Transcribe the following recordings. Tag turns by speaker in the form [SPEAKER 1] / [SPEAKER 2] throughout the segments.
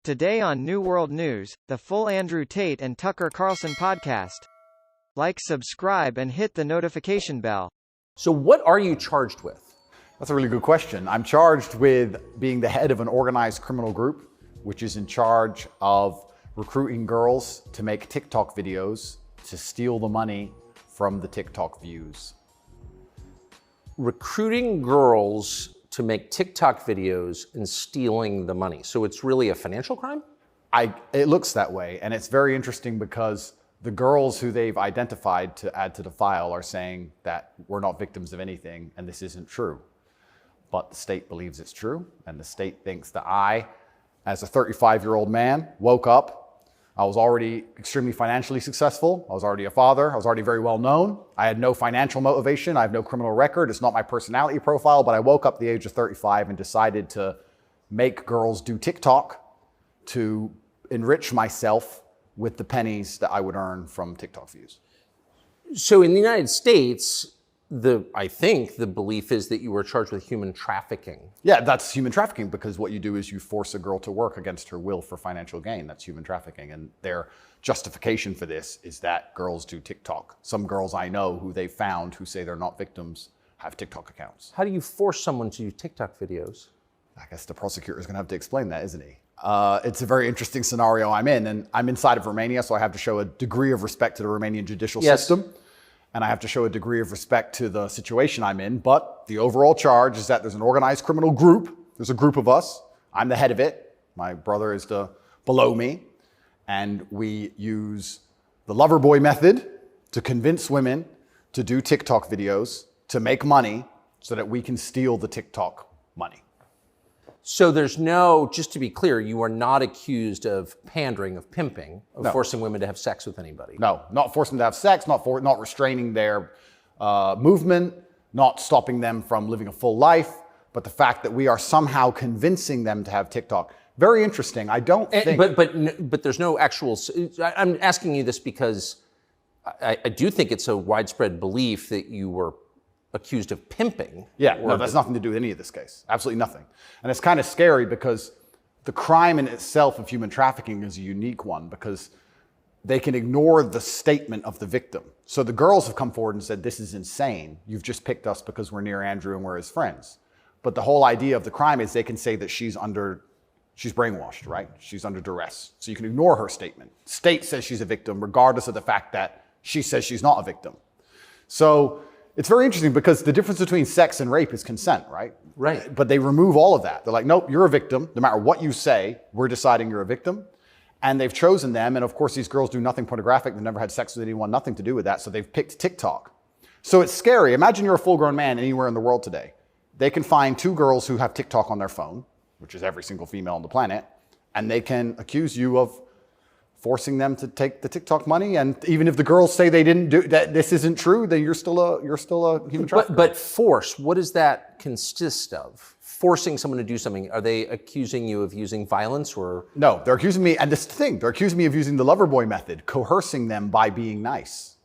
[SPEAKER 1] Today on New World News, the full Andrew Tate and Tucker Carlson podcast. Like, subscribe, and hit the notification bell.
[SPEAKER 2] So what are you charged with?
[SPEAKER 3] That's a really good question. I'm charged with being the head of an organized criminal group, which is in charge of recruiting girls to make TikTok videos to steal the money from the TikTok views.
[SPEAKER 2] Recruiting girls to make TikTok videos and stealing the money. So it's really a financial crime?
[SPEAKER 3] It looks that way, and it's very interesting because the girls who they've identified to add to the file are saying that we're not victims of anything and this isn't true. But the state believes it's true, and the state thinks that I, as a 35-year-old man, woke up. I was already extremely financially successful. I was already a father. I was already very well known. I had no financial motivation. I have no criminal record. It's not my personality profile, but I woke up at the age of 35 and decided to make girls do TikTok to enrich myself with the pennies that I would earn from TikTok views.
[SPEAKER 2] So in the United States, I think the belief is that you were charged with human trafficking.
[SPEAKER 3] Yeah, that's human trafficking because what you do is you force a girl to work against her will for financial gain. That's human trafficking. And their justification for this is that girls do TikTok. Some girls I know who they've found who say they're not victims have TikTok accounts.
[SPEAKER 2] How do you force someone to do TikTok videos?
[SPEAKER 3] I guess the prosecutor is going to have to explain that, isn't he? It's a very interesting scenario I'm in, and I'm inside of Romania, so I have to show a degree of respect to the Romanian judicial system. And I have to show a degree of respect to the situation I'm in. But the overall charge is that there's an organized criminal group. There's a group of us. I'm the head of it. My brother is below me. And we use the lover boy method to convince women to do TikTok videos to make money so that we can steal the TikTok money.
[SPEAKER 2] So just to be clear, you are not accused of pandering, of pimping, of forcing women to have sex with anybody.
[SPEAKER 3] No, not forcing them to have sex, not restraining their movement, not stopping them from living a full life, but the fact that we are somehow convincing them to have TikTok. Very interesting. I don't think...
[SPEAKER 2] But there's no actual... I'm asking you this because I do think it's a widespread belief that you were accused of pimping.
[SPEAKER 3] Yeah, no, that's nothing to do with any of this case. Absolutely nothing. And it's kind of scary because the crime in itself of human trafficking is a unique one because they can ignore the statement of the victim. So the girls have come forward and said, this is insane. You've just picked us because we're near Andrew and we're his friends. But the whole idea of the crime is they can say that she's brainwashed, right? She's under duress. So you can ignore her statement. State says she's a victim regardless of the fact that she says she's not a victim. So it's very interesting because the difference between sex and rape is consent, right?
[SPEAKER 2] Right.
[SPEAKER 3] But they remove all of that. They're like, nope, you're a victim. No matter what you say, we're deciding you're a victim. And they've chosen them. And of course, these girls do nothing pornographic. They've never had sex with anyone, nothing to do with that. So they've picked TikTok. So it's scary. Imagine you're a full-grown man anywhere in the world today. They can find two girls who have TikTok on their phone, which is every single female on the planet, and they can accuse you of forcing them to take the TikTok money, and even if the girls say they didn't do that, this isn't true, then you're still a human trafficker.
[SPEAKER 2] But force, what does that consist of? Forcing someone to do something? Are they accusing you of using violence or?
[SPEAKER 3] No, they're accusing me, and this thing, they're accusing me of using the lover boy method, coercing them by being nice.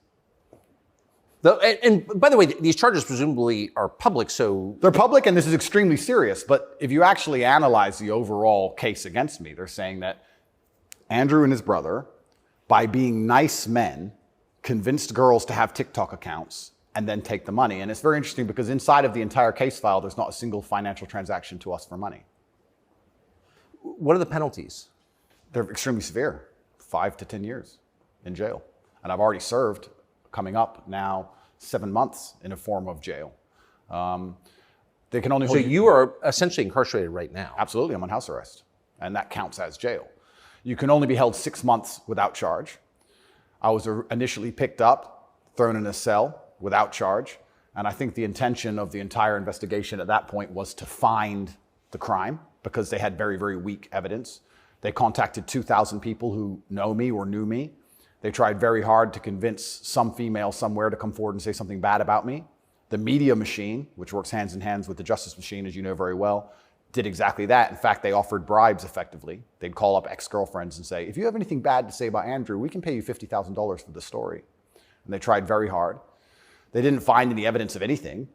[SPEAKER 2] And by the way, these charges presumably are public, so...
[SPEAKER 3] They're public, and this is extremely serious, but if you actually analyze the overall case against me, they're saying that Andrew and his brother, by being nice men, convinced girls to have TikTok accounts and then take the money. And it's very interesting because inside of the entire case file, there's not a single financial transaction to us for money.
[SPEAKER 2] What are the penalties?
[SPEAKER 3] They're extremely severe, 5 to 10 years in jail. And I've already served, coming up now, 7 months in a form of jail. They can only hold
[SPEAKER 2] So you are essentially incarcerated right now?
[SPEAKER 3] Absolutely, I'm on house arrest. And that counts as jail. You can only be held 6 months without charge. I was initially picked up, thrown in a cell without charge. And I think the intention of the entire investigation at that point was to find the crime because they had very, very weak evidence. They contacted 2,000 people who know me or knew me. They tried very hard to convince some female somewhere to come forward and say something bad about me. The media machine, which works hands in hands with the justice machine, as you know very well, did exactly that. In fact, they offered bribes effectively. They'd call up ex-girlfriends and say, if you have anything bad to say about Andrew, we can pay you $50,000 for the story. And they tried very hard. They didn't find any evidence of anything.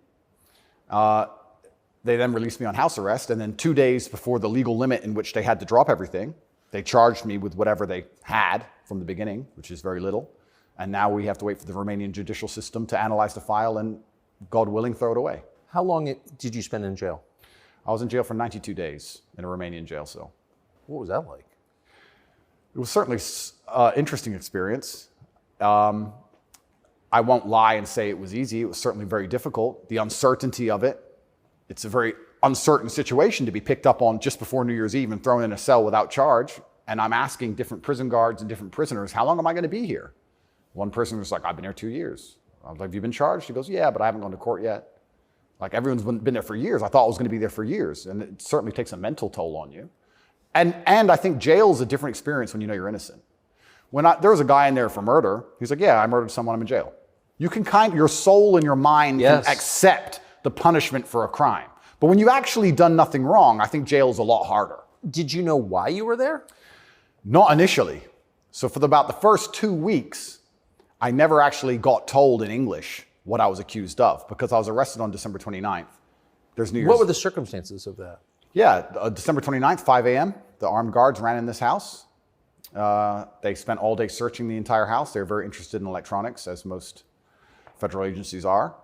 [SPEAKER 3] They then released me on house arrest. And then 2 days before the legal limit in which they had to drop everything, They charged me with whatever they had from the beginning, which is very little. And now we have to wait for the Romanian judicial system to analyze the file and, God willing, throw it away.
[SPEAKER 2] How long did you spend in jail?
[SPEAKER 3] I was in jail for 92 days in a Romanian jail cell.
[SPEAKER 2] What was that like?
[SPEAKER 3] It was certainly an interesting experience. I won't lie and say it was easy. It was certainly very difficult. The uncertainty of it. It's a very uncertain situation to be picked up on just before New Year's Eve and thrown in a cell without charge. And I'm asking different prison guards and different prisoners, how long am I going to be here? One prisoner's like, I've been here 2 years. I was like, have you been charged? He goes, yeah, but I haven't gone to court yet. Like, everyone's been there for years. I thought I was going to be there for years. And it certainly takes a mental toll on you. And I think jail is a different experience when you know you're innocent. There was a guy in there for murder. He's like, yeah, I murdered someone, I'm in jail. You can your soul and your mind can accept the punishment for a crime. But when you've actually done nothing wrong, I think jail is a lot harder.
[SPEAKER 2] Did you know why you were there?
[SPEAKER 3] Not initially. So for about the first 2 weeks, I never actually got told in English what I was accused of because I was arrested on December 29th. There's New Year's.
[SPEAKER 2] What were the circumstances of that?
[SPEAKER 3] Yeah, December 29th, 5 a.m., the armed guards ran in this house. They spent all day searching the entire house. They're very interested in electronics, as most federal agencies are.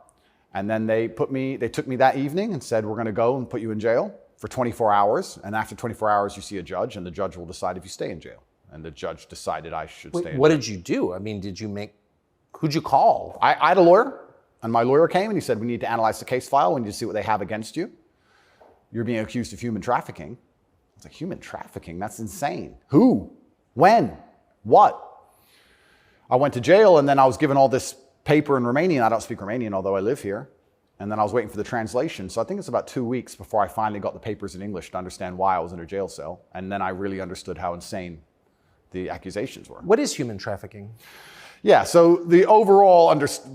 [SPEAKER 3] And then they took me that evening and said, we're going to go and put you in jail for 24 hours. And after 24 hours, you see a judge, and the judge will decide if you stay in jail. And the judge decided I should stay in jail.
[SPEAKER 2] What did you do? I mean, who'd you call?
[SPEAKER 3] I had a lawyer, and my lawyer came and he said, we need to analyze the case file. We need to see what they have against you. You're being accused of human trafficking. I was like, human trafficking? That's insane. Who? When? What? I went to jail, and then I was given all this paper in Romanian. I don't speak Romanian, although I live here. And then I was waiting for the translation. So I think it's about 2 weeks before I finally got the papers in English to understand why I was in a jail cell. And then I really understood how insane the accusations were.
[SPEAKER 2] What is human trafficking?
[SPEAKER 3] Yeah, so the overall,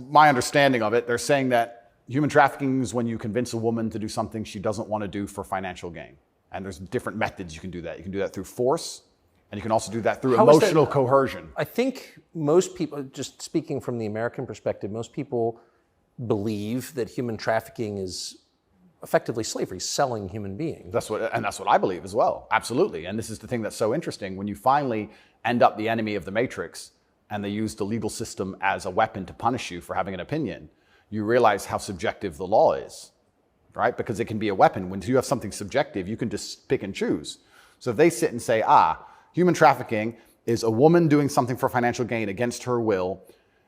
[SPEAKER 3] my understanding of it, they're saying that human trafficking is when you convince a woman to do something she doesn't want to do for financial gain. And there's different methods you can do that. You can do that through force, and you can also do that through emotional coercion.
[SPEAKER 2] I think most people, just speaking from the American perspective, most people believe that human trafficking is effectively slavery, selling human beings.
[SPEAKER 3] That's what I believe as well. Absolutely. And this is the thing that's so interesting. When you finally end up the enemy of the matrix, and they use the legal system as a weapon to punish you for having an opinion, you realize how subjective the law is, right? Because it can be a weapon. When you have something subjective, you can just pick and choose. So if they sit and say, human trafficking is a woman doing something for financial gain against her will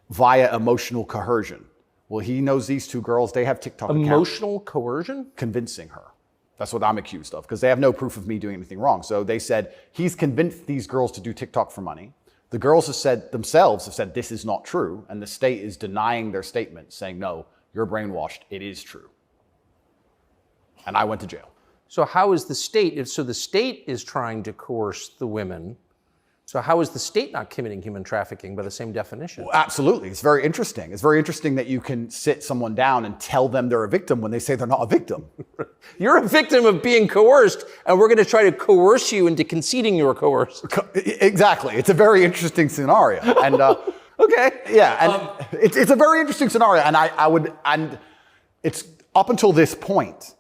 [SPEAKER 3] via emotional coercion. Well, he knows these two girls, they have TikTok accounts.
[SPEAKER 2] Emotional coercion?
[SPEAKER 3] Convincing her. That's what I'm accused of, because they have no proof of me doing anything wrong. So they said, he's convinced these girls to do TikTok for money. The girls have said this is not true, and the state is denying their statement, saying, no, you're brainwashed, it is true. And I went to jail.
[SPEAKER 2] So how is the state, so the state is trying to coerce the women, so how is the state not committing human trafficking by the same definition?
[SPEAKER 3] Well, absolutely, it's very interesting. It's very interesting that you can sit someone down and tell them they're a victim when they say they're not a victim.
[SPEAKER 2] You're a victim of being coerced, and we're going to try to coerce you into conceding you were coerced.
[SPEAKER 3] Exactly. It's a very interesting scenario. And
[SPEAKER 2] okay.
[SPEAKER 3] Yeah, and it's a very interesting scenario. And it's up until this point,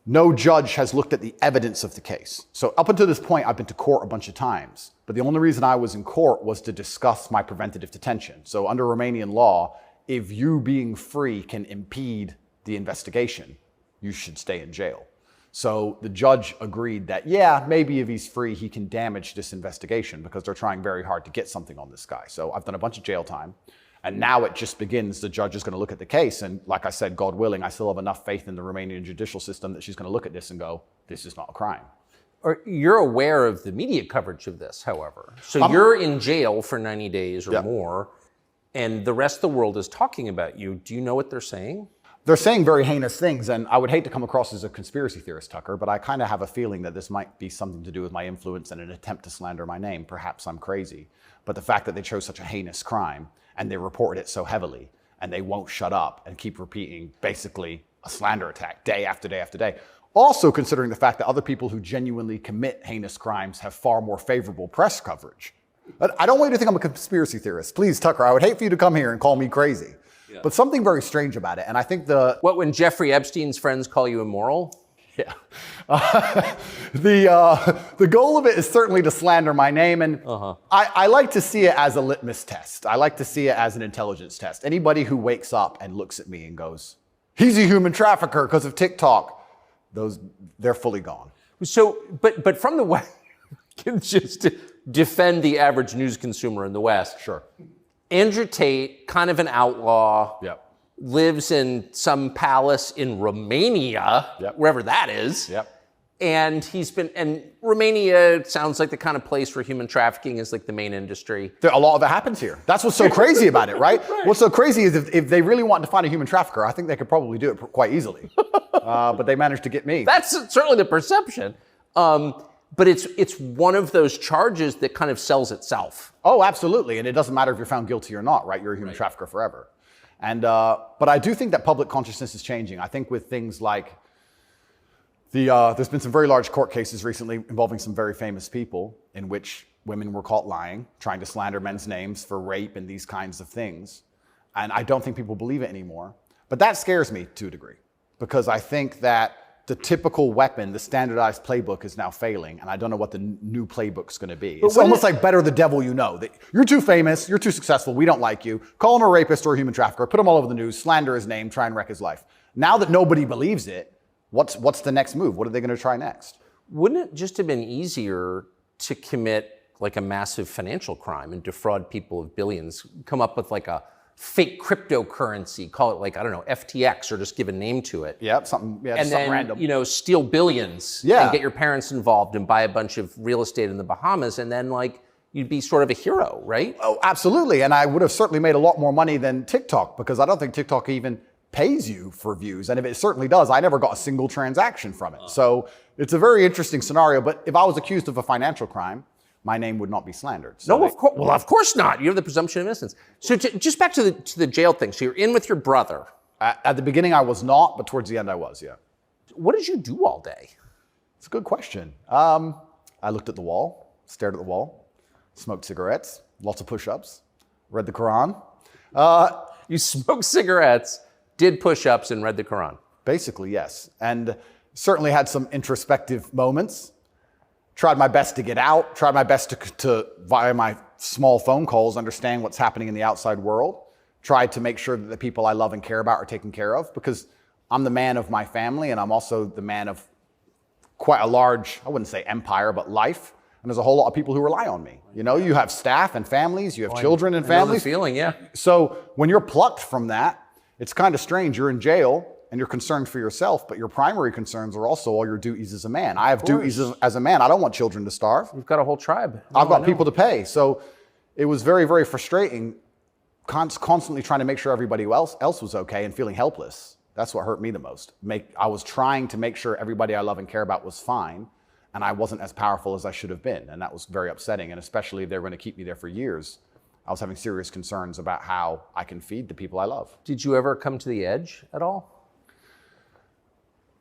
[SPEAKER 3] no judge has looked at the evidence of the case. So up until this point, I've been to court a bunch of times. But the only reason I was in court was to discuss my preventative detention. So under Romanian law, if you being free can impede the investigation, you should stay in jail. So the judge agreed that, yeah, maybe if he's free, he can damage this investigation because they're trying very hard to get something on this guy. So I've done a bunch of jail time. And now it just begins. The judge is going to look at the case. And like I said, God willing, I still have enough faith in the Romanian judicial system that she's going to look at this and go, this is not a crime.
[SPEAKER 2] You're aware of the media coverage of this, however. So you're in jail for 90 days or more, and the rest of the world is talking about you. Do you know what they're saying?
[SPEAKER 3] They're saying very heinous things, and I would hate to come across as a conspiracy theorist, Tucker, but I kind of have a feeling that this might be something to do with my influence and an attempt to slander my name. Perhaps I'm crazy. But the fact that they chose such a heinous crime, and they reported it so heavily, and they won't shut up and keep repeating basically a slander attack day after day after day. Also considering the fact that other people who genuinely commit heinous crimes have far more favorable press coverage. But I don't want you to think I'm a conspiracy theorist. Please, Tucker, I would hate for you to come here and call me crazy. Yeah. But something very strange about it, and I think
[SPEAKER 2] What, when Jeffrey Epstein's friends call you immoral?
[SPEAKER 3] Yeah. The goal of it is certainly to slander my name, and I like to see it as a litmus test. I like to see it as an intelligence test. Anybody who wakes up and looks at me and goes, he's a human trafficker because of TikTok, they're fully gone.
[SPEAKER 2] So, but from the West, just to defend the average news consumer in the West.
[SPEAKER 3] Sure.
[SPEAKER 2] Andrew Tate, kind of an outlaw.
[SPEAKER 3] Yep.
[SPEAKER 2] Lives in some palace in Romania, wherever that is.
[SPEAKER 3] Yep.
[SPEAKER 2] And Romania sounds like the kind of place where human trafficking is like the main industry.
[SPEAKER 3] A lot of it happens here. That's what's so crazy about it, right? What's so crazy is if they really wanted to find a human trafficker, I think they could probably do it quite easily. But they managed to get me.
[SPEAKER 2] That's certainly the perception. But it's one of those charges that kind of sells itself.
[SPEAKER 3] Oh, absolutely. And it doesn't matter if you're found guilty or not, right? You're a human trafficker forever. And but I do think that public consciousness is changing. I think with things like there's been some very large court cases recently involving some very famous people in which women were caught lying, trying to slander men's names for rape and these kinds of things. And I don't think people believe it anymore. But that scares me to a degree, because I think that the typical weapon, the standardized playbook, is now failing, and I don't know what the new playbook's going to be. It's almost like better the devil you know. You're too famous, you're too successful, we don't like you. Call him a rapist or a human trafficker, put him all over the news, slander his name, try and wreck his life. Now that nobody believes it, what's the next move? What are they going to try next?
[SPEAKER 2] Wouldn't it just have been easier to commit like a massive financial crime and defraud people of billions, come up with like a fake cryptocurrency, call it like, I don't know, FTX, or just give a name to it.
[SPEAKER 3] Something
[SPEAKER 2] random. Steal billions and get your parents involved and buy a bunch of real estate in the Bahamas, and then like you'd be sort of a hero, right?
[SPEAKER 3] Oh, absolutely. And I would have certainly made a lot more money than TikTok, because I don't think TikTok even pays you for views. And if it certainly does, I never got a single transaction from it. So it's a very interesting scenario. But if I was accused of a financial crime, my name would not be slandered. So
[SPEAKER 2] of course. Well, of course not. You have the presumption of innocence. So just back to the jail thing. So you're in with your brother.
[SPEAKER 3] At the beginning, I was not, but towards the end, I was, yeah.
[SPEAKER 2] What did you do all day?
[SPEAKER 3] It's a good question. I looked at the wall, stared at the wall, smoked cigarettes, lots of push-ups, read the Quran.
[SPEAKER 2] You smoked cigarettes, did push-ups, and read the Quran.
[SPEAKER 3] Basically, yes. And certainly had some introspective moments. Tried my best to get out, tried my best to via my small phone calls, understand what's happening in the outside world. Tried to make sure that the people I love and care about are taken care of, because I'm the man of my family, and I'm also the man of quite a large, I wouldn't say empire, but life. And there's a whole lot of people who rely on me. You have staff and families, you have children and families.
[SPEAKER 2] I know the feeling, yeah.
[SPEAKER 3] So when you're plucked from that, it's kind of strange. You're in jail and you're concerned for yourself, but your primary concerns are also all your duties as a man. I have duties as a man. I don't want children to starve.
[SPEAKER 2] You've got a whole tribe.
[SPEAKER 3] I've got people to pay. So it was very, very frustrating, constantly trying to make sure everybody else was okay and feeling helpless. That's what hurt me the most. I was trying to make sure everybody I love and care about was fine, and I wasn't as powerful as I should have been. And that was very upsetting. And especially if they were going to keep me there for years, I was having serious concerns about how I can feed the people I love.
[SPEAKER 2] Did you ever come to the edge at all?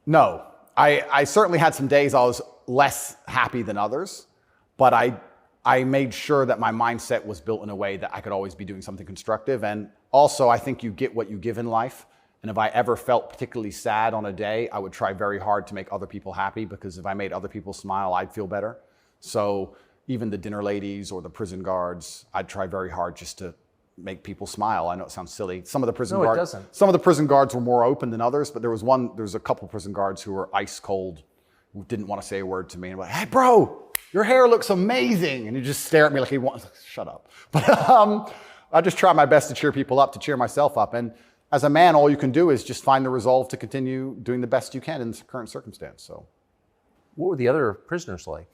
[SPEAKER 3] No. I certainly had some days I was less happy than others, but I made sure that my mindset was built in a way that I could always be doing something constructive. And also, I think you get what you give in life. And if I ever felt particularly sad on a day, I would try very hard to make other people happy, because if I made other people smile, I'd feel better. So even the dinner ladies or the prison guards, I'd try very hard just to make people smile. I know it sounds silly. Some of the prison guards were more open than others, but there was a couple prison guards who were ice cold, who didn't want to say a word to me, and were like, "Hey, bro, your hair looks amazing," and he just stare at me like he wants. Shut up. But I just try my best to cheer people up, to cheer myself up, and as a man, all you can do is just find the resolve to continue doing the best you can in the current circumstance. So,
[SPEAKER 2] what were the other prisoners like?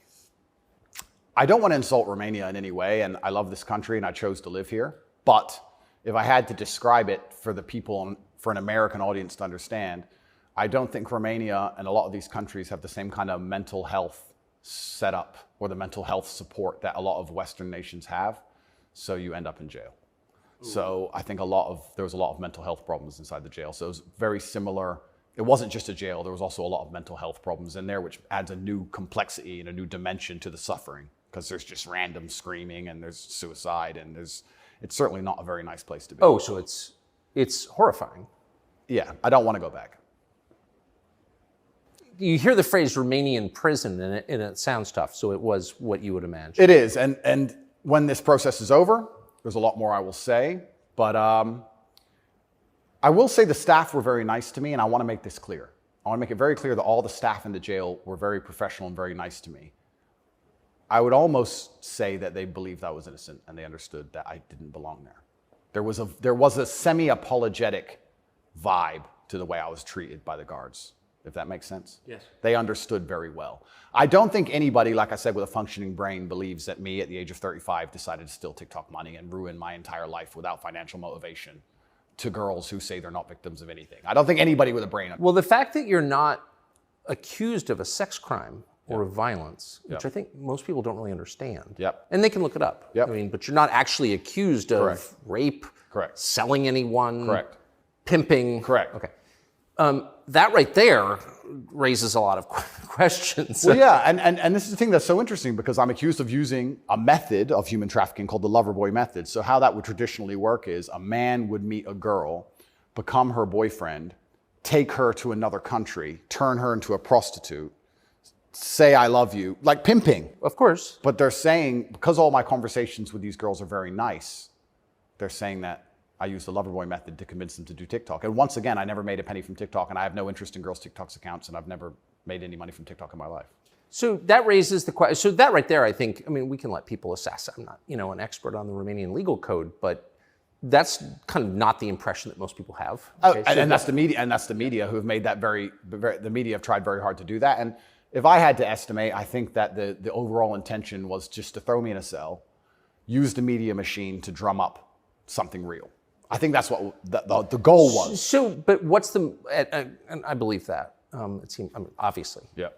[SPEAKER 3] I don't want to insult Romania in any way, and I love this country, and I chose to live here. But if I had to describe it for the people, for an American audience to understand, I don't think Romania and a lot of these countries have the same kind of mental health setup or the mental health support that a lot of Western nations have. So you end up in jail. Ooh. So I think there was a lot of mental health problems inside the jail. So it was very similar. It wasn't just a jail. There was also a lot of mental health problems in there, which adds a new complexity and a new dimension to the suffering, because there's just random screaming and there's suicide and it's certainly not a very nice place to be.
[SPEAKER 2] Oh, so it's horrifying.
[SPEAKER 3] Yeah, I don't want to go back.
[SPEAKER 2] you hear the phrase Romanian prison, and it sounds tough. So it was what you would imagine.
[SPEAKER 3] It is, and when this process is over, there's a lot more I will say, but I will say the staff were very nice to me, and I want to make this clear. I want to make it very clear that all the staff in the jail were very professional and very nice to me. I would almost say that they believed I was innocent, and they understood that I didn't belong there. There was a semi-apologetic vibe to the way I was treated by the guards, if that makes sense.
[SPEAKER 2] Yes.
[SPEAKER 3] They understood very well. I don't think anybody, like I said, with a functioning brain believes that me at the age of 35 decided to steal TikTok money and ruin my entire life without financial motivation to girls who say they're not victims of anything. I don't think anybody with a brain.
[SPEAKER 2] Well, the fact that you're not accused of a sex crime or of violence, which I think most people don't really understand.
[SPEAKER 3] Yep.
[SPEAKER 2] And they can look it up.
[SPEAKER 3] Yep.
[SPEAKER 2] I mean, but you're not actually accused of rape, selling anyone, pimping.
[SPEAKER 3] Correct.
[SPEAKER 2] Okay. That right there raises a lot of questions.
[SPEAKER 3] Well, yeah, and this is the thing that's so interesting because I'm accused of using a method of human trafficking called the lover boy method. So how that would traditionally work is a man would meet a girl, become her boyfriend, take her to another country, turn her into a prostitute, say I love you, like pimping.
[SPEAKER 2] Of course.
[SPEAKER 3] But they're saying, because all my conversations with these girls are very nice, they're saying that I use the Loverboy method to convince them to do TikTok. And once again, I never made a penny from TikTok, and I have no interest in girls' TikTok's accounts, and I've never made any money from TikTok in my life.
[SPEAKER 2] So that raises the question. So that right there, I think, I mean, we can let people assess. I'm not, an expert on the Romanian legal code, but that's kind of not the impression that most people have. Okay?
[SPEAKER 3] And that's the media, who have made that the media have tried very hard to do that. And if I had to estimate, I think that the overall intention was just to throw me in a cell, use the media machine to drum up something real. I think that's what the goal was.
[SPEAKER 2] So, but what's the, and I believe that, it seems, obviously.
[SPEAKER 3] Yeah.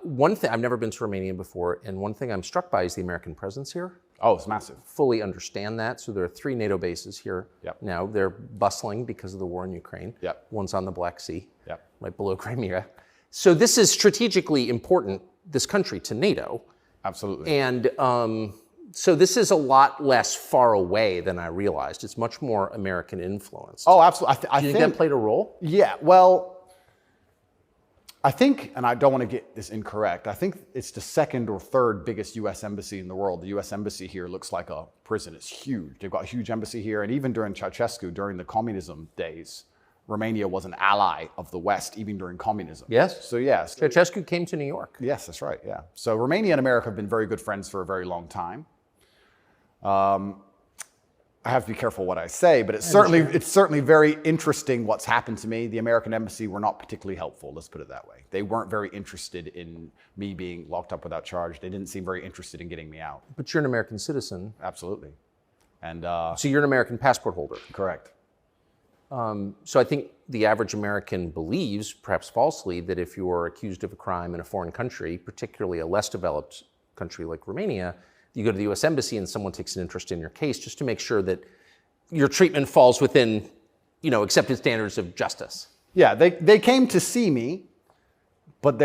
[SPEAKER 2] One thing, I've never been to Romania before, and one thing I'm struck by is the American presence here.
[SPEAKER 3] Oh, it's massive.
[SPEAKER 2] Fully understand that. So there are 3 NATO bases here now. They're bustling because of the war in Ukraine.
[SPEAKER 3] Yep.
[SPEAKER 2] One's on the Black Sea,
[SPEAKER 3] Yep.
[SPEAKER 2] right below Crimea. So this is strategically important, this country, to NATO.
[SPEAKER 3] Absolutely.
[SPEAKER 2] And so this is a lot less far away than I realized. It's much more American influence.
[SPEAKER 3] Oh, absolutely.
[SPEAKER 2] Do you think that played a role?
[SPEAKER 3] Yeah, well, I think, and I don't want to get this incorrect, I think it's the 2nd or 3rd biggest U.S. embassy in the world. The U.S. embassy here looks like a prison. It's huge. They've got a huge embassy here. And even during Ceausescu, during the communism days, Romania was an ally of the West, even during communism.
[SPEAKER 2] Yes.
[SPEAKER 3] So, yes.
[SPEAKER 2] Ceausescu came to New York.
[SPEAKER 3] Yes, that's right, yeah. So Romania and America have been very good friends for a very long time. I have to be careful what I say, but it's certainly very interesting what's happened to me. The American embassy were not particularly helpful, let's put it that way. They weren't very interested in me being locked up without charge. They didn't seem very interested in getting me out.
[SPEAKER 2] But you're an American citizen.
[SPEAKER 3] Absolutely. And
[SPEAKER 2] so you're an American passport holder.
[SPEAKER 3] Correct.
[SPEAKER 2] So I think the average American believes, perhaps falsely, that if you are accused of a crime in a foreign country, particularly a less developed country like Romania, you go to the U.S. Embassy and someone takes an interest in your case just to make sure that your treatment falls within, accepted standards of justice.
[SPEAKER 3] Yeah, they came to see me, but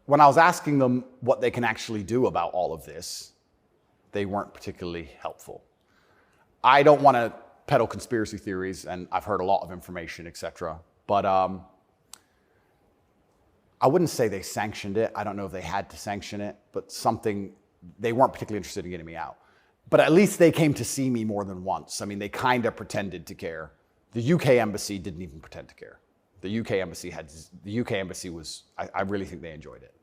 [SPEAKER 3] when I was asking them what they can actually do about all of this, they weren't particularly helpful. I don't want to peddle conspiracy theories, and I've heard a lot of information, etc. But I wouldn't say they sanctioned it. I don't know if they had to sanction it, but they weren't particularly interested in getting me out. But at least they came to see me more than once. I mean, they kind of pretended to care. The UK embassy didn't even pretend to care. The UK embassy was, I really think they enjoyed it.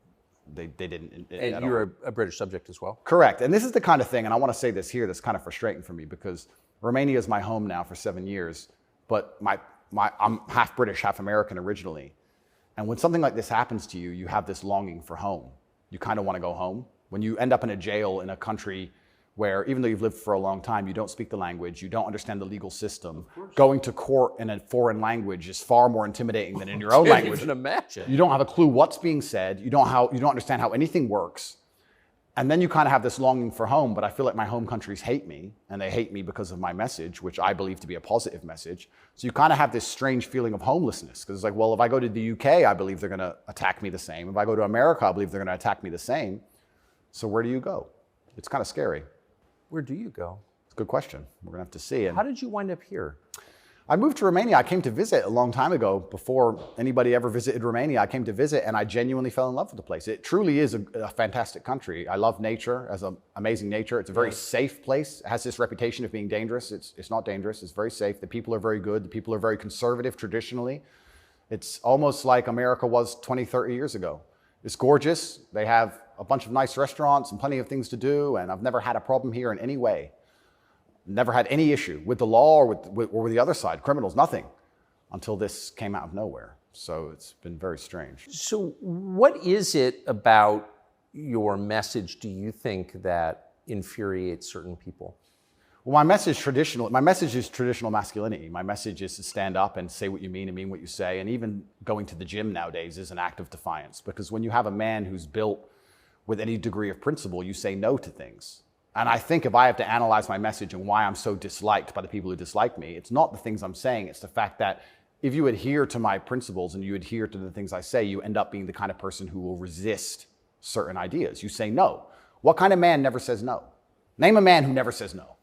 [SPEAKER 3] They didn't.
[SPEAKER 2] And you're a British subject as well?
[SPEAKER 3] Correct. And this is the kind of thing, and I want to say this here, that's kind of frustrating for me because Romania is my home now for 7 years, but I'm half British, half American originally. And when something like this happens to you, you have this longing for home. You kind of want to go home. When you end up in a jail in a country where, even though you've lived for a long time, you don't speak the language, you don't understand the legal system, going to court in a foreign language is far more intimidating than in your own language.
[SPEAKER 2] I can't even imagine.
[SPEAKER 3] You don't have a clue what's being said. You don't understand how anything works. And then you kind of have this longing for home, but I feel like my home countries hate me, and they hate me because of my message, which I believe to be a positive message. So you kind of have this strange feeling of homelessness, because it's like, well, if I go to the UK, I believe they're going to attack me the same. If I go to America, I believe they're going to attack me the same. So where do you go? It's kind of scary.
[SPEAKER 2] Where do you go?
[SPEAKER 3] It's a good question. We're going to have to see.
[SPEAKER 2] How did you wind up here?
[SPEAKER 3] I moved to Romania. I came to visit a long time ago, before anybody ever visited Romania. I came to visit and I genuinely fell in love with the place. It truly is a fantastic country. I love nature, as an amazing nature. It's a very safe place. It has this reputation of being dangerous. It's not dangerous. It's very safe. The people are very good. The people are very conservative traditionally. It's almost like America was 20, 30 years ago. It's gorgeous. They have a bunch of nice restaurants and plenty of things to do, and I've never had a problem here in any way. Never had any issue with the law or with the other side, criminals, nothing, until this came out of nowhere. So it's been very strange.
[SPEAKER 2] So what is it about your message, do you think, that infuriates certain people?
[SPEAKER 3] Well, my message is traditional masculinity. My message is to stand up and say what you mean and mean what you say. And even going to the gym nowadays is an act of defiance, because when you have a man who's built with any degree of principle, you say no to things. And I think if I have to analyze my message and why I'm so disliked by the people who dislike me, it's not the things I'm saying, it's the fact that if you adhere to my principles and you adhere to the things I say, you end up being the kind of person who will resist certain ideas. You say no. What kind of man never says no? Name a man who never says no.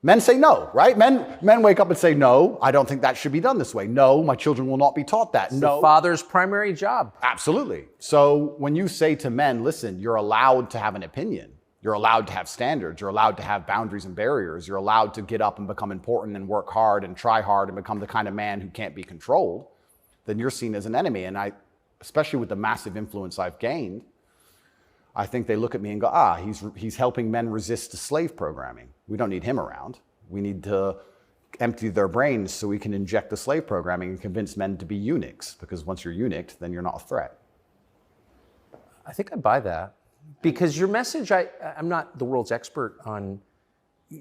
[SPEAKER 3] Men say no, right? Men wake up and say, no, I don't think that should be done this way. No, my children will not be taught that.
[SPEAKER 2] It's
[SPEAKER 3] no.
[SPEAKER 2] the father's primary job.
[SPEAKER 3] Absolutely. So when you say to men, listen, you're allowed to have an opinion. You're allowed to have standards. You're allowed to have boundaries and barriers. You're allowed to get up and become important and work hard and try hard and become the kind of man who can't be controlled. Then you're seen as an enemy. And I, especially with the massive influence I've gained, I think they look at me and go, he's helping men resist the slave programming. We don't need him around. We need to empty their brains so we can inject the slave programming and convince men to be eunuchs. Because once you're eunuched, then you're not a threat.
[SPEAKER 2] I think I buy that. Because your message, I'm not the world's expert on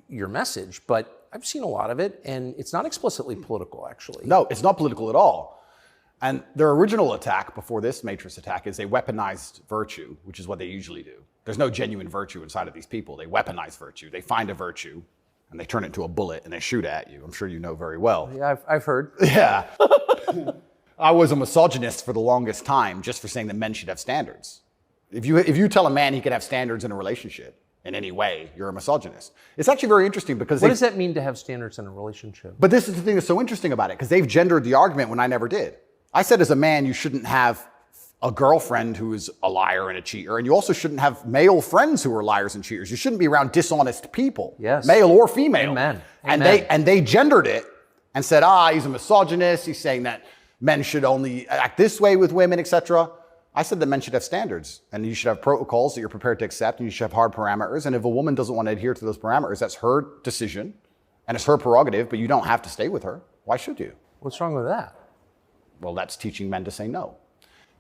[SPEAKER 2] your message, but I've seen a lot of it, and it's not explicitly political, actually.
[SPEAKER 3] No, it's not political at all. And their original attack before this Matrix attack is they weaponized virtue, which is what they usually do. There's no genuine virtue inside of these people. They weaponize virtue. They find a virtue, and they turn it into a bullet, and they shoot at you. I'm sure you know very well.
[SPEAKER 2] Yeah, I've heard.
[SPEAKER 3] Yeah. I was a misogynist for the longest time just for saying that men should have standards. If you tell a man he can have standards in a relationship in any way, you're a misogynist. It's actually very interesting because
[SPEAKER 2] what does that mean to have standards in a relationship?
[SPEAKER 3] But this is the thing that's so interesting about it, because they've gendered the argument when I never did. I said as a man, you shouldn't have a girlfriend who is a liar and a cheater, and you also shouldn't have male friends who are liars and cheaters. You shouldn't be around dishonest people,
[SPEAKER 2] yes,
[SPEAKER 3] male or female.
[SPEAKER 2] Amen.
[SPEAKER 3] And
[SPEAKER 2] Amen.
[SPEAKER 3] they gendered it and said, he's a misogynist. He's saying that men should only act this way with women, etc. I said that men should have standards, and you should have protocols that you're prepared to accept, and you should have hard parameters. And if a woman doesn't want to adhere to those parameters, that's her decision, and it's her prerogative, but you don't have to stay with her. Why should you?
[SPEAKER 2] What's wrong with that?
[SPEAKER 3] Well, that's teaching men to say no.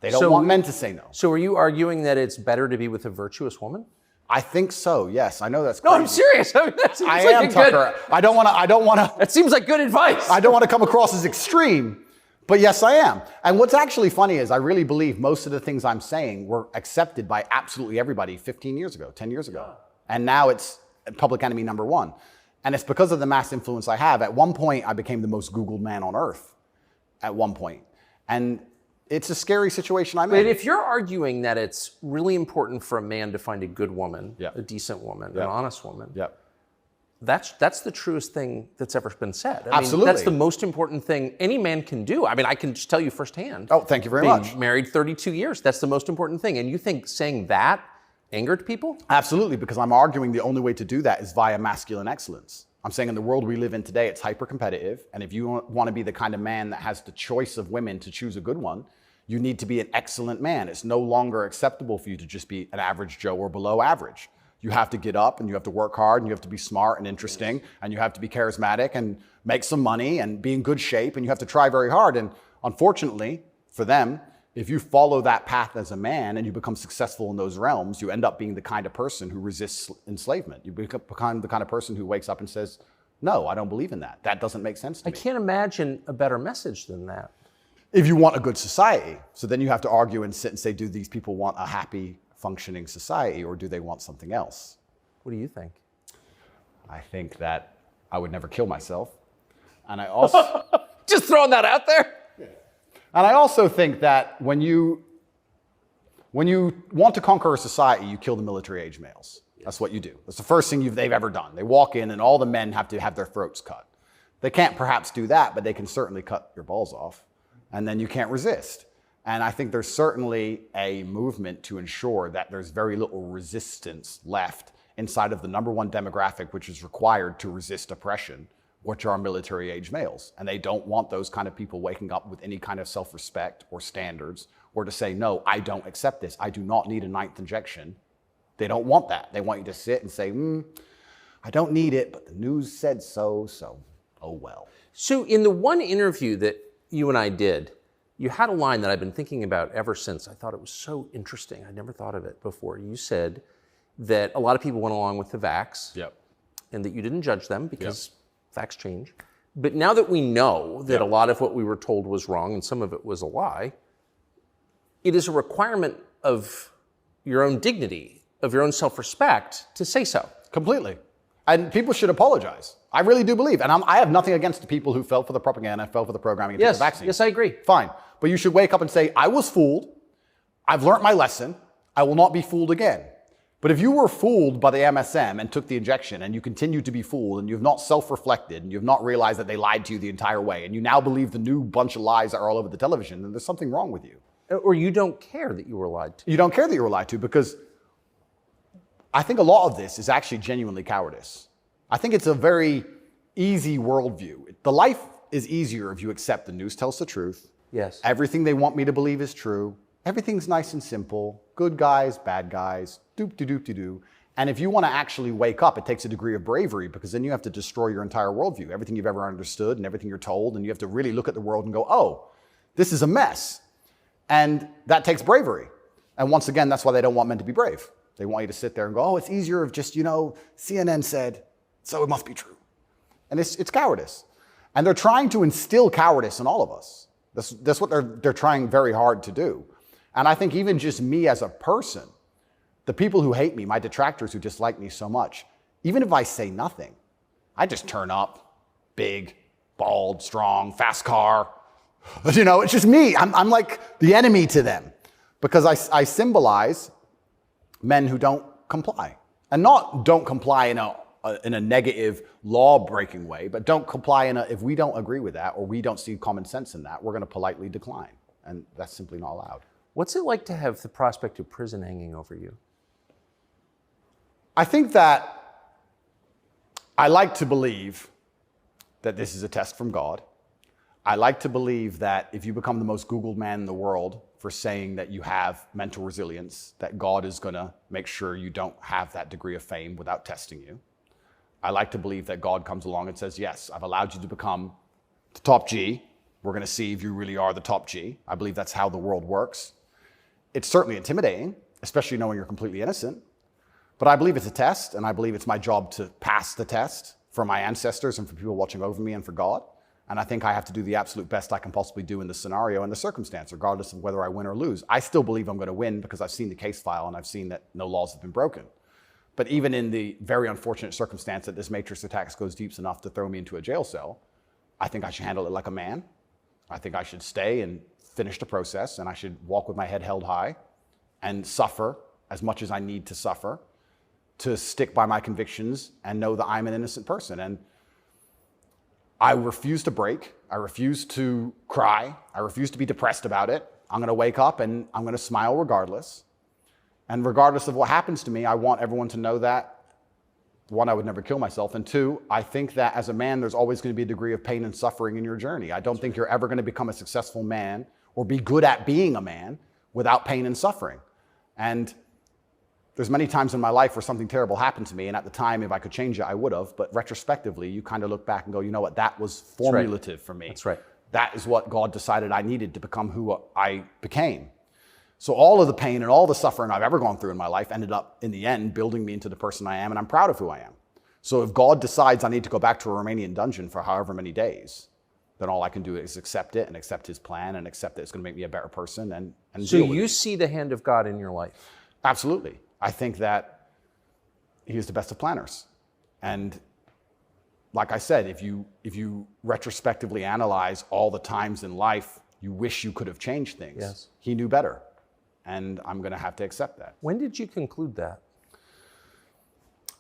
[SPEAKER 3] They don't want men to say no.
[SPEAKER 2] So are you arguing that it's better to be with a virtuous woman?
[SPEAKER 3] I think so, yes. I know that's crazy.
[SPEAKER 2] No, I'm serious. I mean, that seems
[SPEAKER 3] I
[SPEAKER 2] like
[SPEAKER 3] am, Tucker. I don't want to.
[SPEAKER 2] That seems like good advice.
[SPEAKER 3] I don't want to come across as extreme. But yes, I am. And what's actually funny is I really believe most of the things I'm saying were accepted by absolutely everybody 15 years ago, 10 years ago. And now it's public enemy number one. And it's because of the mass influence I have. At one point, I became the most Googled man on earth. At one point. And it's a scary situation I'm in.
[SPEAKER 2] But if you're arguing that it's really important for a man to find a good woman, a decent woman, an honest woman, that's the truest thing that's ever been said. I
[SPEAKER 3] Absolutely.
[SPEAKER 2] mean, that's the most important thing any man can do. I mean, I can just tell you firsthand.
[SPEAKER 3] Oh, thank you very much.
[SPEAKER 2] Married 32 years, that's the most important thing. And you think saying that angered people?
[SPEAKER 3] Absolutely, because I'm arguing the only way to do that is via masculine excellence. I'm saying in the world we live in today, it's hyper-competitive. And if you want to be the kind of man that has the choice of women to choose a good one, you need to be an excellent man. It's no longer acceptable for you to just be an average Joe or below average. You have to get up and you have to work hard and you have to be smart and interesting and you have to be charismatic and make some money and be in good shape and you have to try very hard. And unfortunately for them, if you follow that path as a man and you become successful in those realms, you end up being the kind of person who resists enslavement. You become the kind of person who wakes up and says, no, I don't believe in that. That doesn't make sense to me.
[SPEAKER 2] I can't imagine a better message than that.
[SPEAKER 3] If you want a good society. So then you have to argue and sit and say, do these people want a happy, functioning society or do they want something else?
[SPEAKER 2] What do you think?
[SPEAKER 3] I think that I would never kill myself. And I also...
[SPEAKER 2] Just throwing that out there?
[SPEAKER 3] Yeah. And I also think that when you want to conquer a society, you kill the military-age males. That's what you do. That's the first thing they've ever done. They walk in and all the men have to have their throats cut. They can't perhaps do that, but they can certainly cut your balls off, and then you can't resist. And I think there's certainly a movement to ensure that there's very little resistance left inside of the number one demographic which is required to resist oppression, which are military-age males. And they don't want those kind of people waking up with any kind of self-respect or standards, or to say, no, I don't accept this. I do not need a 9th injection. They don't want that. They want you to sit and say, I don't need it, but the news said so, oh well.
[SPEAKER 2] So in the one interview that you and I did, you had a line that I've been thinking about ever since. I thought it was so interesting. I never thought of it before. You said that a lot of people went along with the vax, and that you didn't judge them because facts change. But now that we know that a lot of what we were told was wrong and some of it was a lie, it is a requirement of your own dignity, of your own self-respect to say so.
[SPEAKER 3] Completely. And people should apologize. I really do believe. And I have nothing against the people who fell for the propaganda, fell for the programming, and took the vaccine.
[SPEAKER 2] Yes, I agree.
[SPEAKER 3] Fine. But you should wake up and say, I was fooled. I've learned my lesson. I will not be fooled again. But if you were fooled by the MSM and took the injection and you continue to be fooled and you've not self-reflected and you've not realized that they lied to you the entire way and you now believe the new bunch of lies that are all over the television, then there's something wrong with you.
[SPEAKER 2] Or you don't care that you were lied to.
[SPEAKER 3] You don't care that you were lied to, because I think a lot of this is actually genuinely cowardice. I think it's a very easy worldview. The life is easier if you accept the news tells the truth.
[SPEAKER 2] Yes.
[SPEAKER 3] Everything they want me to believe is true. Everything's nice and simple. Good guys, bad guys, doop-de-doop-de-doo. And if you want to actually wake up, it takes a degree of bravery, because then you have to destroy your entire worldview, everything you've ever understood and everything you're told, and you have to really look at the world and go, oh, this is a mess. And that takes bravery. And once again, that's why they don't want men to be brave. They want you to sit there and go, oh, it's easier if just, CNN said, so it must be true. And it's cowardice. And they're trying to instill cowardice in all of us. That's what they're trying very hard to do. And I think even just me as a person, the people who hate me, my detractors who dislike me so much, even if I say nothing, I just turn up, big, bald, strong, fast car. It's just me. I'm like the enemy to them, because I symbolize men who don't comply. And not don't comply in a negative law-breaking way, but don't comply if we don't agree with that or we don't see common sense in that, we're going to politely decline. And that's simply not allowed.
[SPEAKER 2] What's it like to have the prospect of prison hanging over you?
[SPEAKER 3] I think that I like to believe that this is a test from God. I like to believe that if you become the most Googled man in the world for saying that you have mental resilience, that God is going to make sure you don't have that degree of fame without testing you. I like to believe that God comes along and says, yes, I've allowed you to become the top G. We're going to see if you really are the top G. I believe that's how the world works. It's certainly intimidating, especially knowing you're completely innocent. But I believe it's a test, and I believe it's my job to pass the test for my ancestors and for people watching over me and for God. And I think I have to do the absolute best I can possibly do in the scenario and the circumstance, regardless of whether I win or lose. I still believe I'm going to win because I've seen the case file and I've seen that no laws have been broken. But even in the very unfortunate circumstance that this matrix attack goes deep enough to throw me into a jail cell, I think I should handle it like a man. I think I should stay and finish the process, and I should walk with my head held high and suffer as much as I need to suffer to stick by my convictions and know that I'm an innocent person. And I refuse to break. I refuse to cry. I refuse to be depressed about it. I'm going to wake up and I'm going to smile regardless. And regardless of what happens to me, I want everyone to know that, one, I would never kill myself. And two, I think that as a man, there's always going to be a degree of pain and suffering in your journey. I don't think you're ever going to become a successful man or be good at being a man without pain and suffering. And there's many times in my life where something terrible happened to me, and at the time, if I could change it, I would have. But retrospectively, you kind of look back and go, you know what, that was formulative for me.
[SPEAKER 2] That's right.
[SPEAKER 3] That is what God decided I needed to become who I became. So all of the pain and all the suffering I've ever gone through in my life ended up, in the end, building me into the person I am, and I'm proud of who I am. So if God decides I need to go back to a Romanian dungeon for however many days, then all I can do is accept it and accept his plan and accept that it's going to make me a better person and
[SPEAKER 2] so
[SPEAKER 3] deal with
[SPEAKER 2] you
[SPEAKER 3] it.
[SPEAKER 2] See the hand of God in your life?
[SPEAKER 3] Absolutely. I think that he is the best of planners. And like I said, if you retrospectively analyze all the times in life you wish you could have changed things,
[SPEAKER 2] yes,
[SPEAKER 3] he knew better. And I'm going to have to accept that.
[SPEAKER 2] When did you conclude that?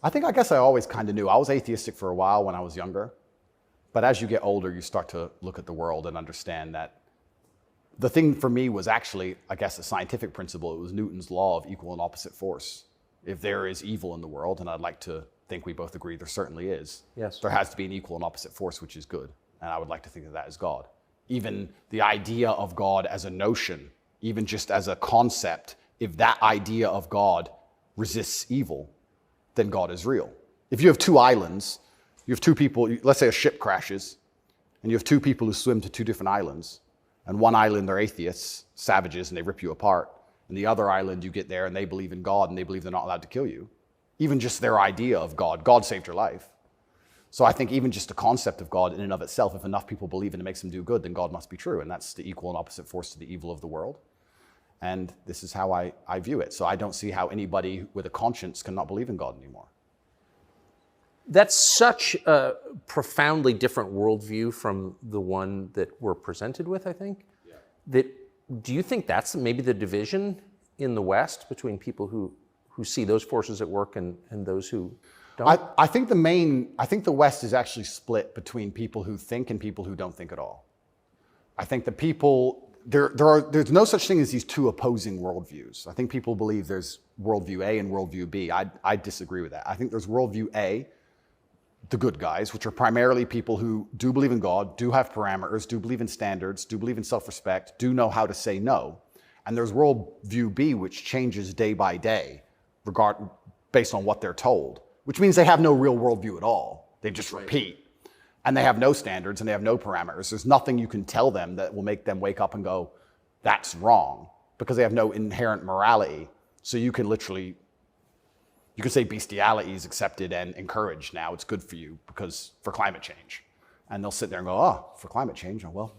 [SPEAKER 2] I
[SPEAKER 3] guess I always kind of knew. I was atheistic for a while when I was younger. But as you get older, you start to look at the world and understand that the thing for me was actually, I guess, a scientific principle. It was Newton's law of equal and opposite force. If there is evil in the world, and I'd like to think we both agree there certainly is,
[SPEAKER 2] yes,
[SPEAKER 3] there has to be an equal and opposite force, which is good. And I would like to think of that as God. Even the idea of God as a notion, even just as a concept, if that idea of God resists evil, then God is real. If you have two islands, you have two people, let's say a ship crashes, and you have two people who swim to two different islands, and one island they're atheists, savages, and they rip you apart. And the other island, you get there and they believe in God and they believe they're not allowed to kill you. Even just their idea of God saved your life. So I think even just the concept of God in and of itself, if enough people believe and it makes them do good, then God must be true. And that's the equal and opposite force to the evil of the world. And this is how I view it. So I don't see how anybody with a conscience cannot believe in God anymore.
[SPEAKER 2] That's such a profoundly different worldview from the one that we're presented with, I think. Yeah. Do you think that's maybe the division in the West between people who see those forces at work and those who don't?
[SPEAKER 3] I think the West is actually split between people who think and people who don't think at all. I think the people, there's no such thing as these two opposing worldviews. I think people believe there's worldview A and worldview B. I disagree with that. I think there's worldview A, the good guys, which are primarily people who do believe in God, do have parameters, do believe in standards, do believe in self-respect, do know how to say no. And there's worldview B, which changes day by day, based on what they're told, which means they have no real worldview at all. They just repeat. And they have no standards and they have no parameters. There's nothing you can tell them that will make them wake up and go, that's wrong, because they have no inherent morality. So you can say bestiality is accepted and encouraged now. It's good for you for climate change. And they'll sit there and go, oh, for climate change? Oh, well,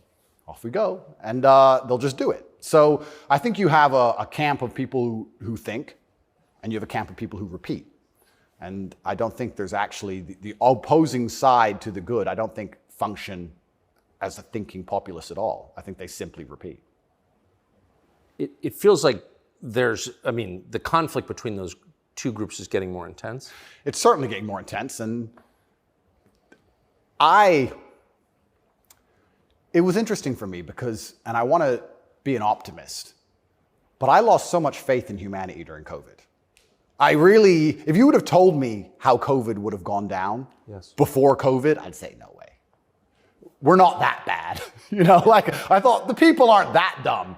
[SPEAKER 3] off we go. And they'll just do it. So I think you have a camp of people who think, and you have a camp of people who repeat. And I don't think there's actually the opposing side to the good, I don't think function as a thinking populace at all. I think they simply repeat.
[SPEAKER 2] It feels like the conflict between those two groups is getting more intense.
[SPEAKER 3] It's certainly getting more intense. And it was interesting for me because, and I want to be an optimist, but I lost so much faith in humanity during COVID. If you would have told me how COVID would have gone down before COVID, I'd say no way. We're not that bad. I thought the people aren't that dumb.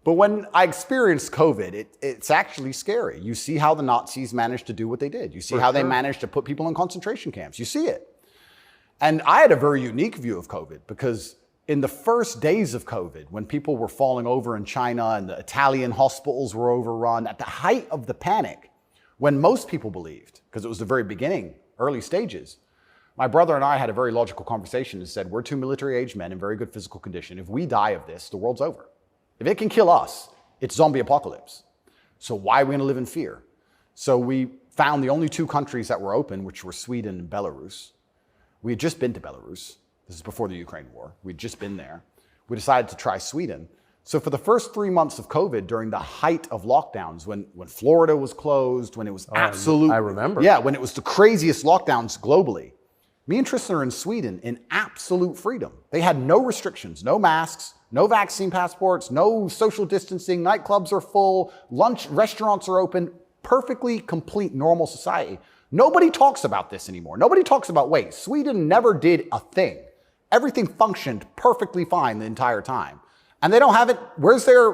[SPEAKER 3] But when I experienced COVID, it's actually scary. You see how the Nazis managed to do what they did. You see how they managed to put people in concentration camps. You see it. And I had a very unique view of COVID because in the first days of COVID, when people were falling over in China and the Italian hospitals were overrun, at the height of the panic, when most people believed, because it was the very beginning, early stages, my brother and I had a very logical conversation and said, we're two military-aged men in very good physical condition. If we die of this, the world's over. If it can kill us, it's zombie apocalypse. So why are we going to live in fear? So we found the only two countries that were open, which were Sweden and Belarus. We had just been to Belarus. This is before the Ukraine war. We'd just been there. We decided to try Sweden. So for the first 3 months of COVID, during the height of lockdowns, when Florida was closed, when it was absolute...
[SPEAKER 2] I remember.
[SPEAKER 3] Yeah, when it was the craziest lockdowns globally, me and Tristan are in Sweden in absolute freedom. They had no restrictions, no masks, no vaccine passports, no social distancing, nightclubs are full, restaurants are open, perfectly complete normal society. Nobody talks about this anymore. Nobody talks about, wait, Sweden never did a thing. Everything functioned perfectly fine the entire time. And they don't have it, where's their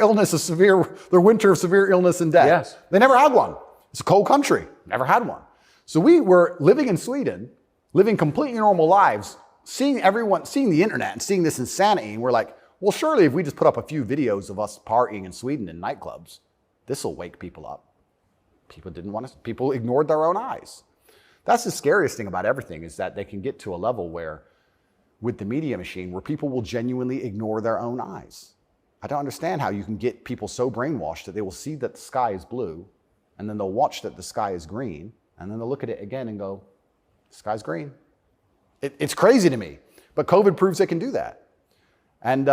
[SPEAKER 3] illness of their winter of severe illness and death?
[SPEAKER 2] Yes.
[SPEAKER 3] They never had one. It's a cold country, never had one. So we were living in Sweden, living completely normal lives, seeing the internet and seeing this insanity, and we're like, well, surely if we just put up a few videos of us partying in Sweden in nightclubs, this will wake people up. People ignored their own eyes. That's the scariest thing about everything, is that they can get to a level where, with the media machine, where people will genuinely ignore their own eyes. I don't understand how you can get people so brainwashed that they will see that the sky is blue, and then they'll watch that the sky is green, and then they'll look at it again and go, the sky's green. It's crazy to me, but COVID proves they can do that. And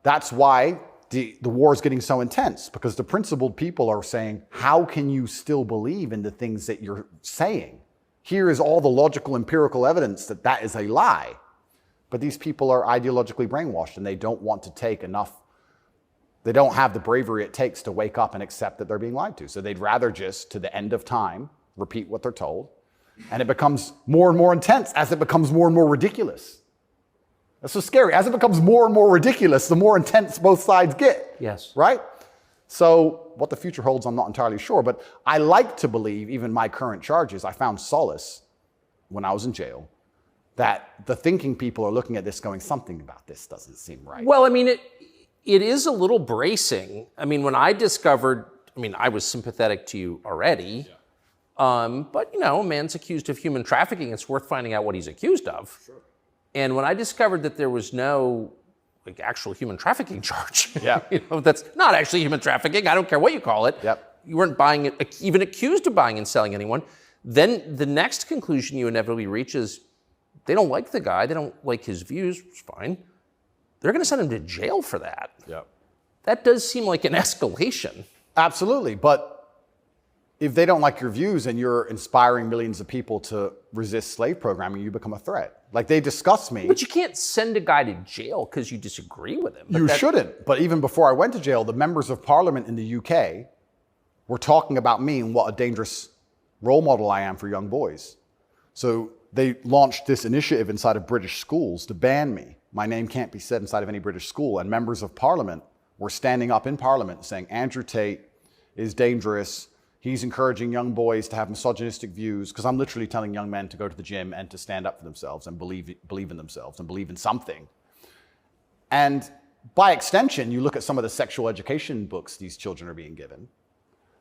[SPEAKER 3] that's why the war is getting so intense, because the principled people are saying, how can you still believe in the things that you're saying? Here is all the logical, empirical evidence that that is a lie. But these people are ideologically brainwashed, and they don't want to take enough. They don't have the bravery it takes to wake up and accept that they're being lied to. So they'd rather just, to the end of time, repeat what they're told. And it becomes more and more intense as it becomes more and more ridiculous. That's so scary. As it becomes more and more ridiculous, the more intense both sides get.
[SPEAKER 2] Yes.
[SPEAKER 3] Right? So what the future holds, I'm not entirely sure. But I like to believe, even my current charges, I found solace when I was in jail, that the thinking people are looking at this going, something about this doesn't seem right.
[SPEAKER 2] Well, I mean, it is a little bracing. I mean, when I discovered, I was sympathetic to you already. Yeah. But, a man's accused of human trafficking. It's worth finding out what he's accused of. Sure. And when I discovered that there was no actual human trafficking charge, that's not actually human trafficking. I don't care what you call it.
[SPEAKER 3] Yep.
[SPEAKER 2] You weren't buying it, even accused of buying and selling anyone. Then the next conclusion you inevitably reach is they don't like the guy. They don't like his views. It's fine. They're going to send him to jail for that.
[SPEAKER 3] Yep.
[SPEAKER 2] That does seem like an escalation.
[SPEAKER 3] Absolutely. But if they don't like your views and you're inspiring millions of people to resist slave programming, you become a threat. Like, they discuss me.
[SPEAKER 2] But you can't send a guy to jail because you disagree with him.
[SPEAKER 3] You shouldn't. But even before I went to jail, the members of parliament in the UK were talking about me and what a dangerous role model I am for young boys. So they launched this initiative inside of British schools to ban me. My name can't be said inside of any British school. And members of parliament were standing up in parliament saying, Andrew Tate is dangerous. He's encouraging young boys to have misogynistic views, because I'm literally telling young men to go to the gym and to stand up for themselves and believe in themselves and believe in something. And by extension, you look at some of the sexual education books these children are being given,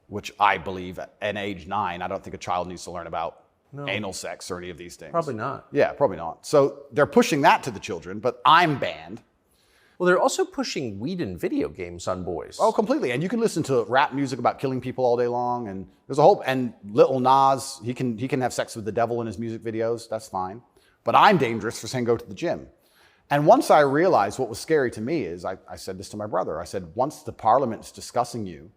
[SPEAKER 3] which I believe at age 9, I don't think a child needs to learn about anal sex or any of these things.
[SPEAKER 2] Probably not.
[SPEAKER 3] Yeah, probably not. So they're pushing that to the children, but I'm banned.
[SPEAKER 2] Well, they're also pushing weed and video games on boys.
[SPEAKER 3] Oh, completely. And you can listen to rap music about killing people all day long. And there's a whole, and Lil Nas, he can have sex with the devil in his music videos. That's fine. But I'm dangerous for saying go to the gym. And once I realized what was scary to me is, I said this to my brother. I said, once the parliament's discussing you,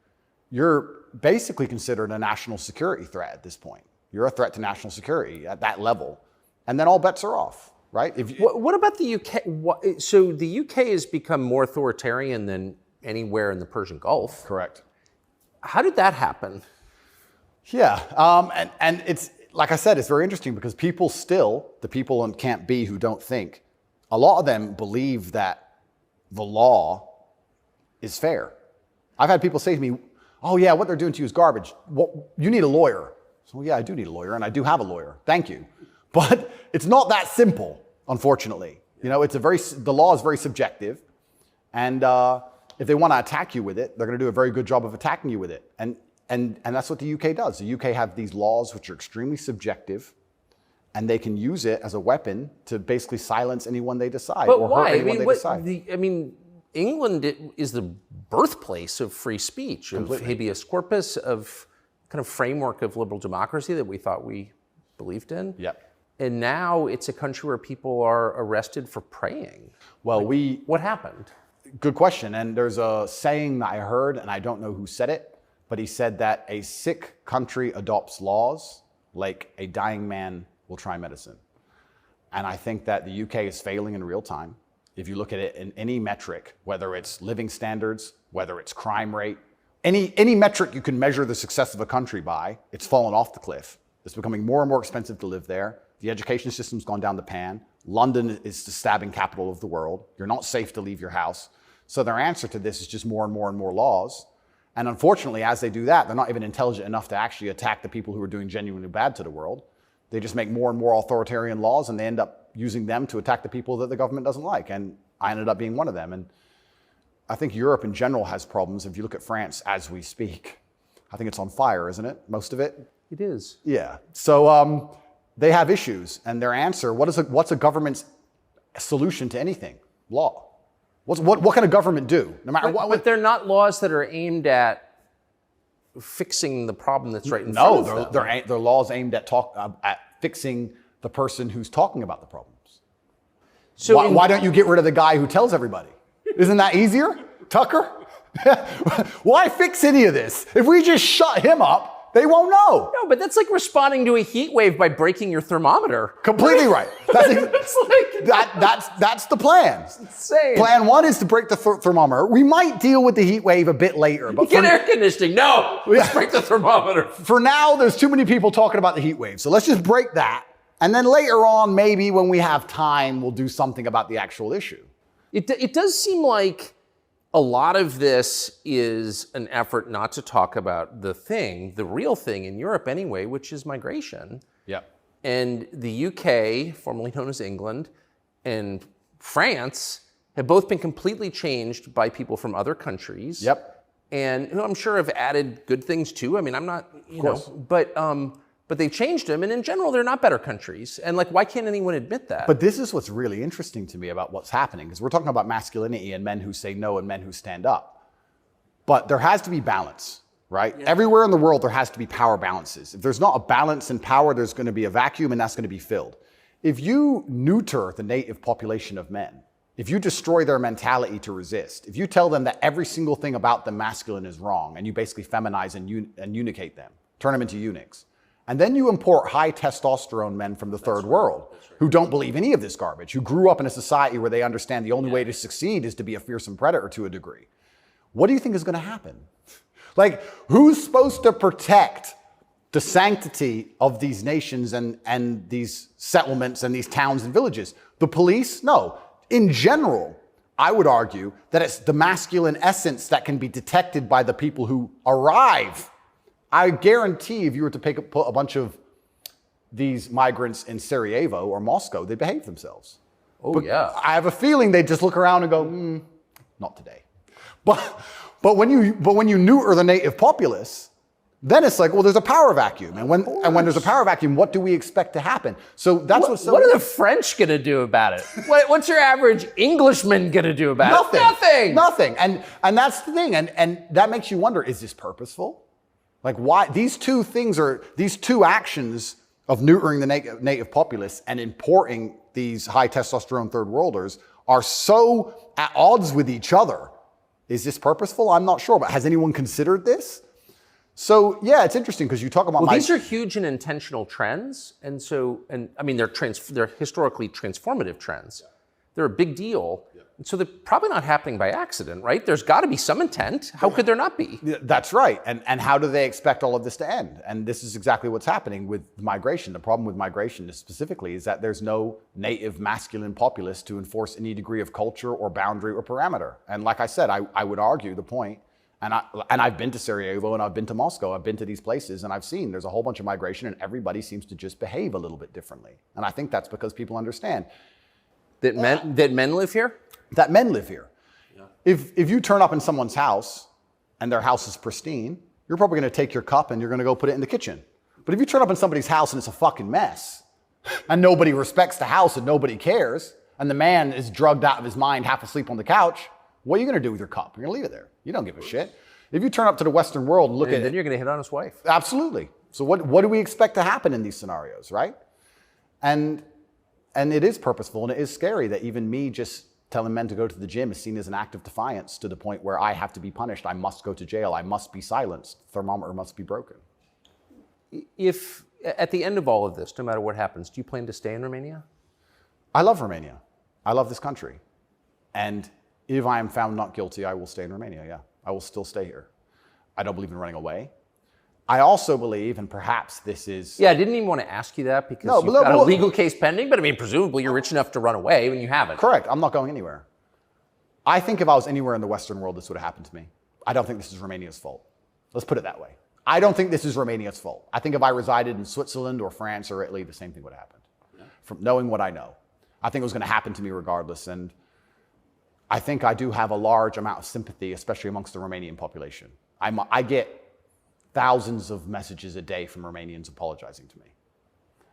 [SPEAKER 3] you're basically considered a national security threat at this point. You're a threat to national security at that level. And then all bets are off. Right?
[SPEAKER 2] What about the UK? So the UK has become more authoritarian than anywhere in the Persian Gulf.
[SPEAKER 3] Correct.
[SPEAKER 2] How did that happen?
[SPEAKER 3] Yeah, and it's, like I said, it's very interesting because people still, the people in Camp B who don't think, a lot of them believe that the law is fair. I've had people say to me, oh yeah, what they're doing to you is garbage. Well, you need a lawyer. So yeah, I do need a lawyer, and I do have a lawyer. Thank you. But it's not that simple. Unfortunately, the law is very subjective, and if they want to attack you with it, they're going to do a very good job of attacking you with it, and that's what the UK does. The UK have these laws which are extremely subjective, and they can use it as a weapon to basically silence anyone they decide.
[SPEAKER 2] But
[SPEAKER 3] or
[SPEAKER 2] why?
[SPEAKER 3] hurt anyone they decide.
[SPEAKER 2] England is the birthplace of free speech, of habeas corpus, of kind of framework of liberal democracy that we thought we believed in.
[SPEAKER 3] Yep.
[SPEAKER 2] And now it's a country where people are arrested for praying.
[SPEAKER 3] Well,
[SPEAKER 2] what happened?
[SPEAKER 3] Good question. And there's a saying that I heard, and I don't know who said it, but he said that a sick country adopts laws like a dying man will try medicine. And I think that the UK is failing in real time. If you look at it in any metric, whether it's living standards, whether it's crime rate, any metric you can measure the success of a country by, it's fallen off the cliff. It's becoming more and more expensive to live there. The education system's gone down the pan. London is the stabbing capital of the world. You're not safe to leave your house. So their answer to this is just more and more and more laws. And unfortunately, as they do that, they're not even intelligent enough to actually attack the people who are doing genuinely bad to the world. They just make more and more authoritarian laws, and they end up using them to attack the people that the government doesn't like. And I ended up being one of them. And I think Europe in general has problems. If you look at France as we speak, I think it's on fire, isn't it? Most of it?
[SPEAKER 2] It is.
[SPEAKER 3] Yeah. So they have issues, and their answer, what's a government's solution to anything? Law. What can a government do? No matter what.
[SPEAKER 2] But they're not laws that are aimed at fixing the problem that's right in front of them.
[SPEAKER 3] No, they're laws aimed at fixing the person who's talking about the problems. So why don't you get rid of the guy who tells everybody? Isn't that easier, Tucker? Why fix any of this? If we just shut him up, They won't know.
[SPEAKER 2] No, but that's like responding to a heat wave by breaking your thermometer.
[SPEAKER 3] Completely right. That's the plan.
[SPEAKER 2] It's insane.
[SPEAKER 3] Plan one is to break the thermometer. We might deal with the heat wave a bit later. But
[SPEAKER 2] get air conditioning. No, let's break the thermometer.
[SPEAKER 3] For now, there's too many people talking about the heat wave. So let's just break that. And then later on, maybe when we have time, we'll do something about the actual issue.
[SPEAKER 2] It does seem like a lot of this is an effort not to talk about the real thing in Europe anyway, which is migration.
[SPEAKER 3] Yep.
[SPEAKER 2] And the UK, formerly known as England, and France have both been completely changed by people from other countries.
[SPEAKER 3] Yep.
[SPEAKER 2] And I'm sure have added good things too. I mean, I'm not, but they've changed them, and in general, they're not better countries. And like, why can't anyone admit that?
[SPEAKER 3] But this is what's really interesting to me about what's happening, because we're talking about masculinity and men who say no and men who stand up. But there has to be balance, right? Yeah. Everywhere in the world, there has to be power balances. If there's not a balance in power, there's going to be a vacuum, and that's going to be filled. If you neuter the native population of men, if you destroy their mentality to resist, if you tell them that every single thing about them masculine is wrong, and you basically feminize and eunuchate them, turn them into eunuchs, and then you import high testosterone men from the third world who don't believe any of this garbage, who grew up in a society where they understand the only way to succeed is to be a fearsome predator to a degree. What do you think is going to happen? Like, who's supposed to protect the sanctity of these nations and these settlements and these towns and villages? The police? No. In general, I would argue that it's the masculine essence that can be detected by the people who arrive. I guarantee if you were to put a bunch of these migrants in Sarajevo or Moscow, they'd behave themselves.
[SPEAKER 2] Oh, yeah.
[SPEAKER 3] I have a feeling they'd just look around and go, not today. But when you neuter the native populace, then it's like, well, there's a power vacuum. And when there's a power vacuum, what do we expect to happen? So that's
[SPEAKER 2] what are the French going to do about it? What's your average Englishman going to do about it?
[SPEAKER 3] Nothing. And that's the thing. And that makes you wonder, is this purposeful? Like, why these two actions of neutering the native populace and importing these high testosterone third worlders are so at odds with each other. Is this purposeful? I'm not sure, but has anyone considered this? So yeah, it's interesting because you talk about
[SPEAKER 2] these are huge and intentional trends, and I mean they're historically transformative trends. They're a big deal. And so they're probably not happening by accident, right? There's got to be some intent. How could there not be?
[SPEAKER 3] That's right. And how do they expect all of this to end? And this is exactly what's happening with migration. The problem with migration specifically is that there's no native masculine populace to enforce any degree of culture or boundary or parameter. And like I said, I would argue the point, and I've been to Sarajevo and I've been to Moscow, I've been to these places and I've seen there's a whole bunch of migration and everybody seems to just behave a little bit differently. And I think that's because people understand.
[SPEAKER 2] That men live here?
[SPEAKER 3] That men live here. Yeah. If you turn up in someone's house and their house is pristine, you're probably going to take your cup and you're going to go put it in the kitchen. But if you turn up in somebody's house and it's a fucking mess, and nobody respects the house and nobody cares, and the man is drugged out of his mind, half asleep on the couch, what are you going to do with your cup? You're going to leave it there. You don't give a shit. If you turn up to the Western world and look at it,
[SPEAKER 2] then you're going to hit on his wife.
[SPEAKER 3] Absolutely. So what do we expect to happen in these scenarios, right? And it is purposeful and it is scary that even me just telling men to go to the gym is seen as an act of defiance to the point where I have to be punished. I must go to jail. I must be silenced. Thermometer must be broken.
[SPEAKER 2] If at the end of all of this, no matter what happens, do you plan to stay in Romania?
[SPEAKER 3] I love Romania. I love this country. And if I am found not guilty, I will stay in Romania, yeah. I will still stay here. I don't believe in running away. I also believe, and perhaps this is...
[SPEAKER 2] Yeah, I didn't even want to ask you that because you've got a legal case pending, but I mean, presumably you're rich enough to run away when you haven't.
[SPEAKER 3] Correct. I'm not going anywhere. I think if I was anywhere in the Western world, this would have happened to me. I don't think this is Romania's fault. Let's put it that way. I don't think this is Romania's fault. I think if I resided in Switzerland or France or Italy, the same thing would have happened. Yeah. From knowing what I know. I think it was going to happen to me regardless. And I think I do have a large amount of sympathy, especially amongst the Romanian population. I get thousands of messages a day from Romanians apologizing to me.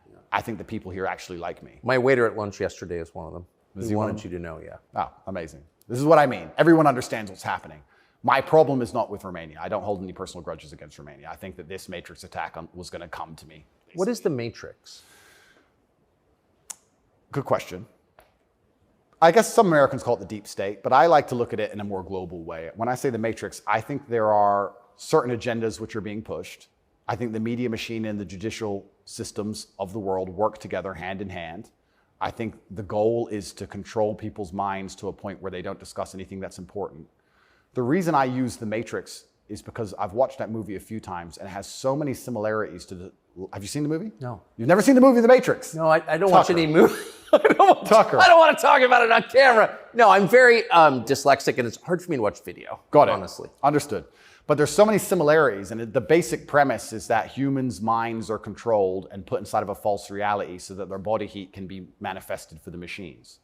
[SPEAKER 3] Yeah. I think the people here actually like me.
[SPEAKER 2] My waiter at lunch yesterday is one of them. He wanted you to know, yeah.
[SPEAKER 3] Oh, amazing. This is what I mean. Everyone understands what's happening. My problem is not with Romania. I don't hold any personal grudges against Romania. I think that this Matrix attack was going to come to me. Basically.
[SPEAKER 2] What is the Matrix?
[SPEAKER 3] Good question. I guess some Americans call it the deep state, but I like to look at it in a more global way. When I say the Matrix, I think there are certain agendas which are being pushed I think the media machine and the judicial systems of the world work together hand in hand. I think the goal is to control people's minds to a point where they don't discuss anything that's important. The reason I use The Matrix is because I've watched that movie a few times and it has so many similarities to the... Have you seen the movie?
[SPEAKER 2] No.
[SPEAKER 3] You've never seen the movie The Matrix?
[SPEAKER 2] No, I don't watch any movie. I don't want to talk about it on camera. No, I'm very dyslexic and it's hard for me to watch video.
[SPEAKER 3] Got it.
[SPEAKER 2] Honestly.
[SPEAKER 3] Understood. But there's so many similarities, and the basic premise is that humans' minds are controlled and put inside of a false reality so that their body heat can be manifested for the machines.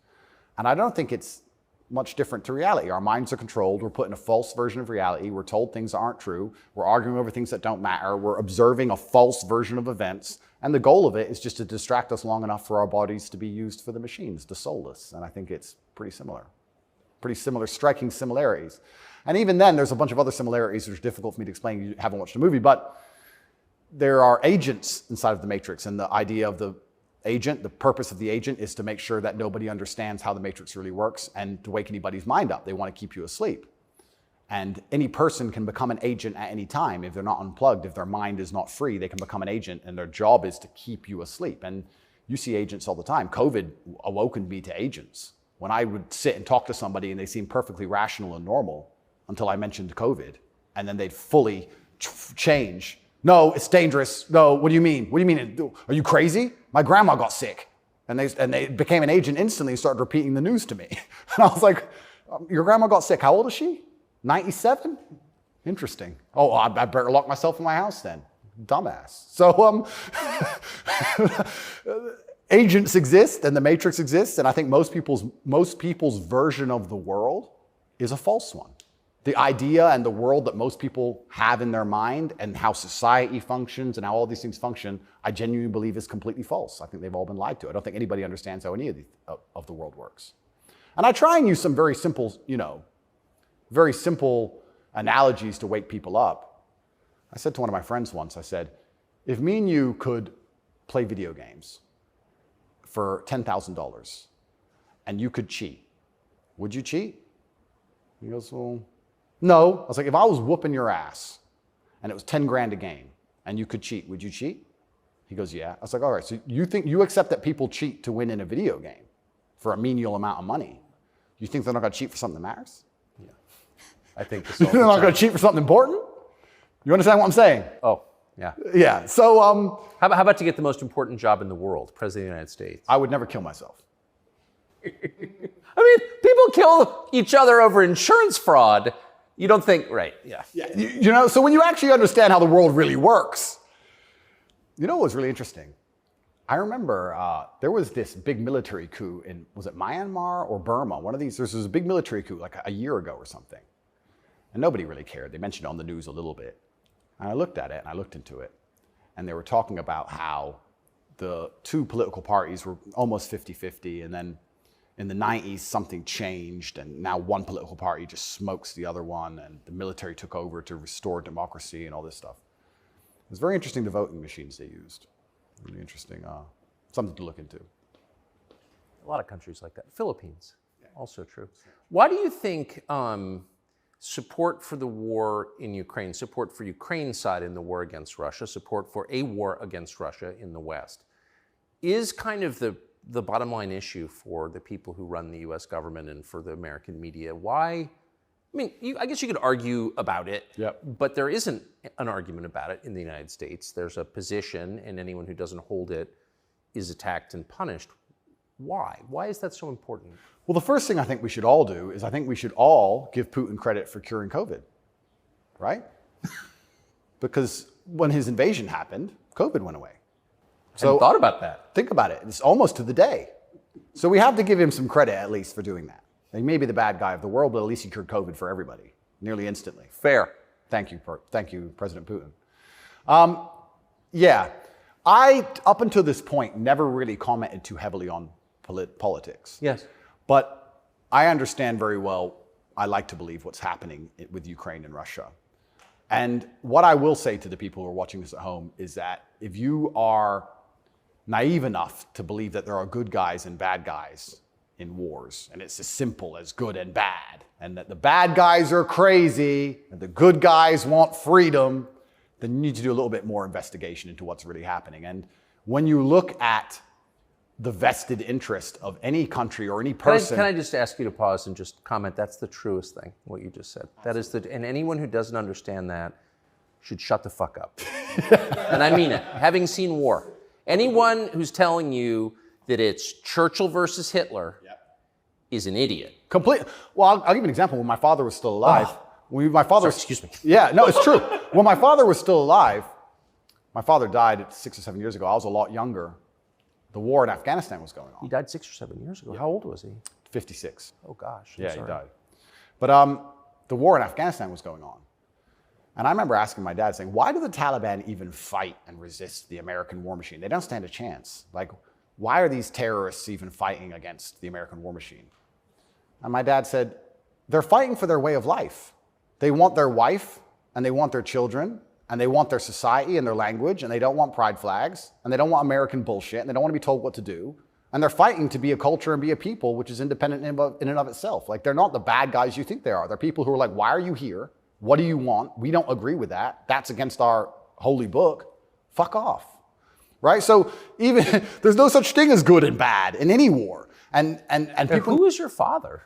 [SPEAKER 3] And I don't think it's much different to reality. Our minds are controlled, we're put in a false version of reality, we're told things that aren't true, we're arguing over things that don't matter, we're observing a false version of events, and the goal of it is just to distract us long enough for our bodies to be used for the machines, to soulless. And I think it's pretty similar, striking similarities. And even then, there's a bunch of other similarities which are difficult for me to explain. You haven't watched the movie, but there are agents inside of the Matrix, and the idea of the agent, the purpose of the agent is to make sure that nobody understands how the Matrix really works and to wake anybody's mind up. They want to keep you asleep. And any person can become an agent at any time. If they're not unplugged, if their mind is not free, they can become an agent, and their job is to keep you asleep. And you see agents all the time. COVID awoken me to agents. When I would sit and talk to somebody and they seemed perfectly rational and normal, until I mentioned COVID, and then they'd fully change. No, it's dangerous. No, what do you mean? What do you mean? Are you crazy? My grandma got sick. And they became an agent instantly and started repeating the news to me. And I was like, your grandma got sick. How old is she? 97? Interesting. Oh, I better lock myself in my house then. Dumbass. So agents exist and the Matrix exists, and I think most people's version of the world is a false one. The idea and the world that most people have in their mind and how society functions and how all these things function, I genuinely believe is completely false. I think they've all been lied to. I don't think anybody understands how any of the world works. And I try and use some very simple analogies to wake people up. I said to one of my friends once, I said, if me and you could play video games for $10,000 and you could cheat, would you cheat? He goes, well, no. I was like, if I was whooping your ass and it was 10 grand a game and you could cheat, would you cheat? He goes, yeah. I was like, all right, so you accept that people cheat to win in a video game for a menial amount of money. You think they're not going to cheat for something that matters?
[SPEAKER 2] Yeah. I think
[SPEAKER 3] they're not going to cheat for something important? You understand what I'm saying?
[SPEAKER 2] Oh, yeah.
[SPEAKER 3] Yeah. So,
[SPEAKER 2] how about to get the most important job in the world, President of the United States?
[SPEAKER 3] I would never kill myself.
[SPEAKER 2] I mean, people kill each other over insurance fraud. You don't think, right? Yeah.
[SPEAKER 3] Yeah. So when you actually understand how the world really works, you know what was really interesting? I remember there was this big military coup in, was it Myanmar or Burma? One of these, there was a big military coup like a year ago or something. And nobody really cared. They mentioned it on the news a little bit. And I looked at it and I looked into it. And they were talking about how the two political parties were almost 50-50. And then in the 90s, something changed. And now one political party just smokes the other one. And the military took over to restore democracy and all this stuff. It was very interesting, the voting machines they used. Really interesting, something to look into.
[SPEAKER 2] A lot of countries like that. Philippines, also true. Why do you think support for the war in Ukraine, support for Ukraine's side in the war against Russia, support for a war against Russia in the West, is kind of the bottom line issue for the people who run the US government and for the American media? Why? I mean, I guess you could argue about it, but there isn't an argument about it in the United States. There's a position, and anyone who doesn't hold it is attacked and punished. Why? Why is that so important?
[SPEAKER 3] Well, the first thing I think we should all do is I think we should all give Putin credit for curing COVID, right? Because when his invasion happened, COVID went away.
[SPEAKER 2] So I thought about that.
[SPEAKER 3] Think about it. It's almost to the day. So we have to give him some credit at least for doing that. He may be the bad guy of the world, but at least he cured COVID for everybody, nearly instantly.
[SPEAKER 2] Fair.
[SPEAKER 3] Thank you, President Putin. Yeah, I, up until this point, never really commented too heavily on politics.
[SPEAKER 2] Yes.
[SPEAKER 3] But I understand very well, I like to believe what's happening with Ukraine and Russia. And what I will say to the people who are watching this at home is that if you are naive enough to believe that there are good guys and bad guys in wars, and it's as simple as good and bad, and that the bad guys are crazy and the good guys want freedom, then you need to do a little bit more investigation into what's really happening. And when you look at the vested interest of any country or any person.
[SPEAKER 2] Can I just ask you to pause and just comment? That's the truest thing, what you just said. That is and anyone who doesn't understand that should shut the fuck up. And I mean it. Having seen war, anyone who's telling you that it's Churchill versus Hitler is an idiot.
[SPEAKER 3] Well, I'll give you an example. When my father was still alive,
[SPEAKER 2] Excuse me.
[SPEAKER 3] Yeah, no, it's true. When my father was still alive, my father died 6 or 7 years ago. I was a lot younger. The war in Afghanistan was going on.
[SPEAKER 2] He died 6 or 7 years ago. How old was he?
[SPEAKER 3] 56.
[SPEAKER 2] Oh gosh.
[SPEAKER 3] Yeah, he died. But the war in Afghanistan was going on. And I remember asking my dad, saying, why do the Taliban even fight and resist the American war machine? They don't stand a chance. Like, why are these terrorists even fighting against the American war machine? And my dad said, they're fighting for their way of life. They want their wife, and they want their children, and they want their society and their language, and they don't want pride flags, and they don't want American bullshit, and they don't want to be told what to do. And they're fighting to be a culture and be a people which is independent in and of itself. Like, they're not the bad guys you think they are. They're people who are like, why are you here? What do you want? We don't agree with that. That's against our holy book. Fuck off. Right? So even there's no such thing as good and bad in any war. And people.
[SPEAKER 2] Who is your father?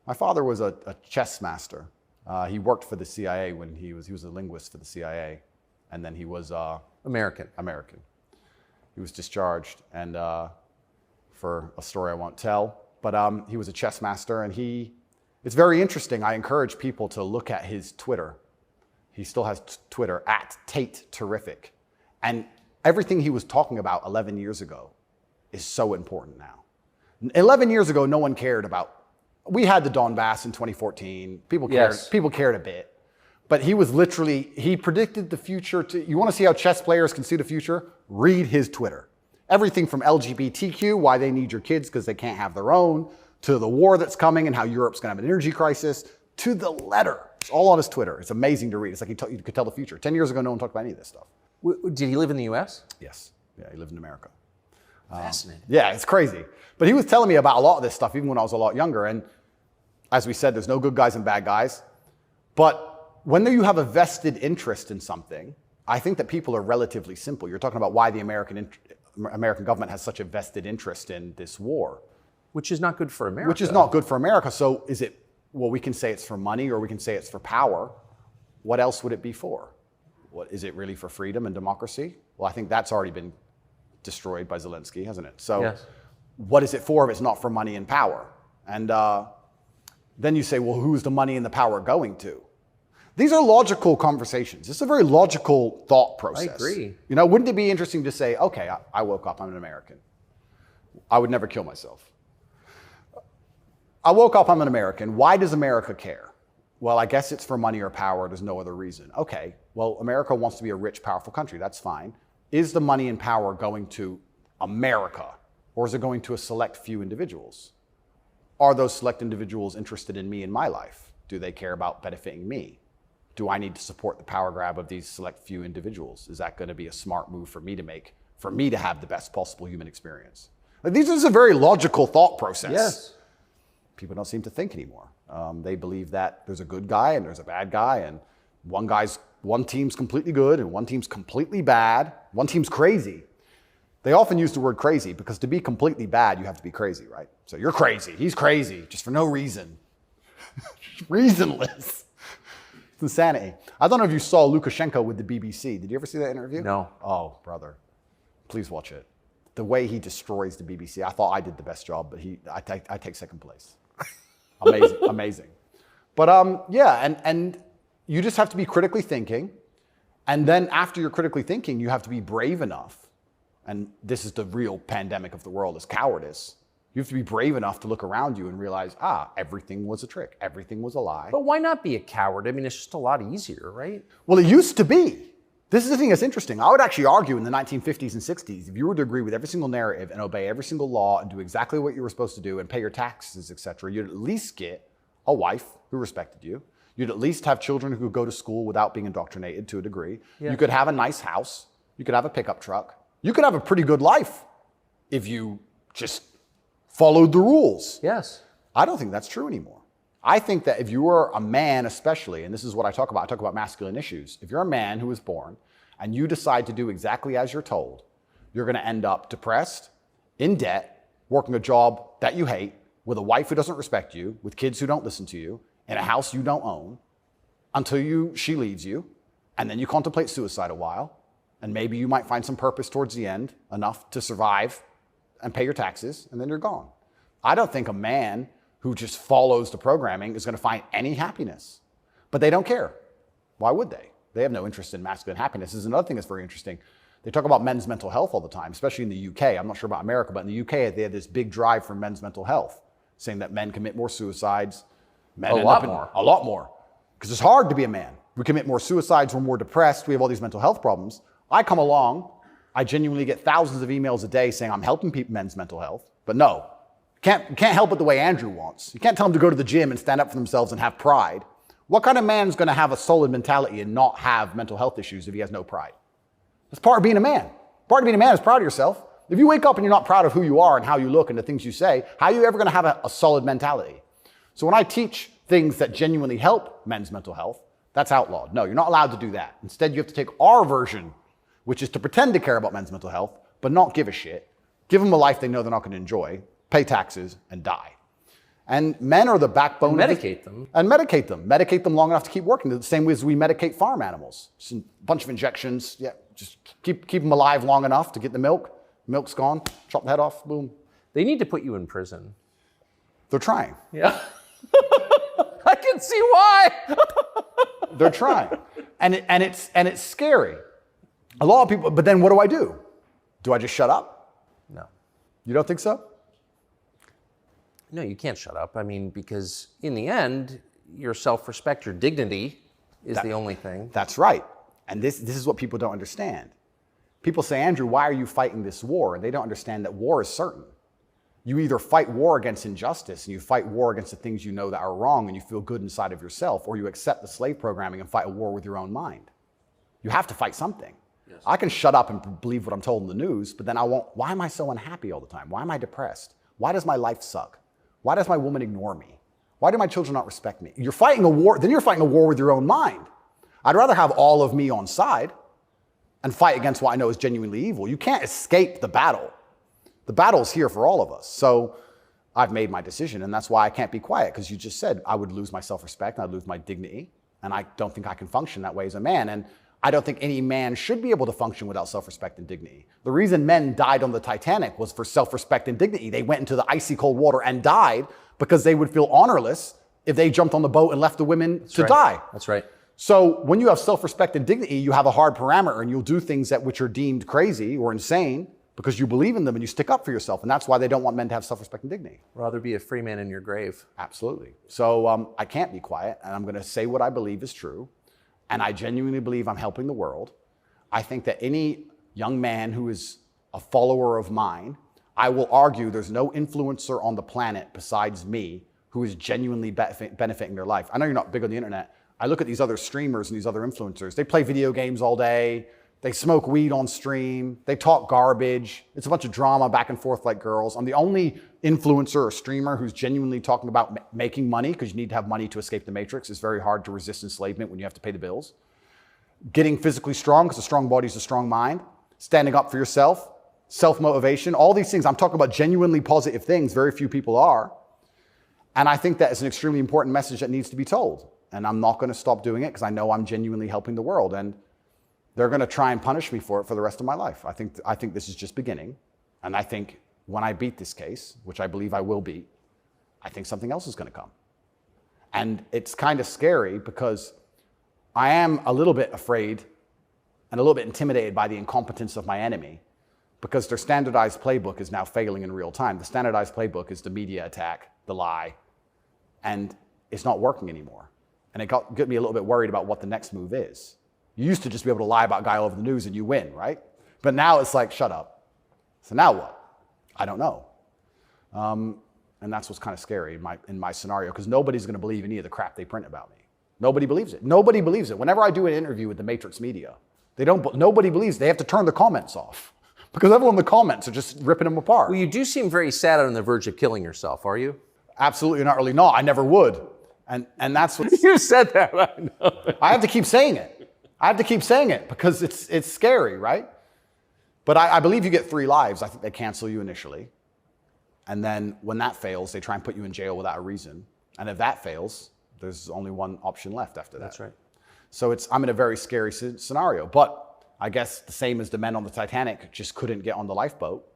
[SPEAKER 3] My father was a chess master. He worked for the CIA when he was a linguist for the CIA, and then he was
[SPEAKER 2] American.
[SPEAKER 3] He was discharged, and for a story I won't tell, but he was a chess master, and it's very interesting. I encourage people to look at his Twitter. He still has Twitter at Tate Terrific, and everything he was talking about 11 years ago is so important now. 11 years ago, no one cared about. We had the Donbass in 2014. People cared.
[SPEAKER 2] Yes.
[SPEAKER 3] People cared a bit. But he predicted the future. You want to see how chess players can see the future? Read his Twitter. Everything from LGBTQ, why they need your kids because they can't have their own, to the war that's coming and how Europe's going to have an energy crisis, to the letter. It's all on his Twitter. It's amazing to read. It's like you could tell the future. 10 years ago, no one talked about any of this stuff.
[SPEAKER 2] Did he live in the U.S.?
[SPEAKER 3] Yes. Yeah, he lived in America.
[SPEAKER 2] Fascinating.
[SPEAKER 3] Yeah, it's crazy. But he was telling me about a lot of this stuff even when I was a lot younger. And as we said, there's no good guys and bad guys. But when you have a vested interest in something, I think that people are relatively simple. You're talking about why the American government has such a vested interest in this war.
[SPEAKER 2] Which is not good for America.
[SPEAKER 3] Which is not good for America. So is it, well, we can say it's for money or we can say it's for power. What else would it be for? What, is it really for freedom and democracy? Well, I think that's already been destroyed by Zelensky, hasn't it? So
[SPEAKER 2] yes.
[SPEAKER 3] What is it for if it's not for money and power? And then you say, well, who's the money and the power going to? These are logical conversations. It's a very logical thought process.
[SPEAKER 2] I agree.
[SPEAKER 3] You know, wouldn't it be interesting to say, okay, I woke up, I'm an American. I would never kill myself. I woke up, I'm an American. Why does America care? Well, I guess it's for money or power. There's no other reason. Okay, well, America wants to be a rich, powerful country. That's fine. Is the money and power going to America, or is it going to a select few individuals? Are those select individuals interested in me and my life? Do they care about benefiting me? Do I need to support the power grab of these select few individuals? Is that going to be a smart move for me to make, for me to have the best possible human experience? Like, this is a very logical thought process.
[SPEAKER 2] Yes.
[SPEAKER 3] People don't seem to think anymore. They believe that there's a good guy and there's a bad guy, and one team's completely good and one team's completely bad. One team's crazy. They often use the word crazy because to be completely bad, you have to be crazy, right? So you're crazy. He's crazy, just for no reason. Reasonless. It's insanity. I don't know if you saw Lukashenko with the BBC. Did you ever see that interview?
[SPEAKER 2] No.
[SPEAKER 3] Oh, brother. Please watch it. The way he destroys the BBC. I thought I did the best job, but I take second place. Amazing, amazing. But yeah, and you just have to be critically thinking. And then after you're critically thinking, you have to be brave enough. And this is the real pandemic of the world, is cowardice. You have to be brave enough to look around you and realize, everything was a trick. Everything was a lie.
[SPEAKER 2] But why not be a coward? I mean, it's just a lot easier, right?
[SPEAKER 3] Well, it used to be. This is the thing that's interesting. I would actually argue in the 1950s and 60s, if you were to agree with every single narrative and obey every single law and do exactly what you were supposed to do and pay your taxes, etc., you'd at least get a wife who respected you. You'd at least have children who could go to school without being indoctrinated to a degree. Yeah. You could have a nice house. You could have a pickup truck. You could have a pretty good life if you just followed the rules.
[SPEAKER 2] Yes.
[SPEAKER 3] I don't think that's true anymore. I think that if you were a man especially, and this is what I talk about masculine issues. If you're a man who was born and you decide to do exactly as you're told, you're going to end up depressed, in debt, working a job that you hate, with a wife who doesn't respect you, with kids who don't listen to you, in a house you don't own, until she leaves you, and then you contemplate suicide a while, and maybe you might find some purpose towards the end, enough to survive and pay your taxes, and then you're gone. I don't think a man who just follows the programming is going to find any happiness. But they don't care. Why would they? They have no interest in masculine happiness. This is another thing that's very interesting. They talk about men's mental health all the time, especially in the UK. I'm not sure about America, but in the UK, they have this big drive for men's mental health, saying that men commit more suicides.
[SPEAKER 2] A lot more.
[SPEAKER 3] Because it's hard to be a man. We commit more suicides, we're more depressed, we have all these mental health problems. I come along, I genuinely get thousands of emails a day saying I'm helping men's mental health, but no, you can't help it the way Andrew wants. You can't tell them to go to the gym and stand up for themselves and have pride. What kind of man is going to have a solid mentality and not have mental health issues if he has no pride? That's part of being a man. Part of being a man is proud of yourself. If you wake up and you're not proud of who you are and how you look and the things you say, how are you ever going to have a solid mentality? So when I teach things that genuinely help men's mental health, that's outlawed. No, you're not allowed to do that. Instead, you have to take our version, which is to pretend to care about men's mental health, but not give a shit. Give them a life they know they're not going to enjoy, pay taxes, and die. And men are the backbone
[SPEAKER 2] and medicate them.
[SPEAKER 3] And medicate them. Medicate them long enough to keep working. The same way as we medicate farm animals. Just a bunch of injections. Yeah, just keep them alive long enough to get the milk. Milk's gone. Chop the head off. Boom.
[SPEAKER 2] They need to put you in prison.
[SPEAKER 3] They're trying.
[SPEAKER 2] Yeah. I can see why.
[SPEAKER 3] They're trying. And it's scary. A lot of people, but then what do? Do I just shut up?
[SPEAKER 2] No.
[SPEAKER 3] You don't think so?
[SPEAKER 2] No, you can't shut up. I mean, because in the end, your self-respect, your dignity is the only thing.
[SPEAKER 3] That's right. And this is what people don't understand. People say, Andrew, why are you fighting this war? And they don't understand that war is certain. You either fight war against injustice and you fight war against the things you know that are wrong and you feel good inside of yourself, or you accept the slave programming and fight a war with your own mind. You have to fight something. Yes. I can shut up and believe what I'm told in the news, but then why am I so unhappy all the time? Why am I depressed? Why does my life suck? Why does my woman ignore me? Why do my children not respect me? You're fighting a war, then you're fighting a war with your own mind. I'd rather have all of me on side and fight against what I know is genuinely evil. You can't escape the battle. The battle's here for all of us. So I've made my decision, and that's why I can't be quiet, because you just said I would lose my self-respect, and I'd lose my dignity, and I don't think I can function that way as a man. And I don't think any man should be able to function without self-respect and dignity. The reason men died on the Titanic was for self-respect and dignity. They went into the icy cold water and died because they would feel honorless if they jumped on the boat and left the women to die.
[SPEAKER 2] That's right.
[SPEAKER 3] So when you have self-respect and dignity, you have a hard parameter, and you'll do things which are deemed crazy or insane because you believe in them and you stick up for yourself. And that's why they don't want men to have self-respect and dignity.
[SPEAKER 2] Rather be a free man in your grave.
[SPEAKER 3] Absolutely. So I can't be quiet, and I'm going to say what I believe is true. And I genuinely believe I'm helping the world. I think that any young man who is a follower of mine, I will argue there's no influencer on the planet besides me who is genuinely benefiting their life. I know you're not big on the internet. I look at these other streamers and these other influencers. They play video games all day. They smoke weed on stream. They talk garbage. It's a bunch of drama back and forth like girls. I'm the only influencer or streamer who's genuinely talking about making money, because you need to have money to escape the matrix. It's very hard to resist enslavement when you have to pay the bills. Getting physically strong, because a strong body is a strong mind. Standing up for yourself. Self-motivation. All these things. I'm talking about genuinely positive things. Very few people are. And I think that is an extremely important message that needs to be told. And I'm not going to stop doing it, because I know I'm genuinely helping the world. And they're going to try and punish me for it for the rest of my life. I think this is just beginning. And I think when I beat this case, which I believe I will beat, I think something else is going to come. And it's kind of scary, because I am a little bit afraid and a little bit intimidated by the incompetence of my enemy, because their standardized playbook is now failing in real time. The standardized playbook is the media attack, the lie, and it's not working anymore. And it got me a little bit worried about what the next move is. You used to just be able to lie about a guy all over the news and you win, right? But now it's like, shut up. So now what? I don't know. And that's what's kind of scary in my scenario, because nobody's going to believe any of the crap they print about me. Nobody believes it. Nobody believes it. Whenever I do an interview with the Matrix media, nobody believes. They have to turn the comments off, because everyone in the comments are just ripping them apart.
[SPEAKER 2] Well, you do seem very sad on the verge of killing yourself, are you?
[SPEAKER 3] Absolutely not, really not. I never would. And that's what
[SPEAKER 2] You said that. I know.
[SPEAKER 3] I have to keep saying it. I have to keep saying it because it's scary, right? But I believe you get 3 lives. I think they cancel you initially. And then when that fails, they try and put you in jail without a reason. And if that fails, there's only one option left after that.
[SPEAKER 2] That's right.
[SPEAKER 3] So I'm in a very scary scenario. But I guess the same as the men on the Titanic just couldn't get on the lifeboat.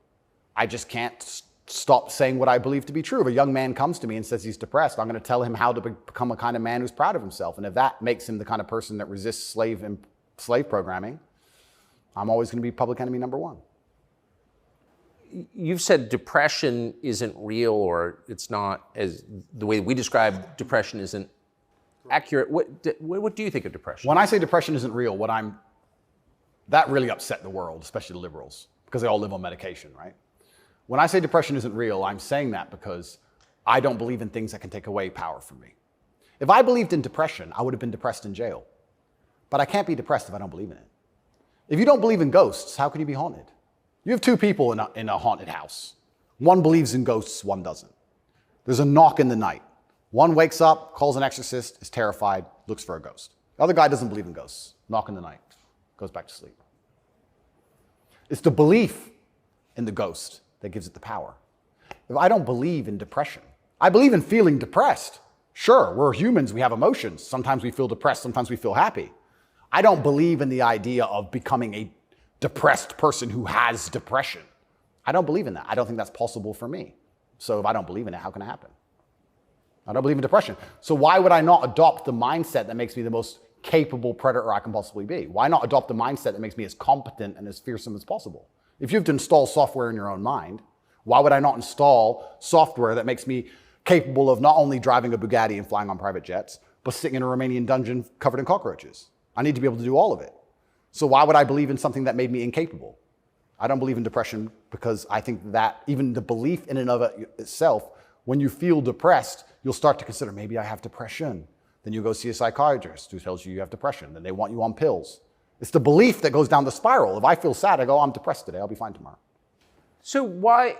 [SPEAKER 3] I just can't stop saying what I believe to be true. If a young man comes to me and says he's depressed, I'm going to tell him how to become a kind of man who's proud of himself. And if that makes him the kind of person that resists slave programming, I'm always going to be public enemy number 1.
[SPEAKER 2] You've said depression isn't real, or it's not, as the way we describe depression isn't accurate. What do you think of depression?
[SPEAKER 3] When I say depression isn't real, that really upset the world, especially the liberals, because they all live on medication, right? When I say depression isn't real, I'm saying that because I don't believe in things that can take away power from me. If I believed in depression, I would have been depressed in jail. But I can't be depressed if I don't believe in it. If you don't believe in ghosts, how can you be haunted? You have 2 people in a haunted house. One believes in ghosts, one doesn't. There's a knock in the night. One wakes up, calls an exorcist, is terrified, looks for a ghost. The other guy doesn't believe in ghosts. Knock in the night, goes back to sleep. It's the belief in the ghost that gives it the power. If I don't believe in depression, I believe in feeling depressed. Sure, we're humans, we have emotions. Sometimes we feel depressed, sometimes we feel happy. I don't believe in the idea of becoming a depressed person who has depression. I don't believe in that. I don't think that's possible for me. So if I don't believe in it, how can it happen? I don't believe in depression. So why would I not adopt the mindset that makes me the most capable predator I can possibly be? Why not adopt the mindset that makes me as competent and as fearsome as possible? If you have to install software in your own mind, why would I not install software that makes me capable of not only driving a Bugatti and flying on private jets, but sitting in a Romanian dungeon covered in cockroaches? I need to be able to do all of it. So why would I believe in something that made me incapable? I don't believe in depression because I think that even the belief in and of itself, when you feel depressed, you'll start to consider, maybe I have depression. Then you go see a psychiatrist who tells you have depression. Then they want you on pills. It's the belief that goes down the spiral. If I feel sad, I go, I'm depressed today. I'll be fine tomorrow.
[SPEAKER 2] So why,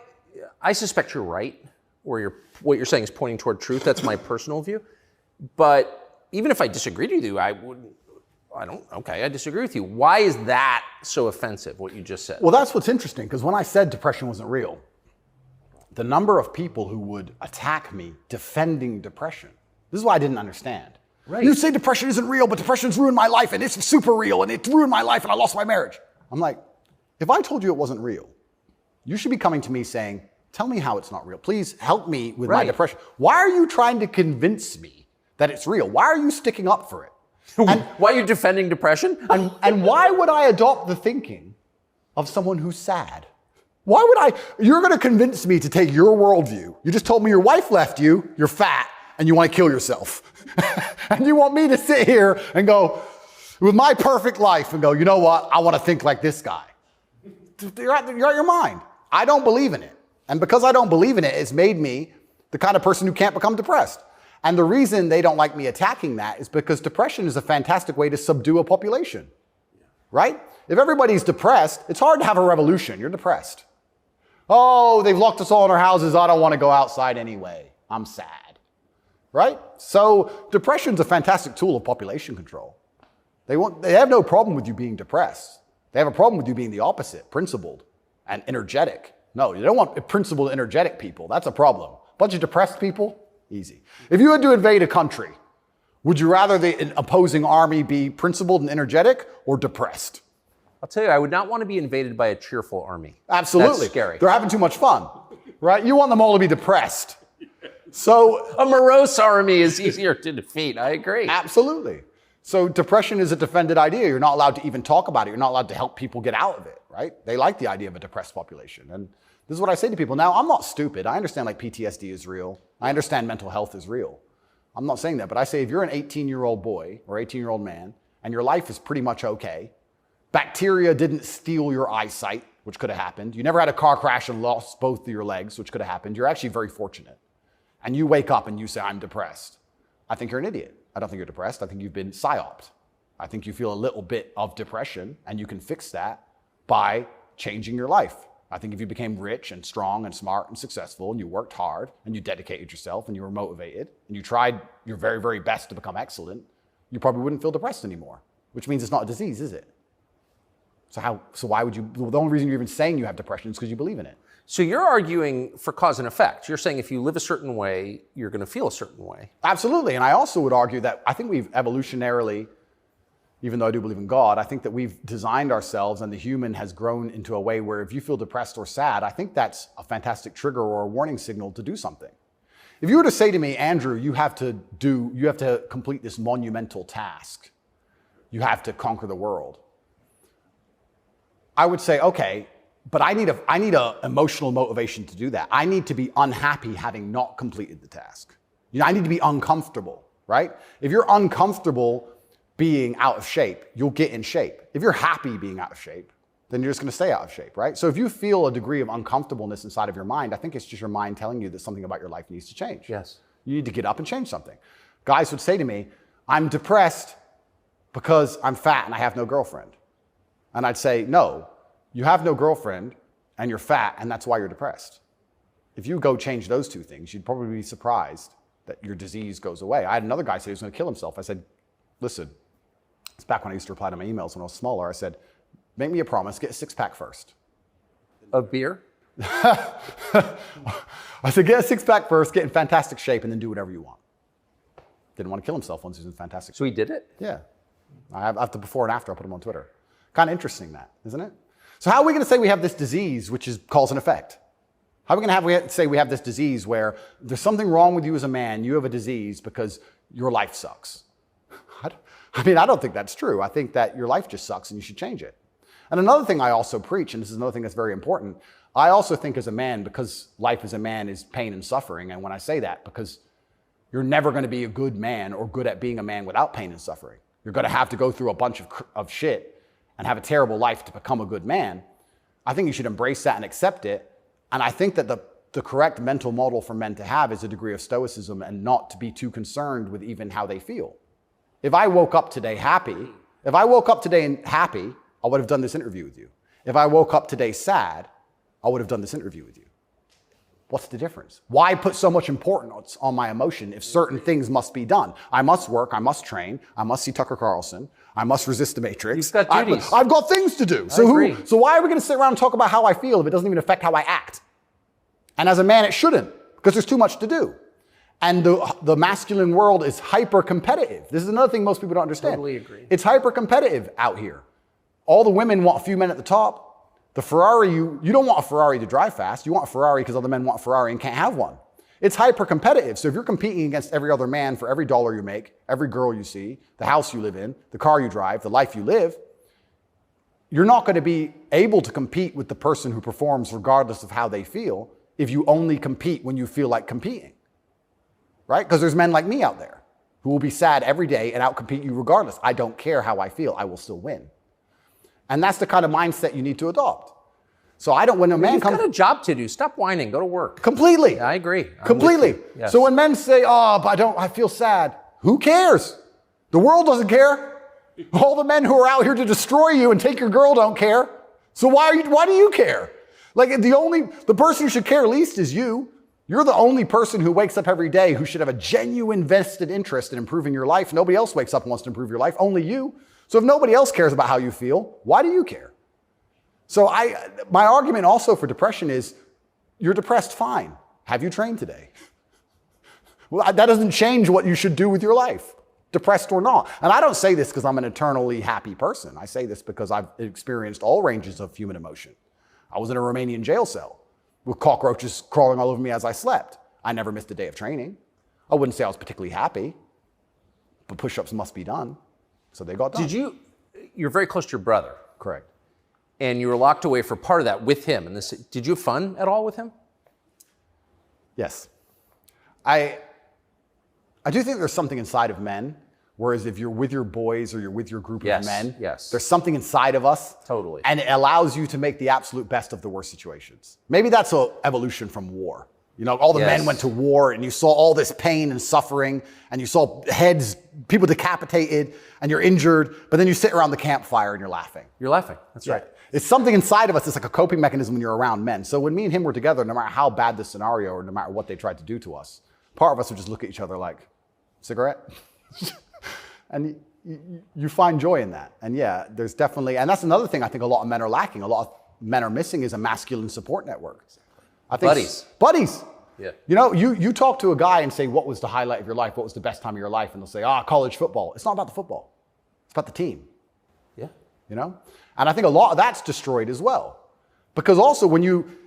[SPEAKER 2] I suspect you're right, or what you're saying is pointing toward truth. That's my personal view. But even if I disagreed with you, I disagree with you. Why is that so offensive, what you just said?
[SPEAKER 3] Well, that's what's interesting, because when I said depression wasn't real, the number of people who would attack me defending depression, this is what I didn't understand.
[SPEAKER 2] Right.
[SPEAKER 3] You say depression isn't real, but depression's ruined my life, and it's super real, and it ruined my life, and I lost my marriage. I'm like, if I told you it wasn't real, you should be coming to me saying, tell me how it's not real. Please help me with my depression. Why are you trying to convince me that it's real? Why are you sticking up for it?
[SPEAKER 2] And why are you defending depression?
[SPEAKER 3] And why would I adopt the thinking of someone who's sad? Why would you're going to convince me to take your worldview. You just told me your wife left you, you're fat, and you want to kill yourself. And you want me to sit here and go, with my perfect life, and go, you know what? I want to think like this guy. You're out your mind. I don't believe in it. And because I don't believe in it, it's made me the kind of person who can't become depressed. And the reason they don't like me attacking that is because depression is a fantastic way to subdue a population, right? If everybody's depressed, it's hard to have a revolution. You're depressed. Oh, they've locked us all in our houses. I don't want to go outside anyway. I'm sad, right? So depression's a fantastic tool of population control. They have no problem with you being depressed. They have a problem with you being the opposite, principled and energetic. No, you don't want principled, energetic people. That's a problem. A bunch of depressed people, easy. If you had to invade a country, would you rather the opposing army be principled and energetic or depressed?
[SPEAKER 2] I'll tell you, I would not want to be invaded by a cheerful army.
[SPEAKER 3] Absolutely.
[SPEAKER 2] That's scary.
[SPEAKER 3] They're having too much fun, right? You want them all to be depressed. So
[SPEAKER 2] a morose army is easier to defeat. I agree.
[SPEAKER 3] Absolutely. So depression is a defended idea. You're not allowed to even talk about it. You're not allowed to help people get out of it, right? They like the idea of a depressed population. And this is what I say to people. Now, I'm not stupid. I understand like PTSD is real. I understand mental health is real. I'm not saying that, but I say if you're an 18-year-old boy or 18-year-old man and your life is pretty much okay, bacteria didn't steal your eyesight, which could have happened. You never had a car crash and lost both of your legs, which could have happened. You're actually very fortunate. And you wake up and you say, I'm depressed. I think you're an idiot. I don't think you're depressed. I think you've been psyoped. I think you feel a little bit of depression and you can fix that by changing your life. I think if you became rich and strong and smart and successful and you worked hard and you dedicated yourself and you were motivated and you tried your very, very best to become excellent, you probably wouldn't feel depressed anymore. which means it's not a disease, is it? So why would you, the only reason you're even saying you have depression is because you believe in it.
[SPEAKER 2] So you're arguing for cause and effect. You're saying if you live a certain way, you're going to feel a certain way.
[SPEAKER 3] Absolutely. And I also would argue that I think we've evolutionarily, even though I do believe in God, I think that we've designed ourselves and the human has grown into a way where if you feel depressed or sad, I think that's a fantastic trigger or a warning signal to do something. If you were to say to me, Andrew, you have to complete this monumental task. You have to conquer the world. I would say, okay, but I need a emotional motivation to do that. I need to be unhappy having not completed the task. I need to be uncomfortable, right? If you're uncomfortable being out of shape, you'll get in shape. If you're happy being out of shape, then you're just going to stay out of shape, right? So if you feel a degree of uncomfortableness inside of your mind, I think it's just your mind telling you that something about your life needs to change.
[SPEAKER 2] Yes.
[SPEAKER 3] You need to get up and change something. Guys would say to me, I'm depressed because I'm fat and I have no girlfriend. And I'd say, no, you have no girlfriend and you're fat and that's why you're depressed. If you go change those two things, you'd probably be surprised that your disease goes away. I had another guy say he was going to kill himself. I said, listen, it's back when I used to reply to my emails when I was smaller. I said, make me a promise, get a six-pack first.
[SPEAKER 2] Of beer?
[SPEAKER 3] I said, get a six-pack first, get in fantastic shape, and then do whatever you want. Didn't want to kill himself once he was in fantastic shape.
[SPEAKER 2] So he did it?
[SPEAKER 3] Yeah. I have the before and after. I'll put them on Twitter. Kind of interesting that, isn't it? So how are we going to say we have this disease, which is cause and effect? How are we going to say we have this disease where there's something wrong with you as a man, you have a disease because your life sucks? I don't think that's true. I think that your life just sucks and you should change it. And another thing I also preach, and this is another thing that's very important, I also think as a man, because life as a man is pain and suffering, and when I say that, because you're never going to be a good man or good at being a man without pain and suffering. You're going to have to go through a bunch of shit and have a terrible life to become a good man. I think you should embrace that and accept it. And I think that the correct mental model for men to have is a degree of stoicism and not to be too concerned with even how they feel. If I woke up today happy, I would have done this interview with you. If I woke up today sad, I would have done this interview with you. What's the difference? Why put so much importance on my emotion if certain things must be done? I must work, I must train, I must see Tucker Carlson, I must resist the Matrix.
[SPEAKER 2] You've got duties.
[SPEAKER 3] I've got things to do. So why are we going to sit around and talk about how I feel if it doesn't even affect how I act? And as a man, it shouldn't, because there's too much to do. And the masculine world is hyper-competitive. This is another thing most people don't understand.
[SPEAKER 2] Totally agree.
[SPEAKER 3] It's hyper-competitive out here. All the women want a few men at the top. The Ferrari, you don't want a Ferrari to drive fast. You want a Ferrari because other men want a Ferrari and can't have one. It's hyper-competitive. So if you're competing against every other man for every dollar you make, every girl you see, the house you live in, the car you drive, the life you live, you're not going to be able to compete with the person who performs regardless of how they feel if you only compete when you feel like competing. Right? Because there's men like me out there who will be sad every day and outcompete you regardless. I don't care how I feel. I will still win. And that's the kind of mindset you need to adopt. So when a man comes...
[SPEAKER 2] You've got a job to do. Stop whining. Go to work.
[SPEAKER 3] Completely.
[SPEAKER 2] Yeah, I agree.
[SPEAKER 3] Completely.
[SPEAKER 2] Yes.
[SPEAKER 3] So when men say, but I feel sad. Who cares? The world doesn't care. All the men who are out here to destroy you and take your girl don't care. So why do you care? Like the person who should care least is you. You're the only person who wakes up every day who should have a genuine vested interest in improving your life. Nobody else wakes up and wants to improve your life, only you. So if nobody else cares about how you feel, why do you care? So my argument also for depression is, you're depressed, fine. Have you trained today? Well, that doesn't change what you should do with your life, depressed or not. And I don't say this because I'm an eternally happy person. I say this because I've experienced all ranges of human emotion. I was in a Romanian jail cell with cockroaches crawling all over me as I slept. I never missed a day of training. I wouldn't say I was particularly happy, but push-ups must be done. So they got done.
[SPEAKER 2] You're very close to your brother.
[SPEAKER 3] Correct.
[SPEAKER 2] And you were locked away for part of that with him. And did you have fun at all with him?
[SPEAKER 3] Yes. I do think there's something inside of men, whereas if you're with your boys or you're with your group of men, there's something inside of us.
[SPEAKER 2] Totally.
[SPEAKER 3] And it allows you to make the absolute best of the worst situations. Maybe that's an evolution from war. All the men went to war and you saw all this pain and suffering and you saw heads, people decapitated and you're injured, but then you sit around the campfire and you're laughing.
[SPEAKER 2] You're laughing. That's right.
[SPEAKER 3] It's something inside of us. It's like a coping mechanism when you're around men. So when me and him were together, no matter how bad the scenario or no matter what they tried to do to us, part of us would just look at each other like, cigarette? And you find joy in that. And yeah, there's definitely, and that's another thing I think a lot of men are lacking. A lot of men are missing is a masculine support network. I think buddies.
[SPEAKER 2] Yeah.
[SPEAKER 3] You know, you talk to a guy and say, what was the highlight of your life? What was the best time of your life? And they'll say, college football. It's not about the football. It's about the team.
[SPEAKER 2] Yeah.
[SPEAKER 3] You know? And I think a lot of that's destroyed as well. Because also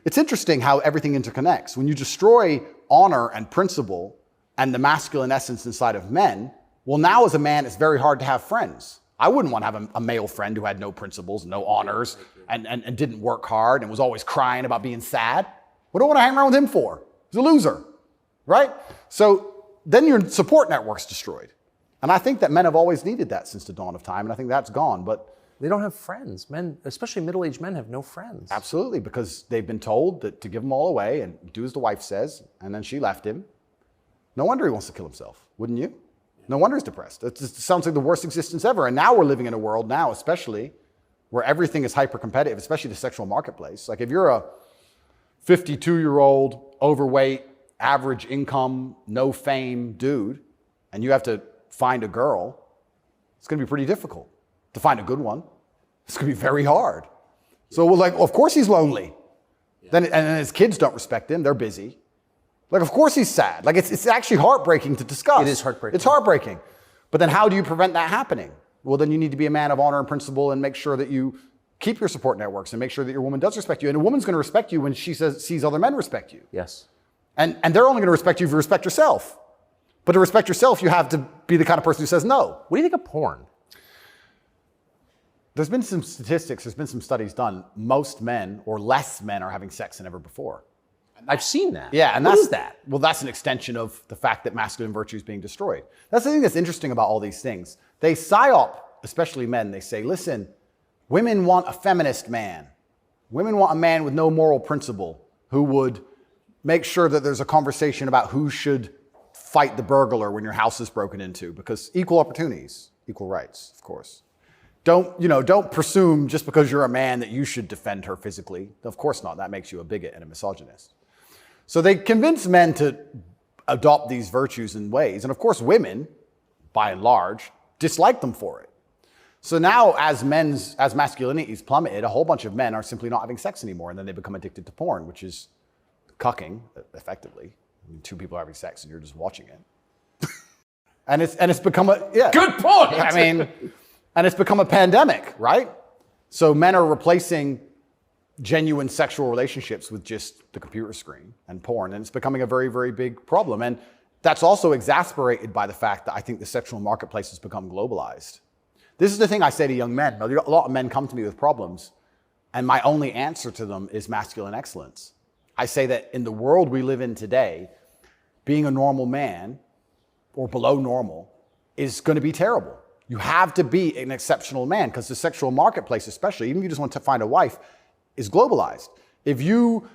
[SPEAKER 3] it's interesting how everything interconnects. When you destroy honor and principle and the masculine essence inside of men, well, now as a man, it's very hard to have friends. I wouldn't want to have a male friend who had no principles, no honors, and didn't work hard and was always crying about being sad. What do I want to hang around with him for? He's a loser, right? So then your support network's destroyed. And I think that men have always needed that since the dawn of time, and I think that's gone. But
[SPEAKER 2] they don't have friends. Men, especially middle-aged men, have no friends.
[SPEAKER 3] Absolutely, because they've been told that to give them all away and do as the wife says, and then she left him. No wonder he wants to kill himself, wouldn't you? No wonder he's depressed. It just sounds like the worst existence ever. And now we're living in a world now, especially, where everything is hyper-competitive, especially the sexual marketplace. Like if you're a 52-year-old, overweight, average income, no fame dude, and you have to find a girl, it's going to be pretty difficult to find a good one. It's going to be very hard. So we're like, well, of course he's lonely. Yeah. And his kids don't respect him. They're busy. Like, of course he's sad. Like, it's actually heartbreaking to discuss.
[SPEAKER 2] It is heartbreaking.
[SPEAKER 3] It's heartbreaking. But then how do you prevent that happening? Well, then you need to be a man of honor and principle and make sure that you keep your support networks and make sure that your woman does respect you. And a woman's going to respect you when she sees other men respect you.
[SPEAKER 2] Yes.
[SPEAKER 3] And they're only going to respect you if you respect yourself. But to respect yourself, you have to be the kind of person who says no.
[SPEAKER 2] What do you think of porn?
[SPEAKER 3] There's been some statistics, there's been some studies done. Most men or less men are having sex than ever before.
[SPEAKER 2] I've seen that.
[SPEAKER 3] Yeah, and
[SPEAKER 2] what
[SPEAKER 3] that's
[SPEAKER 2] is that?
[SPEAKER 3] Well, that's an extension of the fact that masculine virtue is being destroyed. That's the thing that's interesting about all these things. They psyop, especially men, they say, listen, women want a feminist man. Women want a man with no moral principle who would make sure that there's a conversation about who should fight the burglar when your house is broken into, because equal opportunities, equal rights, of course. Don't presume just because you're a man that you should defend her physically. Of course not. That makes you a bigot and a misogynist. So they convince men to adopt these virtues and ways. And of course, women, by and large, dislike them for it. So now as masculinity is plummeted, a whole bunch of men are simply not having sex anymore. And then they become addicted to porn, which is cucking, effectively. I mean, two people are having sex and you're just watching it. and it's become
[SPEAKER 2] Good point.
[SPEAKER 3] I mean, and it's become a pandemic, right? So men are replacing genuine sexual relationships with just the computer screen and porn. And it's becoming a very, very big problem. And that's also exasperated by the fact that I think the sexual marketplace has become globalized. This is the thing I say to young men. A lot of men come to me with problems, and my only answer to them is masculine excellence. I say that in the world we live in today, being a normal man or below normal is going to be terrible. You have to be an exceptional man because the sexual marketplace, especially, even if you just want to find a wife, is globalized. If you,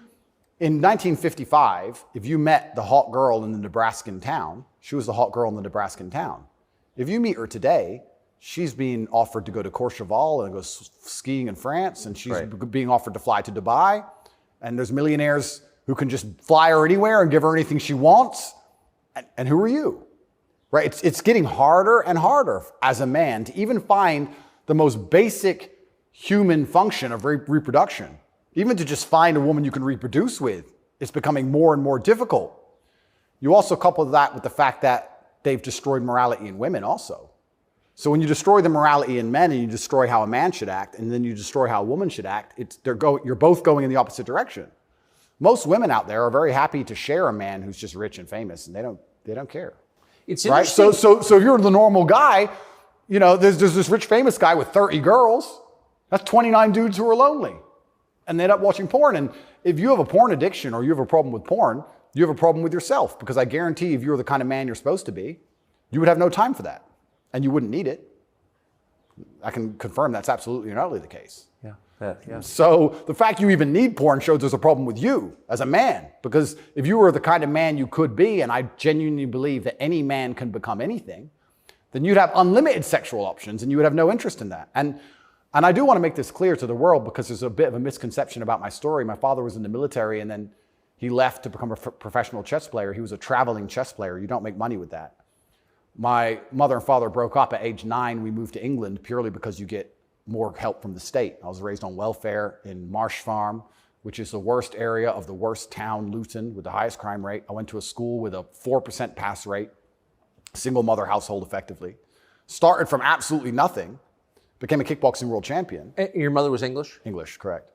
[SPEAKER 3] in 1955, if you met the hot girl in the Nebraskan town, she was the hot girl in the Nebraskan town. If you meet her today, she's being offered to go to Courchevel and go skiing in France, and she's being offered to fly to Dubai. And there's millionaires who can just fly her anywhere and give her anything she wants. And who are you? Right? It's getting harder and harder as a man to even find the most basic human function of reproduction. Even to just find a woman you can reproduce with, it's becoming more and more difficult. You also couple that with the fact that they've destroyed morality in women also. So when you destroy the morality in men and you destroy how a man should act, and then you destroy how a woman should act, you're both going in the opposite direction. Most women out there are very happy to share a man who's just rich and famous, and they don't care.
[SPEAKER 2] It's
[SPEAKER 3] right. So if you're the normal guy, there's this rich famous guy with 30 girls. That's 29 dudes who are lonely, and they end up watching porn. And if you have a porn addiction or you have a problem with porn, you have a problem with yourself, because I guarantee if you were the kind of man you're supposed to be, you would have no time for that. And you wouldn't need it. I can confirm that's absolutely and utterly the case.
[SPEAKER 2] Yeah.
[SPEAKER 3] So the fact you even need porn shows there's a problem with you as a man. Because if you were the kind of man you could be, and I genuinely believe that any man can become anything, then you'd have unlimited sexual options and you would have no interest in that. And I do want to make this clear to the world, because there's a bit of a misconception about my story. My father was in the military, and then he left to become a professional chess player. He was a traveling chess player. You don't make money with that. My mother and father broke up at age 9. We moved to England purely because you get more help from the state. I was raised on welfare in Marsh Farm, which is the worst area of the worst town, Luton, with the highest crime rate. I went to a school with a 4% pass rate, single mother household effectively. Started from absolutely nothing, became a kickboxing world champion.
[SPEAKER 2] Your mother was English?
[SPEAKER 3] English, correct.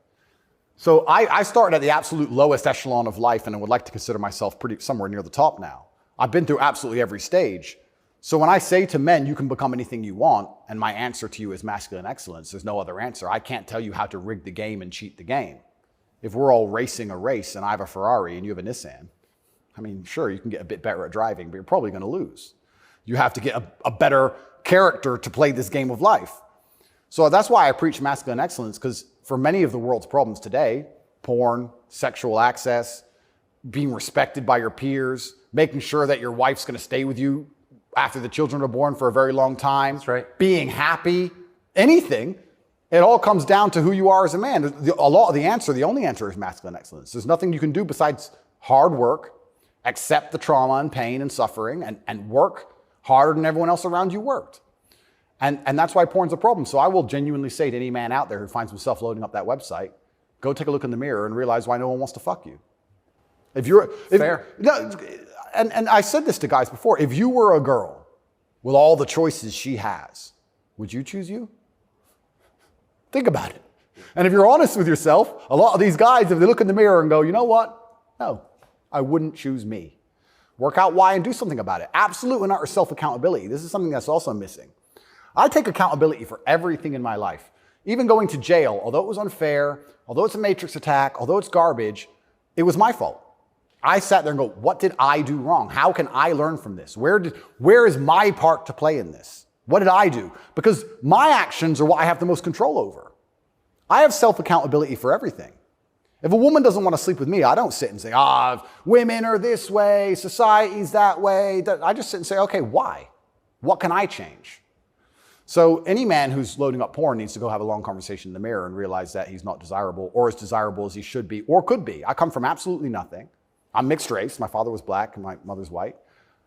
[SPEAKER 3] So I started at the absolute lowest echelon of life, and I would like to consider myself somewhere near the top now. I've been through absolutely every stage. So when I say to men, you can become anything you want, and my answer to you is masculine excellence, there's no other answer. I can't tell you how to rig the game and cheat the game. If we're all racing a race and I have a Ferrari and you have a Nissan, I mean, sure, you can get a bit better at driving, but you're probably going to lose. You have to get a better character to play this game of life. So that's why I preach masculine excellence, because for many of the world's problems today, porn, sexual access, being respected by your peers, making sure that your wife's going to stay with you after the children are born for a very long time.
[SPEAKER 2] That's right.
[SPEAKER 3] Being happy, anything, it all comes down to who you are as a man. The only answer is masculine excellence. There's nothing you can do besides hard work, accept the trauma and pain and suffering, and work harder than everyone else around you worked. And that's why porn's a problem. So I will genuinely say to any man out there who finds himself loading up that website, go take a look in the mirror and realize why no one wants to fuck you.
[SPEAKER 2] Fair.
[SPEAKER 3] And I said this to guys before, if you were a girl with all the choices she has, would you choose you? Think about it. And if you're honest with yourself, a lot of these guys, if they look in the mirror and go, you know what? No, I wouldn't choose me. Work out why and do something about it. Absolute and utter self-accountability. This is something that's also missing. I take accountability for everything in my life. Even going to jail, although it was unfair, although it's a matrix attack, although it's garbage, it was my fault. I sat there and go, what did I do wrong? How can I learn from this? Where is my part to play in this? What did I do? Because my actions are what I have the most control over. I have self-accountability for everything. If a woman doesn't want to sleep with me, I don't sit and say, women are this way, society's that way. I just sit and say, okay, why? What can I change? So any man who's loading up porn needs to go have a long conversation in the mirror and realize that he's not desirable or as desirable as he should be or could be. I come from absolutely nothing. I'm mixed race. My father was black and my mother's white.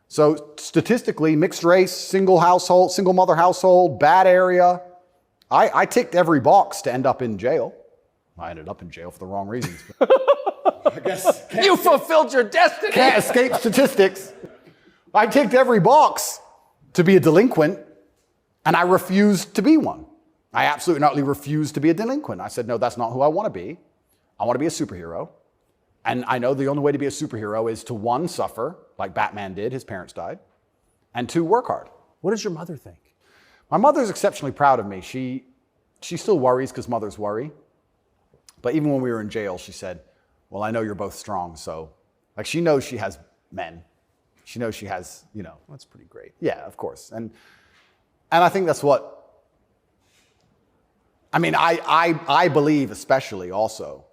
[SPEAKER 3] So statistically, mixed race, single mother household, bad area. I ticked every box to end up in jail. I ended up in jail for the wrong reasons. I guess
[SPEAKER 2] you fulfilled your destiny.
[SPEAKER 3] Can't escape statistics. I ticked every box to be a delinquent, and I refused to be one. I absolutely not refused to be a delinquent. I said, no, that's not who I want to be. I want to be a superhero. And I know the only way to be a superhero is to, one, suffer, like Batman did, his parents died, and two, work hard.
[SPEAKER 2] What does your mother think?
[SPEAKER 3] My mother's exceptionally proud of me. She still worries because mothers worry. But even when we were in jail, she said, well, I know you're both strong. So, like, she knows she has men. She knows she has,
[SPEAKER 2] That's pretty great.
[SPEAKER 3] Yeah, of course. And I think that's what, I believe especially also,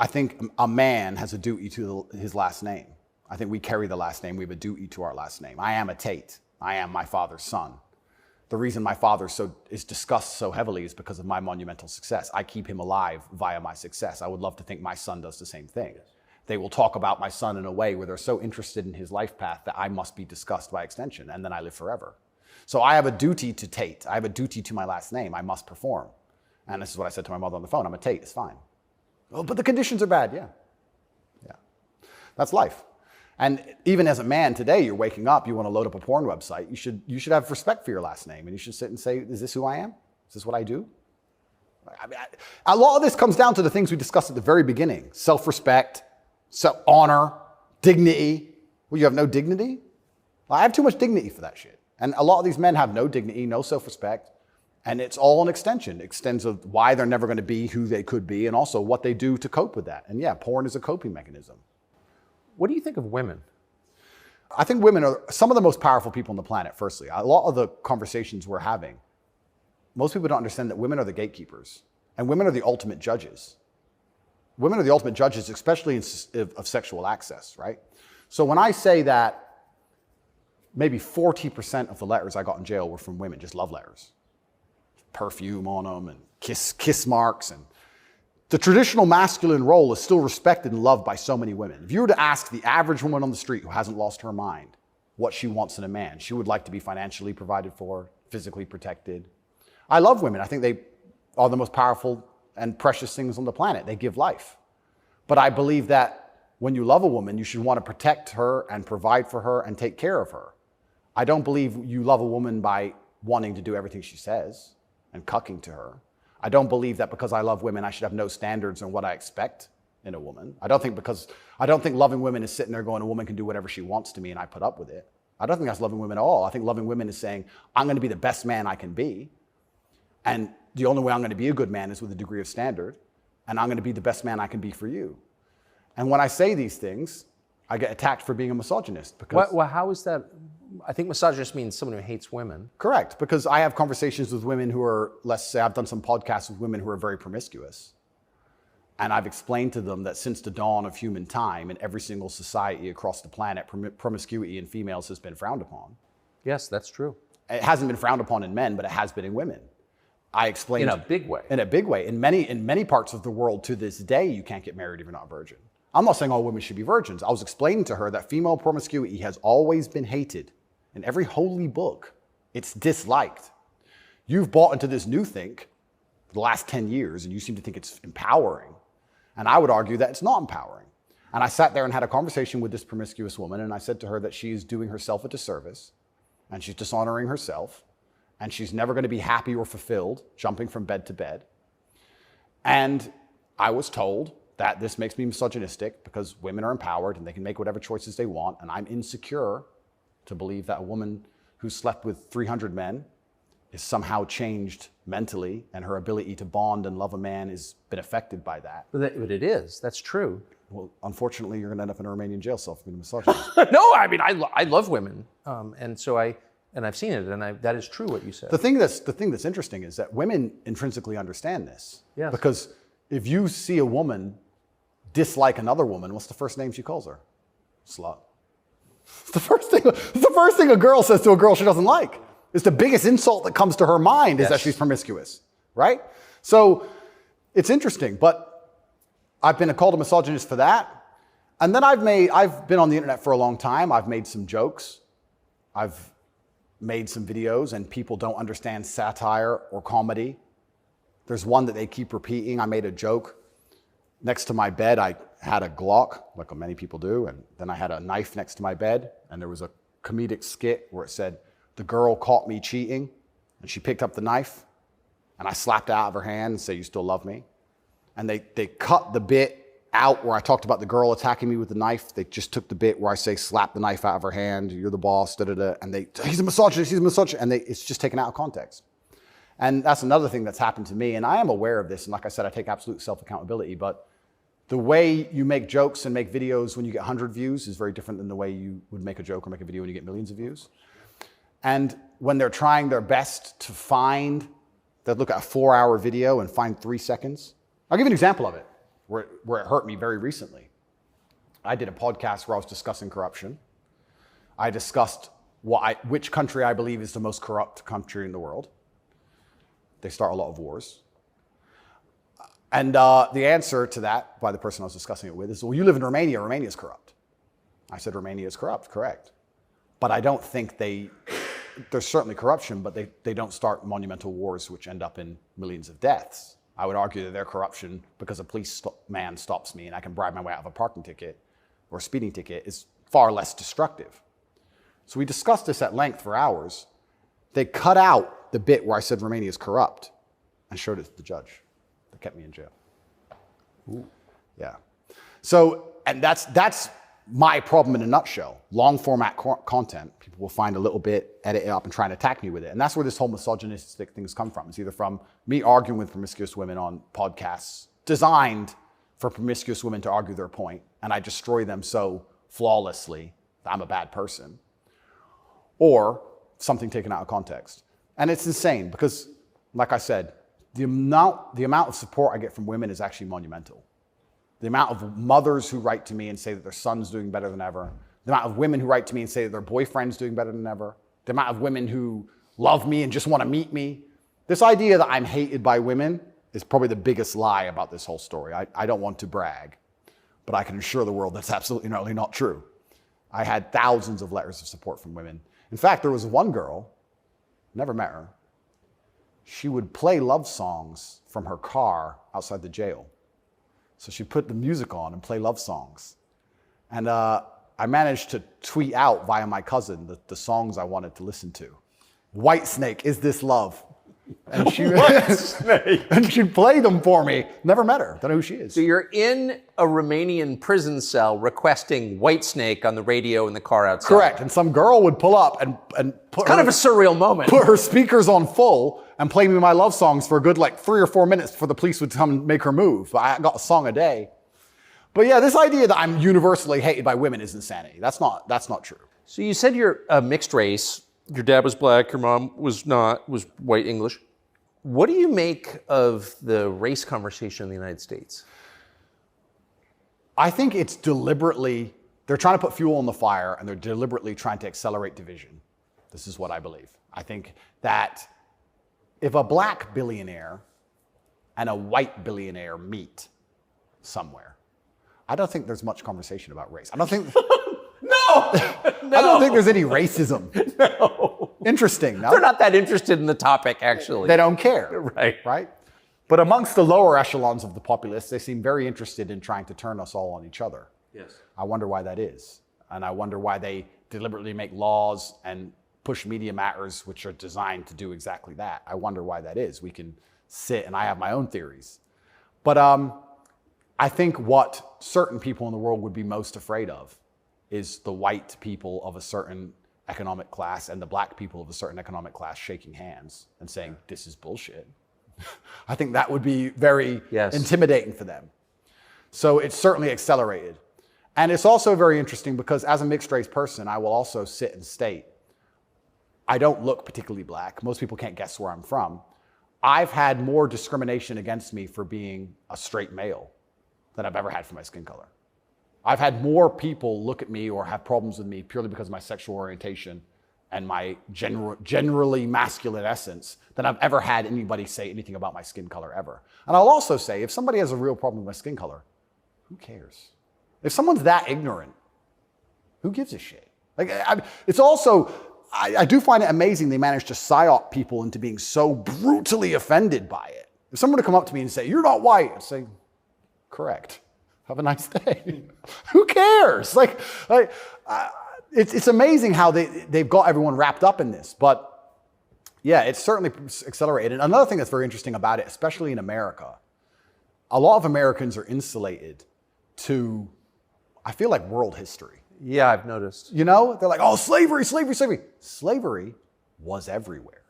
[SPEAKER 3] I think a man has a duty to his last name. I think we carry the last name. We have a duty to our last name. I am a Tate. I am my father's son. The reason my father is discussed so heavily is because of my monumental success. I keep him alive via my success. I would love to think my son does the same thing. Yes. They will talk about my son in a way where they're so interested in his life path that I must be discussed by extension, and then I live forever. So I have a duty to Tate. I have a duty to my last name. I must perform. And this is what I said to my mother on the phone. I'm a Tate. It's fine. Oh, but the conditions are bad. Yeah. That's life. And even as a man today, you're waking up, you want to load up a porn website. You should have respect for your last name, and you should sit and say, is this who I am? Is this what I do? A lot of this comes down to the things we discussed at the very beginning. Self-respect, honor, dignity. Well, you have no dignity? Well, I have too much dignity for that shit. And a lot of these men have no dignity, no self-respect, and it's all an extension. It extends of why they're never going to be who they could be, and also what they do to cope with that. And yeah, porn is a coping mechanism.
[SPEAKER 2] What do you think of women?
[SPEAKER 3] I think women are some of the most powerful people on the planet, firstly. A lot of the conversations we're having, most people don't understand that women are the gatekeepers, and women are the ultimate judges. Women are the ultimate judges, especially of sexual access, right? So when I say that maybe 40% of the letters I got in jail were from women, just love letters. Perfume on them and kiss marks. And the traditional masculine role is still respected and loved by so many women. If you were to ask the average woman on the street who hasn't lost her mind, what she wants in a man. She would like to be financially provided for, physically protected. I love women. I think they are the most powerful and precious things on the planet. They give life. But I believe that when you love a woman, you should want to protect her and provide for her and take care of her. I don't believe you love a woman by wanting to do everything she says and cucking to her. I don't believe that because I love women, I should have no standards on what I expect in a woman. I don't think loving women is sitting there going, a woman can do whatever she wants to me and I put up with it. I don't think that's loving women at all. I think loving women is saying, I'm going to be the best man I can be. And the only way I'm going to be a good man is with a degree of standard. And I'm going to be the best man I can be for you. And when I say these things, I get attacked for being a misogynist. Because
[SPEAKER 2] well, how is that? I think misogynist means someone who hates women.
[SPEAKER 3] Correct, because I have conversations with women who are, let's say I've done some podcasts with women who are very promiscuous. And I've explained to them that since the dawn of human time, in every single society across the planet, promiscuity in females has been frowned upon.
[SPEAKER 2] Yes, that's true.
[SPEAKER 3] It hasn't been frowned upon in men, but it has been in women. I explained
[SPEAKER 2] in a big way.
[SPEAKER 3] In a big way. In many parts of the world to this day, you can't get married if you're not a virgin. I'm not saying all women should be virgins. I was explaining to her that female promiscuity has always been hated. In every holy book, it's disliked. You've bought into this new think for the last 10 years, and you seem to think it's empowering. And I would argue that it's not empowering. And I sat there and had a conversation with this promiscuous woman, and I said to her that she's doing herself a disservice, and she's dishonoring herself, and she's never going to be happy or fulfilled jumping from bed to bed. And I was told that this makes me misogynistic because women are empowered and they can make whatever choices they want, and I'm insecure to believe that a woman who slept with 300 men is somehow changed mentally and her ability to bond and love a man has been affected by that.
[SPEAKER 2] But it is. That's true.
[SPEAKER 3] Well, unfortunately, you're going to end up in a Romanian jail cell for being a misogynist.
[SPEAKER 2] No, I mean, I love women. And so I've seen it, and that is true what you said.
[SPEAKER 3] The thing that's interesting is that women intrinsically understand this.
[SPEAKER 2] Yes.
[SPEAKER 3] Because if you see a woman dislike another woman, what's the first name she calls her? Slut. It's the first thing a girl says to a girl she doesn't like. It's the biggest insult that comes to her mind is that she's promiscuous, right? So it's interesting, but I've been called a misogynist for that. And then I've been on the internet for a long time. I've made some jokes. I've made some videos, and people don't understand satire or comedy. There's one that they keep repeating. I made a joke. Next to my bed, I had a Glock, like many people do, and then I had a knife next to my bed, and there was a comedic skit where it said, the girl caught me cheating, and she picked up the knife, and I slapped it out of her hand and said, you still love me? And they cut the bit out where I talked about the girl attacking me with the knife. They just took the bit where I say, slap the knife out of her hand, you're the boss, da-da-da, and he's a misogynist, and it's just taken out of context. And that's another thing that's happened to me, and I am aware of this, and like I said, I take absolute self-accountability, but the way you make jokes and make videos when you get 100 views is very different than the way you would make a joke or make a video when you get millions of views. And when they're trying their best to they'll look at a 4-hour video and find 3 seconds. I'll give you an example of it, where it hurt me very recently. I did a podcast where I was discussing corruption. I discussed which country I believe is the most corrupt country in the world. They start a lot of wars. And the answer to that by the person I was discussing it with is, well, you live in Romania, Romania is corrupt. I said, Romania is corrupt, correct. But I don't think there's certainly corruption, but they don't start monumental wars which end up in millions of deaths. I would argue that their corruption, because a policeman stops me and I can bribe my way out of a parking ticket or a speeding ticket, is far less destructive. So we discussed this at length for hours. They cut out the bit where I said Romania is corrupt and showed it to the judge. That kept me in jail. Ooh. Yeah. So, and that's my problem in a nutshell. Long format content, people will find a little bit, edit it up, and try and attack me with it. And that's where this whole misogynistic things come from. It's either from me arguing with promiscuous women on podcasts designed for promiscuous women to argue their point, and I destroy them so flawlessly that I'm a bad person, or something taken out of context. And it's insane because, like I said, the amount of support I get from women is actually monumental. The amount of mothers who write to me and say that their son's doing better than ever. The amount of women who write to me and say that their boyfriend's doing better than ever. The amount of women who love me and just want to meet me. This idea that I'm hated by women is probably the biggest lie about this whole story. I don't want to brag, but I can assure the world that's absolutely not true. I had thousands of letters of support from women. In fact, there was one girl, never met her, she would play love songs from her car outside the jail. So she'd put the music on and play love songs. And I managed to tweet out via my cousin the songs I wanted to listen to. Whitesnake, Is This Love? And she and she'd play them for me. Never met her. Don't know who she is.
[SPEAKER 2] So you're in a Romanian prison cell requesting Whitesnake on the radio in the car outside.
[SPEAKER 3] Correct. And some girl would pull up and put
[SPEAKER 2] kind of a surreal moment.
[SPEAKER 3] Put her speakers on full and play me my love songs for a good 3 or 4 minutes before the police would come and make her move. I got a song a day. But yeah, this idea that I'm universally hated by women is insanity. That's not true.
[SPEAKER 2] So you said you're a mixed race. Your dad was black, your mom was white English. What do you make of the race conversation in the United States?
[SPEAKER 3] I think it's deliberately, they're trying to put fuel on the fire and they're deliberately trying to accelerate division. This is what I believe. I think that if a black billionaire and a white billionaire meet somewhere, I don't think there's much conversation about race. I don't think...
[SPEAKER 2] No!
[SPEAKER 3] I don't think there's any racism.
[SPEAKER 2] No.
[SPEAKER 3] Interesting, no?
[SPEAKER 2] They're not that interested in the topic, actually.
[SPEAKER 3] They don't care.
[SPEAKER 2] Right.
[SPEAKER 3] Right? But amongst the lower echelons of the populace, they seem very interested in trying to turn us all on each other.
[SPEAKER 2] Yes.
[SPEAKER 3] I wonder why that is. And I wonder why they deliberately make laws and push media matters which are designed to do exactly that. I wonder why that is. We can sit, and I have my own theories. But I think what certain people in the world would be most afraid of is the white people of a certain economic class and the black people of a certain economic class shaking hands and saying, this is bullshit. I think that would be very intimidating for them. So it's certainly accelerated. And it's also very interesting because as a mixed race person, I will also sit and state, I don't look particularly black. Most people can't guess where I'm from. I've had more discrimination against me for being a straight male than I've ever had for my skin color. I've had more people look at me or have problems with me purely because of my sexual orientation and my generally masculine essence than I've ever had anybody say anything about my skin color ever. And I'll also say, if somebody has a real problem with my skin color, who cares? If someone's that ignorant, who gives a shit? It's also, I do find it amazing they manage to psyop people into being so brutally offended by it. If someone were to come up to me and say, you're not white, I'd say, correct. Have a nice day. Who cares? It's amazing how they've got everyone wrapped up in this. But yeah, it's certainly accelerated. And another thing that's very interesting about it, especially in America, a lot of Americans are insulated to, I feel like, world history.
[SPEAKER 2] Yeah, I've noticed.
[SPEAKER 3] You know, they're like, oh, slavery, slavery, slavery. Slavery was everywhere.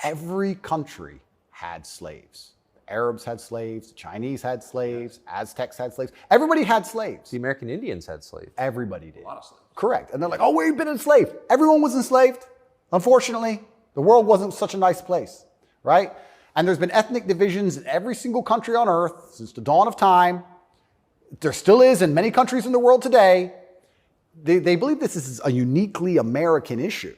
[SPEAKER 3] Every country had slaves. Arabs had slaves, the Chinese had slaves, Aztecs had slaves. Everybody had slaves.
[SPEAKER 2] The American Indians had slaves.
[SPEAKER 3] Everybody did.
[SPEAKER 2] A lot of slaves.
[SPEAKER 3] Correct. And they're like, oh, we've been enslaved. Everyone was enslaved. Unfortunately, the world wasn't such a nice place, right? And there's been ethnic divisions in every single country on earth since the dawn of time. There still is in many countries in the world today. They believe this is a uniquely American issue.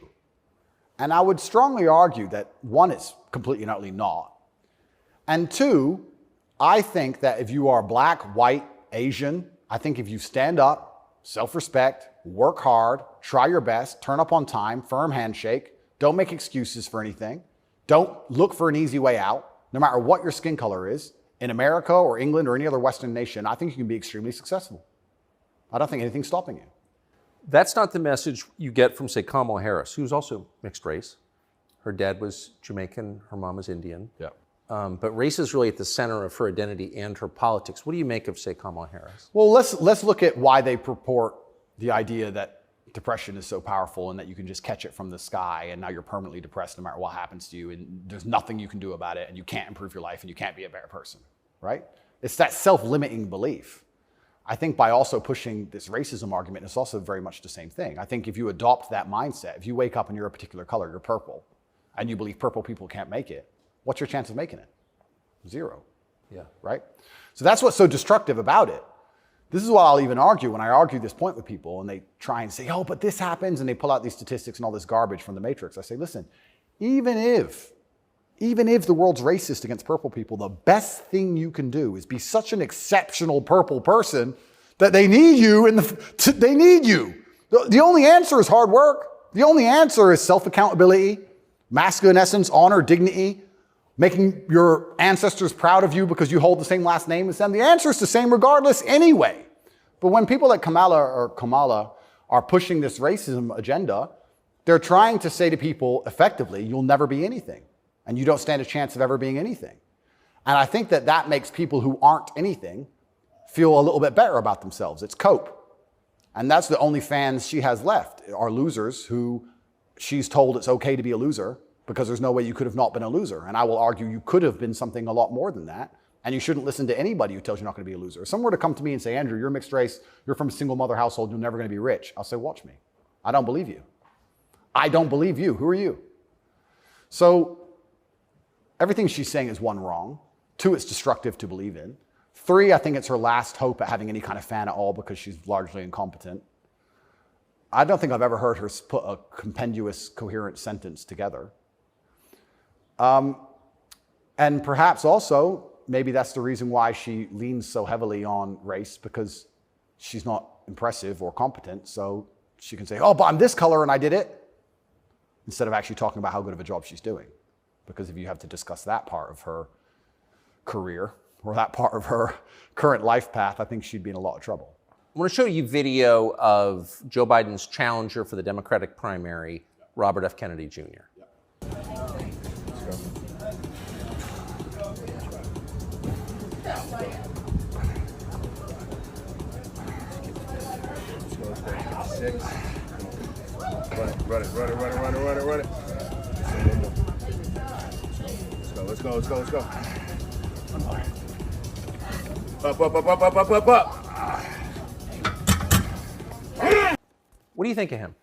[SPEAKER 3] And I would strongly argue that, one, it's completely and utterly not. And two, I think that if you are black, white, Asian, I think if you stand up, self-respect, work hard, try your best, turn up on time, firm handshake, don't make excuses for anything, don't look for an easy way out, no matter what your skin color is, in America or England or any other Western nation, I think you can be extremely successful. I don't think anything's stopping you.
[SPEAKER 2] That's not the message you get from, say, Kamala Harris, who's also mixed race. Her dad was Jamaican, her mom was Indian.
[SPEAKER 3] Yeah.
[SPEAKER 2] But race is really at the center of her identity and her politics. What do you make of, say, Kamala Harris?
[SPEAKER 3] Well, let's look at why they purport the idea that depression is so powerful and that you can just catch it from the sky and now you're permanently depressed no matter what happens to you and there's nothing you can do about it and you can't improve your life and you can't be a better person, right? It's that self-limiting belief. I think by also pushing this racism argument, it's also very much the same thing. I think if you adopt that mindset, if you wake up and you're a particular color, you're purple, and you believe purple people can't make it, what's your chance of making it? 0.
[SPEAKER 2] Yeah.
[SPEAKER 3] Right? So that's what's so destructive about it. This is what I'll even argue when I argue this point with people and they try and say, oh, but this happens, and they pull out these statistics and all this garbage from the Matrix. I say, listen, even if the world's racist against purple people, the best thing you can do is be such an exceptional purple person that they need you they need you The only answer is hard work. The only answer is self-accountability, masculine essence, honor, dignity, making your ancestors proud of you because you hold the same last name as them. The answer is the same regardless anyway. But when people like Kamala are pushing this racism agenda, they're trying to say to people effectively, you'll never be anything. And you don't stand a chance of ever being anything. And I think that makes people who aren't anything feel a little bit better about themselves. It's cope. And that's the only fans she has left, are losers who she's told it's okay to be a loser because there's no way you could have not been a loser. And I will argue you could have been something a lot more than that. And you shouldn't listen to anybody who tells you you're not going to be a loser. If someone were to come to me and say, Andrew, you're mixed race, you're from a single mother household, you're never going to be rich. I'll say, watch me. I don't believe you. I don't believe you. Who are you? So everything she's saying is one, wrong. Two, it's destructive to believe in. Three, I think it's her last hope at having any kind of fan at all because she's largely incompetent. I don't think I've ever heard her put a compendious, coherent sentence together. And perhaps also, maybe that's the reason why she leans so heavily on race, because she's not impressive or competent. So she can say, oh, but I'm this color and I did it, instead of actually talking about how good of a job she's doing. Because if you have to discuss that part of her career or that part of her current life path, I think she'd be in a lot of trouble.
[SPEAKER 2] I want to show you video of Joe Biden's challenger for the Democratic primary, Robert F. Kennedy Jr.
[SPEAKER 4] Six. Run it. Let's go. Up.
[SPEAKER 2] What do you think of him?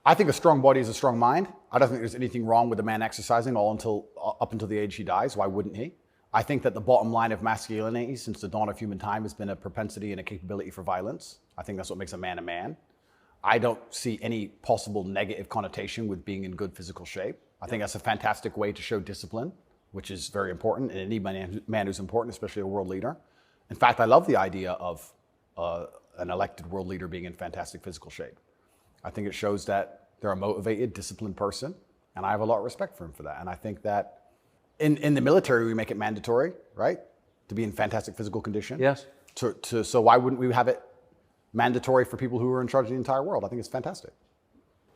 [SPEAKER 3] I think a strong body is a strong mind. I don't think there's anything wrong with a man exercising up until the age he dies. Why wouldn't he? I think that the bottom line of masculinity since the dawn of human time has been a propensity and a capability for violence. I think that's what makes a man a man. I don't see any possible negative connotation with being in good physical shape. I think that's a fantastic way to show discipline, which is very important in any man who's important, especially a world leader. In fact, I love the idea of an elected world leader being in fantastic physical shape. I think it shows that they're a motivated, disciplined person, and I have a lot of respect for him for that. And I think that in the military, we make it mandatory, right, to be in fantastic physical condition.
[SPEAKER 2] Yes.
[SPEAKER 3] So why wouldn't we have it mandatory for people who are in charge of the entire world? I think it's fantastic.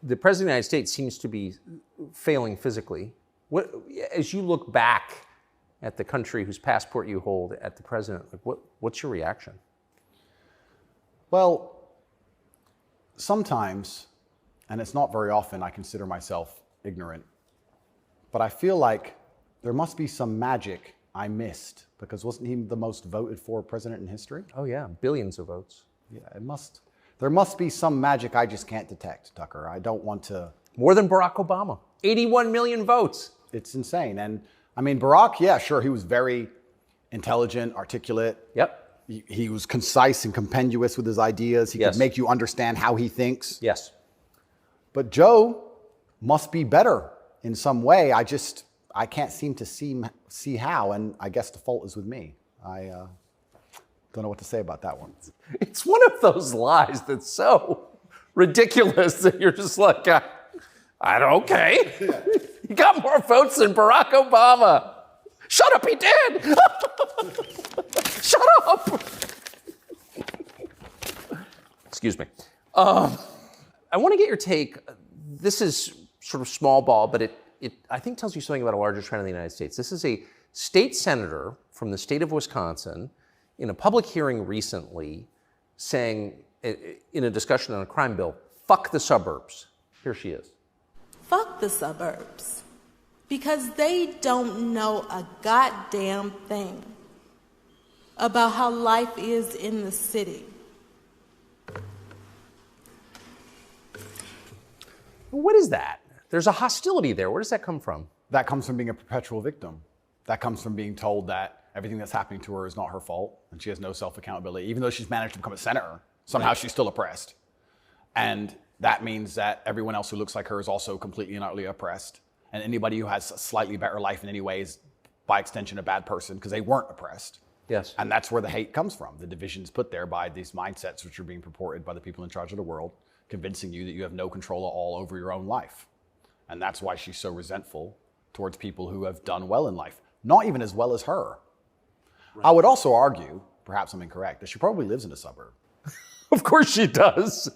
[SPEAKER 2] The President of the United States seems to be failing physically. As you look back at the country whose passport you hold, at the president, what's your reaction?
[SPEAKER 3] Well, sometimes, and it's not very often, I consider myself ignorant, but I feel like there must be some magic I missed, because wasn't he the most voted for president in history?
[SPEAKER 2] Oh yeah, billions of votes.
[SPEAKER 3] Yeah, there must be some magic I just can't detect, Tucker. I don't want to.
[SPEAKER 2] More than Barack Obama. 81 million votes.
[SPEAKER 3] It's insane. And I mean, Barack, yeah, sure, he was very intelligent, articulate.
[SPEAKER 2] Yep.
[SPEAKER 3] He was concise and compendious with his ideas. He could make you understand how he thinks.
[SPEAKER 2] Yes.
[SPEAKER 3] But Joe must be better in some way. I can't seem to see how, and I guess the fault is with me. I don't know what to say about that one.
[SPEAKER 2] It's one of those lies that's so ridiculous that you're just like, okay. He got more votes than Barack Obama. Shut up, he did. Shut up. Excuse me. I want to get your take. This is sort of small ball, but it I think tells you something about a larger trend in the United States. This is a state senator from the state of Wisconsin in a public hearing recently saying, in a discussion on a crime bill, fuck the suburbs. Here she is.
[SPEAKER 5] Fuck the suburbs. Because they don't know a goddamn thing about how life is in the city.
[SPEAKER 2] What is that? There's a hostility there. Where does that come from?
[SPEAKER 3] That comes from being a perpetual victim. That comes from being told that everything that's happening to her is not her fault and she has no self-accountability. Even though she's managed to become a senator, somehow she's still oppressed. And that means that everyone else who looks like her is also completely and utterly oppressed. And anybody who has a slightly better life in any way is, by extension, a bad person because they weren't oppressed.
[SPEAKER 2] Yes.
[SPEAKER 3] And that's where the hate comes from. The division's put there by these mindsets which are being purported by the people in charge of the world, convincing you that you have no control at all over your own life. And that's why she's so resentful towards people who have done well in life. Not even as well as her. Right. I would also argue, perhaps I'm incorrect, that she probably lives in a suburb.
[SPEAKER 2] Of course she does.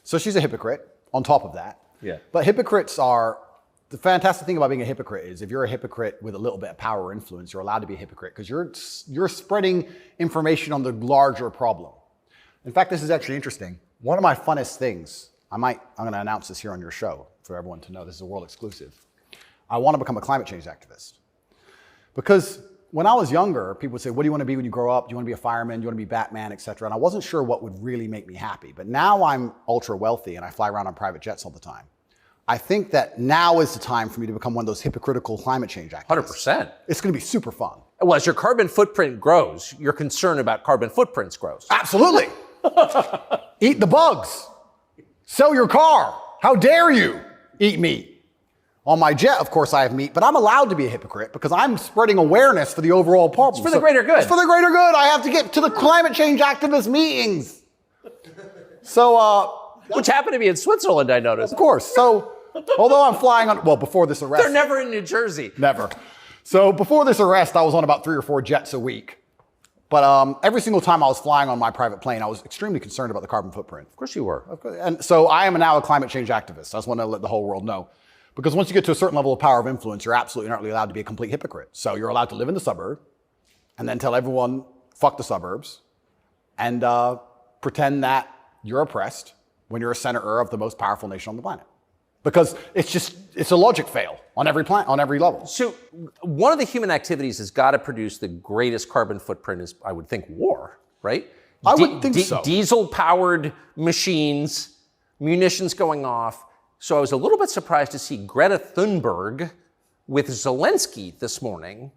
[SPEAKER 3] So she's a hypocrite on top of that.
[SPEAKER 2] Yeah.
[SPEAKER 3] But hypocrites are, the fantastic thing about being a hypocrite is if you're a hypocrite with a little bit of power or influence, you're allowed to be a hypocrite because you're spreading information on the larger problem. In fact, this is actually interesting. One of my funnest things, I'm going to announce this here on your show for everyone to know, this is a world exclusive. I want to become a climate change activist. Because when I was younger, people would say, what do you want to be when you grow up? Do you want to be a fireman? Do you want to be Batman, et cetera? And I wasn't sure what would really make me happy. But now I'm ultra wealthy and I fly around on private jets all the time. I think that now is the time for me to become one of those hypocritical climate change activists.
[SPEAKER 2] 100%.
[SPEAKER 3] It's going to be super fun.
[SPEAKER 2] Well, as your carbon footprint grows, your concern about carbon footprints grows.
[SPEAKER 3] Absolutely. Eat the bugs. Sell your car. How dare you eat meat? On my jet, of course, I have meat, but I'm allowed to be a hypocrite because I'm spreading awareness for the overall problem.
[SPEAKER 2] It's for the greater good.
[SPEAKER 3] It's for the greater good. I have to get to the climate change activist meetings. So,
[SPEAKER 2] which happen to be in Switzerland, I noticed.
[SPEAKER 3] Of course. So, although I'm flying on, well, before this arrest.
[SPEAKER 2] They're never in New Jersey.
[SPEAKER 3] Never. So before this arrest, I was on about 3 or 4 jets a week. But every single time I was flying on my private plane, I was extremely concerned about the carbon footprint.
[SPEAKER 2] Of course you were.
[SPEAKER 3] And so I am now a climate change activist. I just want to let the whole world know. Because once you get to a certain level of power of influence, you're absolutely not really allowed to be a complete hypocrite. So you're allowed to live in the suburb and then tell everyone, fuck the suburbs, and pretend that you're oppressed when you're a senator of the most powerful nation on the planet. Because it's a logic fail on every level.
[SPEAKER 2] So one of the human activities has got to produce the greatest carbon footprint is, I would think, war, right?
[SPEAKER 3] I would think so.
[SPEAKER 2] Diesel-powered machines, munitions going off. So I was a little bit surprised to see Greta Thunberg with Zelensky this morning.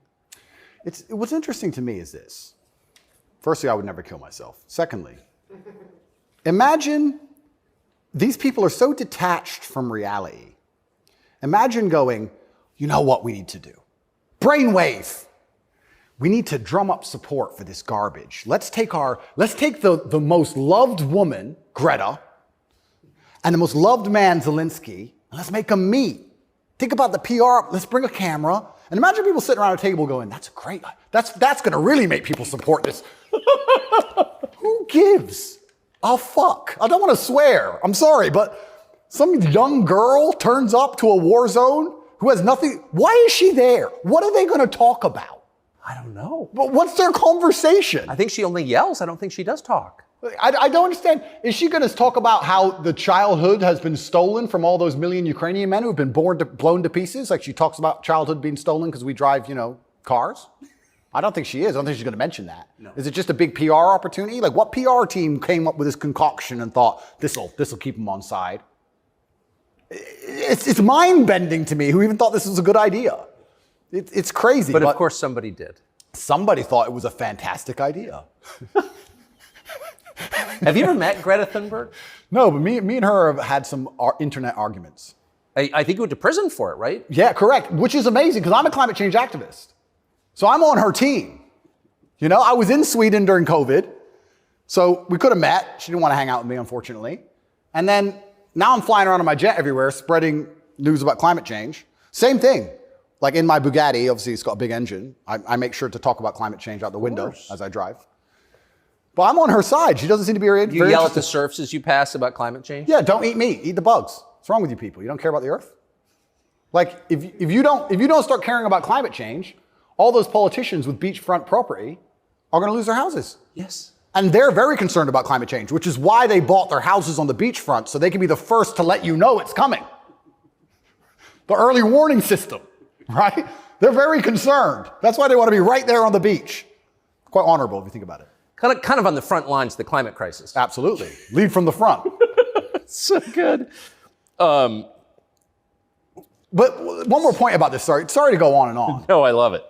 [SPEAKER 3] What's interesting to me is this. Firstly, I would never kill myself. Secondly, imagine these people are so detached from reality. Imagine going, you know what we need to do? Brainwave. We need to drum up support for this garbage. Let's take the most loved woman, Greta, and the most loved man, Zelensky, and let's make them meet. Think about the PR. Let's bring a camera. And imagine people sitting around a table going, that's going to really make people support this. Who gives a fuck? I don't want to swear. I'm sorry, but some young girl turns up to a war zone who has nothing. Why is she there? What are they going to talk about?
[SPEAKER 2] I don't know.
[SPEAKER 3] But what's their conversation?
[SPEAKER 2] I think she only yells. I don't think she does talk.
[SPEAKER 3] I don't understand. Is she going to talk about how the childhood has been stolen from all those million Ukrainian men who have been blown to pieces? Like she talks about childhood being stolen because we drive, cars? I don't think she is. I don't think she's going to mention that. No. Is it just a big PR opportunity? Like what PR team came up with this concoction and thought, this'll keep them on side? It's mind-bending to me who even thought this was a good idea. It's crazy.
[SPEAKER 2] But of course somebody did.
[SPEAKER 3] Somebody thought it was a fantastic idea.
[SPEAKER 2] Have you ever met Greta Thunberg?
[SPEAKER 3] No, but me and her have had some internet arguments.
[SPEAKER 2] I think you went to prison for it, right?
[SPEAKER 3] Yeah, correct. Which is amazing because I'm a climate change activist. So I'm on her team. I was in Sweden during COVID. So we could have met. She didn't want to hang out with me, unfortunately. And then now I'm flying around on my jet everywhere, spreading news about climate change. Same thing. Like in my Bugatti, obviously it's got a big engine. I make sure to talk about climate change out the window as I drive. But I'm on her side. She doesn't seem to be very
[SPEAKER 2] You yell at the serfs as you pass about climate change?
[SPEAKER 3] Yeah, don't eat meat. Eat the bugs. What's wrong with you people? You don't care about the earth? Like, if you don't start caring about climate change, all those politicians with beachfront property are going to lose their houses.
[SPEAKER 2] Yes.
[SPEAKER 3] And they're very concerned about climate change, which is why they bought their houses on the beachfront, so they can be the first to let you know it's coming. The early warning system, right? They're very concerned. That's why they want to be right there on the beach. Quite honorable if you think about it.
[SPEAKER 2] Kind of on the front lines of the climate crisis.
[SPEAKER 3] Absolutely. Lead from the front.
[SPEAKER 2] So good.
[SPEAKER 3] But one more point about this. Sorry to go on and on.
[SPEAKER 2] No, I love it.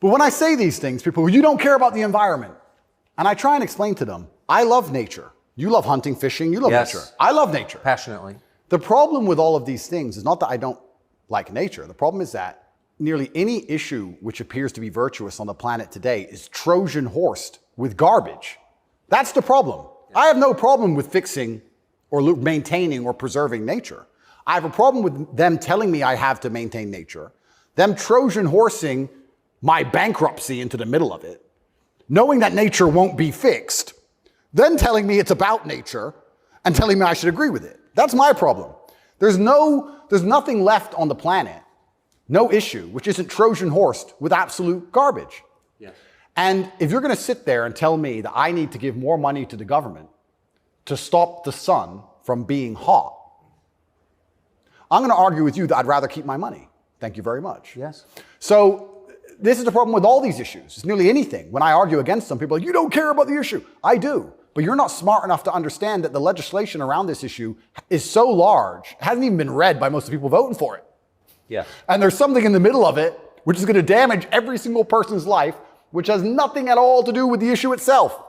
[SPEAKER 3] But when I say these things, people, you don't care about the environment. And I try and explain to them, I love nature. You love hunting, fishing. You love nature. I love nature.
[SPEAKER 2] Passionately.
[SPEAKER 3] The problem with all of these things is not that I don't like nature. The problem is that nearly any issue which appears to be virtuous on the planet today is Trojan horsed with garbage. That's the problem. I have no problem with fixing or maintaining or preserving nature. I have a problem with them telling me I have to maintain nature, them Trojan horsing my bankruptcy into the middle of it, knowing that nature won't be fixed, then telling me it's about nature and telling me I should agree with it. That's my problem. There's nothing left on the planet, no issue, which isn't Trojan horsed with absolute garbage.
[SPEAKER 2] Yes.
[SPEAKER 3] And if you're going to sit there and tell me that I need to give more money to the government to stop the sun from being hot, I'm going to argue with you that I'd rather keep my money. Thank you very much.
[SPEAKER 2] Yes.
[SPEAKER 3] So this is the problem with all these issues. It's nearly anything. When I argue against them, people are like, you don't care about the issue. I do. But you're not smart enough to understand that the legislation around this issue is so large, it hasn't even been read by most of the people voting for it.
[SPEAKER 2] Yeah.
[SPEAKER 3] And there's something in the middle of it which is going to damage every single person's life, which has nothing at all to do with the issue itself.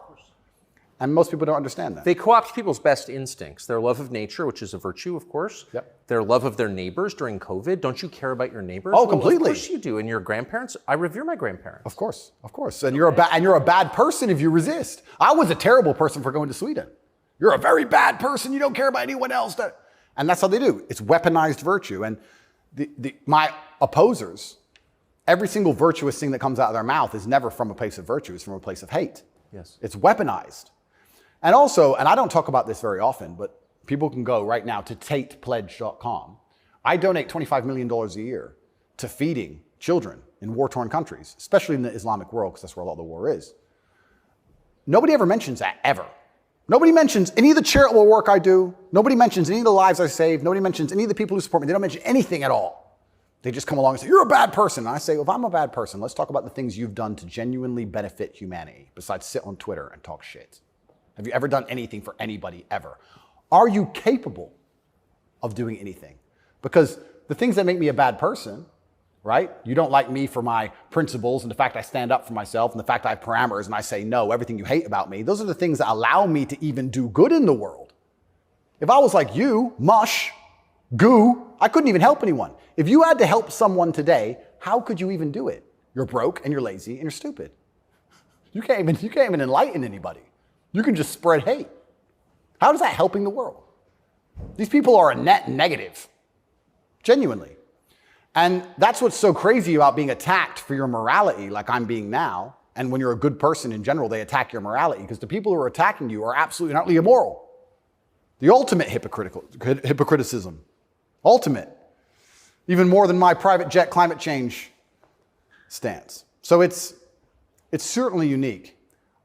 [SPEAKER 3] And most people don't understand that.
[SPEAKER 2] They co-opt people's best instincts, their love of nature, which is a virtue, of course.
[SPEAKER 3] Yep.
[SPEAKER 2] Their love of their neighbors during COVID. Don't you care about your neighbors?
[SPEAKER 3] Oh, completely.
[SPEAKER 2] Of course you do. And your grandparents? I revere my grandparents.
[SPEAKER 3] Of course, of course. And you're a bad person if you resist. I was a terrible person for going to Sweden. You're a very bad person. You don't care about anyone else. And that's how they do. It's weaponized virtue. And my opposers, every single virtuous thing that comes out of their mouth is never from a place of virtue. It's from a place of hate.
[SPEAKER 2] Yes.
[SPEAKER 3] It's weaponized. And also, and I don't talk about this very often, but people can go right now to tatepledge.com. I donate $25 million a year to feeding children in war-torn countries, especially in the Islamic world, because that's where a lot of the war is. Nobody ever mentions that, ever. Nobody mentions any of the charitable work I do. Nobody mentions any of the lives I save. Nobody mentions any of the people who support me. They don't mention anything at all. They just come along and say, you're a bad person. And I say, well, if I'm a bad person, let's talk about the things you've done to genuinely benefit humanity, besides sit on Twitter and talk shit. Have you ever done anything for anybody ever? Are you capable of doing anything? Because the things that make me a bad person, right? You don't like me for my principles and the fact I stand up for myself and the fact I have parameters and I say no, everything you hate about me. Those are the things that allow me to even do good in the world. If I was like you, mush, goo, I couldn't even help anyone. If you had to help someone today, how could you even do it? You're broke and you're lazy and you're stupid. You can't even enlighten anybody. You can just spread hate. How is that helping the world? These people are a net negative, genuinely. And that's what's so crazy about being attacked for your morality, like I'm being now. And when you're a good person in general, they attack your morality because the people who are attacking you are absolutely and utterly immoral. The ultimate hypocriticism. Ultimate. Even more than my private jet climate change stance. So it's certainly unique.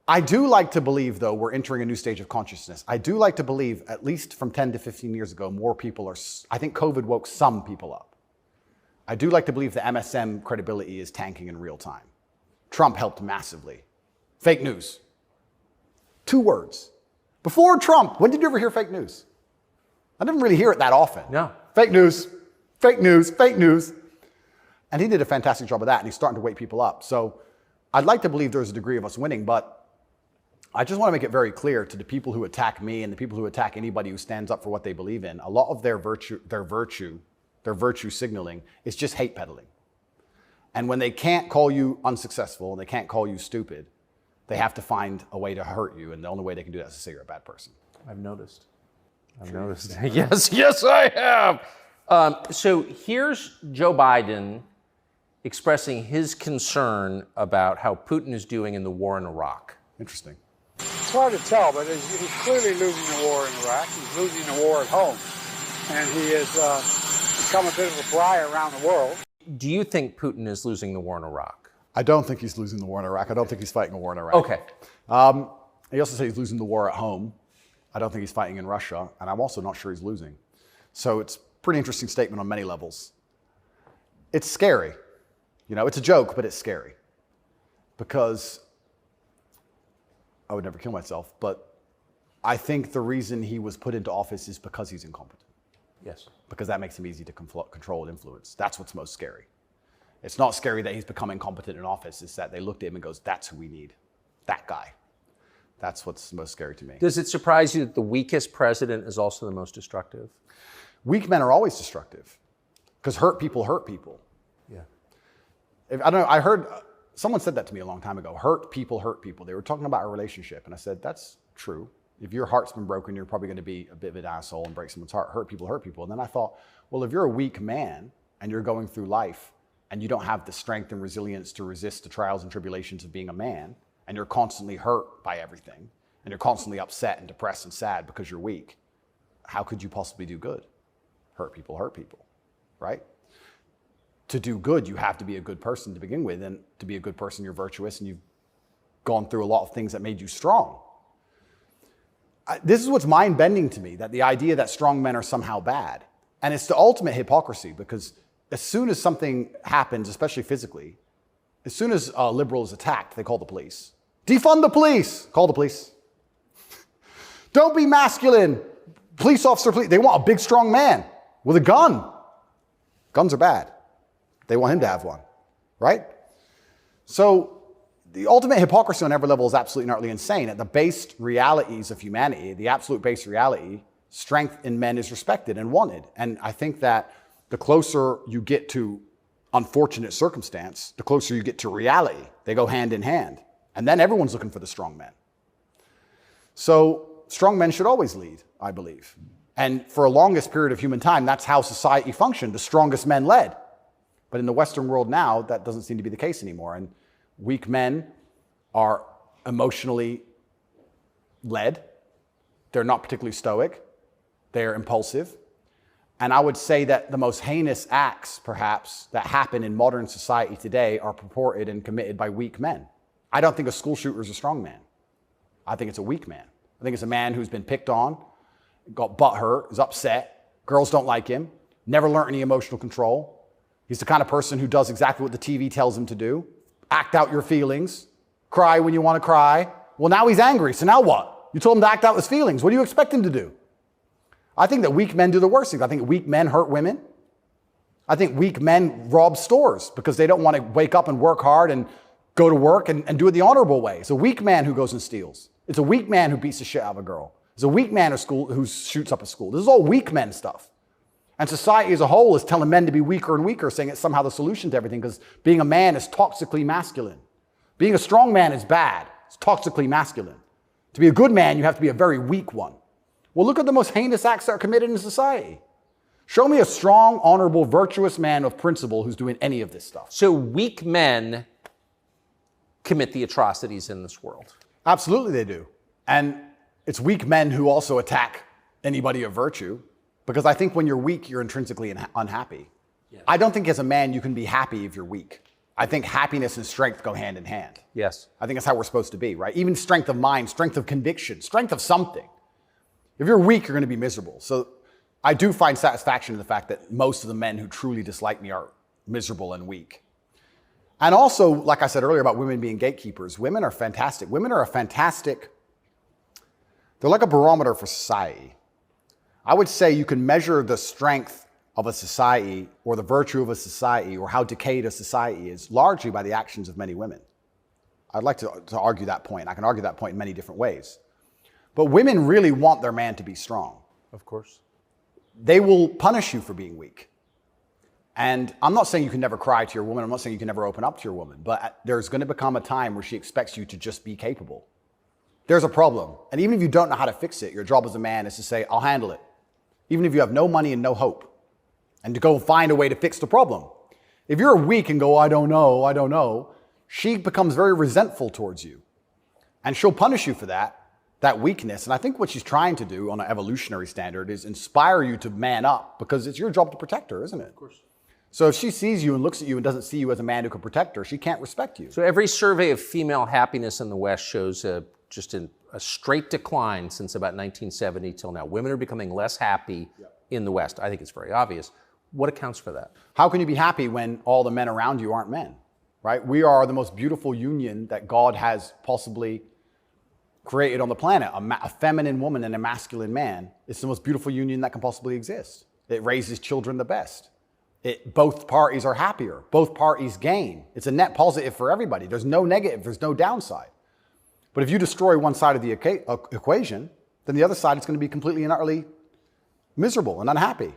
[SPEAKER 3] I do like to believe, though, we're entering a new stage of consciousness. I do like to believe, at least from 10 to 15 years ago, more people are, I think COVID woke some people up. I do like to believe the MSM credibility is tanking in real time. Trump helped massively. Fake news. 2 words. Before Trump, when did you ever hear fake news? I didn't really hear it that often.
[SPEAKER 2] No.
[SPEAKER 3] Fake news, fake news, fake news. And he did a fantastic job of that, and he's starting to wake people up. So I'd like to believe there's a degree of us winning, but I just want to make it very clear to the people who attack me and the people who attack anybody who stands up for what they believe in, a lot of their virtue signaling is just hate peddling. And when they can't call you unsuccessful and they can't call you stupid, they have to find a way to hurt you. And the only way they can do that is to say you're a bad person.
[SPEAKER 2] I've noticed. Yes, I have. So here's Joe Biden expressing his concern about how Putin is doing in the war in Iraq.
[SPEAKER 3] Interesting.
[SPEAKER 6] It's hard to tell, but he's clearly losing the war in Iraq. He's losing the war at home. And he has become a bit of a pariah around the world.
[SPEAKER 2] Do you think Putin is losing the war in Iraq?
[SPEAKER 3] I don't think he's losing the war in Iraq. I don't think he's fighting a war in Iraq.
[SPEAKER 2] Okay.
[SPEAKER 3] He also says he's losing the war at home. I don't think he's fighting in Russia. And I'm also not sure he's losing. So it's a pretty interesting statement on many levels. It's scary. You know, it's a joke, but it's scary. Because I would never kill myself, but I think the reason he was put into office is because he's incompetent.
[SPEAKER 2] Yes.
[SPEAKER 3] Because that makes him easy to control and influence. That's what's most scary. It's not scary that he's become incompetent in office. It's that they looked at him and goes, that's who we need. That guy. That's what's most scary to me.
[SPEAKER 2] Does it surprise you that the weakest president is also the most destructive?
[SPEAKER 3] Weak men are always destructive because hurt people hurt people.
[SPEAKER 2] Yeah.
[SPEAKER 3] I don't know, I heard, someone said that to me a long time ago, hurt people hurt people. They were talking about a relationship, and I said, that's true. If your heart's been broken, you're probably going to be a bit of an asshole and break someone's heart. Hurt people hurt people. And then I thought, well, if you're a weak man and you're going through life and you don't have the strength and resilience to resist the trials and tribulations of being a man, and you're constantly hurt by everything, and you're constantly upset and depressed and sad because you're weak, how could you possibly do good? Hurt people, right? To do good, you have to be a good person to begin with, and to be a good person, you're virtuous, and you've gone through a lot of things that made you strong. This is what's mind-bending to me, that the idea that strong men are somehow bad. And it's the ultimate hypocrisy, because as soon as something happens, especially physically, as soon as a liberal is attacked, they call the police. Defund the police! Call the police. Don't be masculine! Police officer, please. They want a big, strong man with a gun. Guns are bad. They want him to have one, right? So the ultimate hypocrisy on every level is absolutely and utterly insane. At the base realities of humanity, the absolute base reality, strength in men is respected and wanted. And I think that the closer you get to unfortunate circumstance, the closer you get to reality. They go hand in hand. And then everyone's looking for the strong men. So strong men should always lead, I believe. And for a longest period of human time, that's how society functioned. The strongest men led. But in the Western world now, that doesn't seem to be the case anymore. And weak men are emotionally led. They're not particularly stoic. They're impulsive. And I would say that the most heinous acts, perhaps, that happen in modern society today are purported and committed by weak men. I don't think a school shooter is a strong man. I think it's a weak man. I think it's a man who's been picked on, got butt hurt, is upset, girls don't like him, never learned any emotional control. He's the kind of person who does exactly what the TV tells him to do. Act out your feelings. Cry when you want to cry. Well, now he's angry, so now what? You told him to act out his feelings. What do you expect him to do? I think that weak men do the worst things. I think weak men hurt women. I think weak men rob stores because they don't want to wake up and work hard and go to work and do it the honorable way. It's a weak man who goes and steals. It's a weak man who beats the shit out of a girl. It's a weak man who shoots up a school. This is all weak men stuff. And society as a whole is telling men to be weaker and weaker, saying it's somehow the solution to everything because being a man is toxically masculine. Being a strong man is bad. It's toxically masculine. To be a good man, you have to be a very weak one. Well, look at the most heinous acts that are committed in society. Show me a strong, honorable, virtuous man of principle who's doing any of this stuff.
[SPEAKER 2] So weak men commit the atrocities in this world.
[SPEAKER 3] Absolutely they do. And it's weak men who also attack anybody of virtue, because I think when you're weak, you're intrinsically unhappy. Yeah. I don't think as a man you can be happy if you're weak. I think happiness and strength go hand in hand.
[SPEAKER 2] Yes.
[SPEAKER 3] I think that's how we're supposed to be, right? Even strength of mind, strength of conviction, strength of something. If you're weak, you're going to be miserable. So I do find satisfaction in the fact that most of the men who truly dislike me are miserable and weak. And also, like I said earlier about women being gatekeepers, women are fantastic. Women are they're like a barometer for society. I would say you can measure the strength of a society or the virtue of a society or how decayed a society is largely by the actions of many women. I'd like to argue that point. I can argue that point in many different ways. But women really want their man to be strong.
[SPEAKER 2] Of course.
[SPEAKER 3] They will punish you for being weak. And I'm not saying you can never cry to your woman. I'm not saying you can never open up to your woman. But there's going to become a time where she expects you to just be capable. There's a problem. And even if you don't know how to fix it, your job as a man is to say, I'll handle it. Even if you have no money and no hope. And to go find a way to fix the problem. If you're weak and go, I don't know, she becomes very resentful towards you. And she'll punish you for that weakness. And I think what she's trying to do on an evolutionary standard is inspire you to man up, because it's your job to protect her, isn't it? Of course. So if she sees you and looks at you and doesn't see you as a man who can protect her, she can't respect you.
[SPEAKER 2] So every survey of female happiness in the West shows just a straight decline since about 1970 till now. Women are becoming less happy in the West. I think it's very obvious. What accounts for that?
[SPEAKER 3] How can you be happy when all the men around you aren't men, right? We are the most beautiful union that God has possibly created on the planet. A feminine woman and a masculine man. It's the most beautiful union that can possibly exist. It raises children the best. Both parties are happier. Both parties gain. It's a net positive for everybody. There's no negative. There's no downside. But if you destroy one side of the equation, then the other side is going to be completely and utterly miserable and unhappy.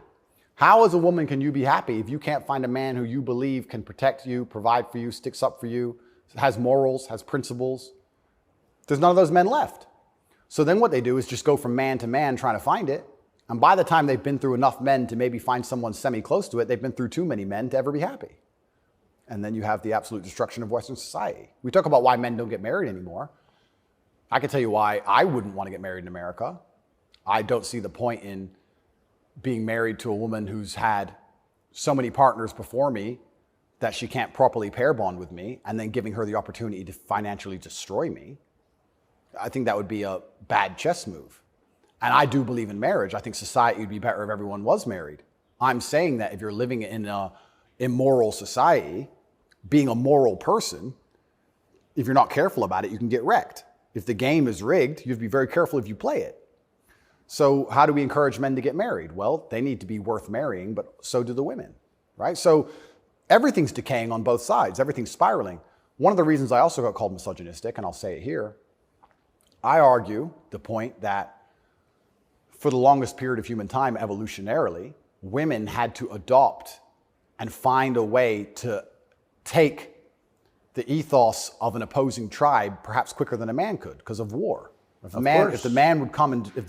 [SPEAKER 3] How as a woman can you be happy if you can't find a man who you believe can protect you, provide for you, sticks up for you, has morals, has principles? There's none of those men left. So then what they do is just go from man to man trying to find it. And by the time they've been through enough men to maybe find someone semi-close to it, they've been through too many men to ever be happy. And then you have the absolute destruction of Western society. We talk about why men don't get married anymore. I can tell you why I wouldn't want to get married in America. I don't see the point in being married to a woman who's had so many partners before me that she can't properly pair bond with me and then giving her the opportunity to financially destroy me. I think that would be a bad chess move. And I do believe in marriage. I think society would be better if everyone was married. I'm saying that if you're living in an immoral society, being a moral person, if you're not careful about it, you can get wrecked. If the game is rigged, you have to be very careful if you play it. So how do we encourage men to get married? Well, they need to be worth marrying, but so do the women, right? So everything's decaying on both sides. Everything's spiraling. One of the reasons I also got called misogynistic, and I'll say it here, I argue the point that for the longest period of human time, evolutionarily, women had to adopt and find a way to take the ethos of an opposing tribe perhaps quicker than a man could because of war. If the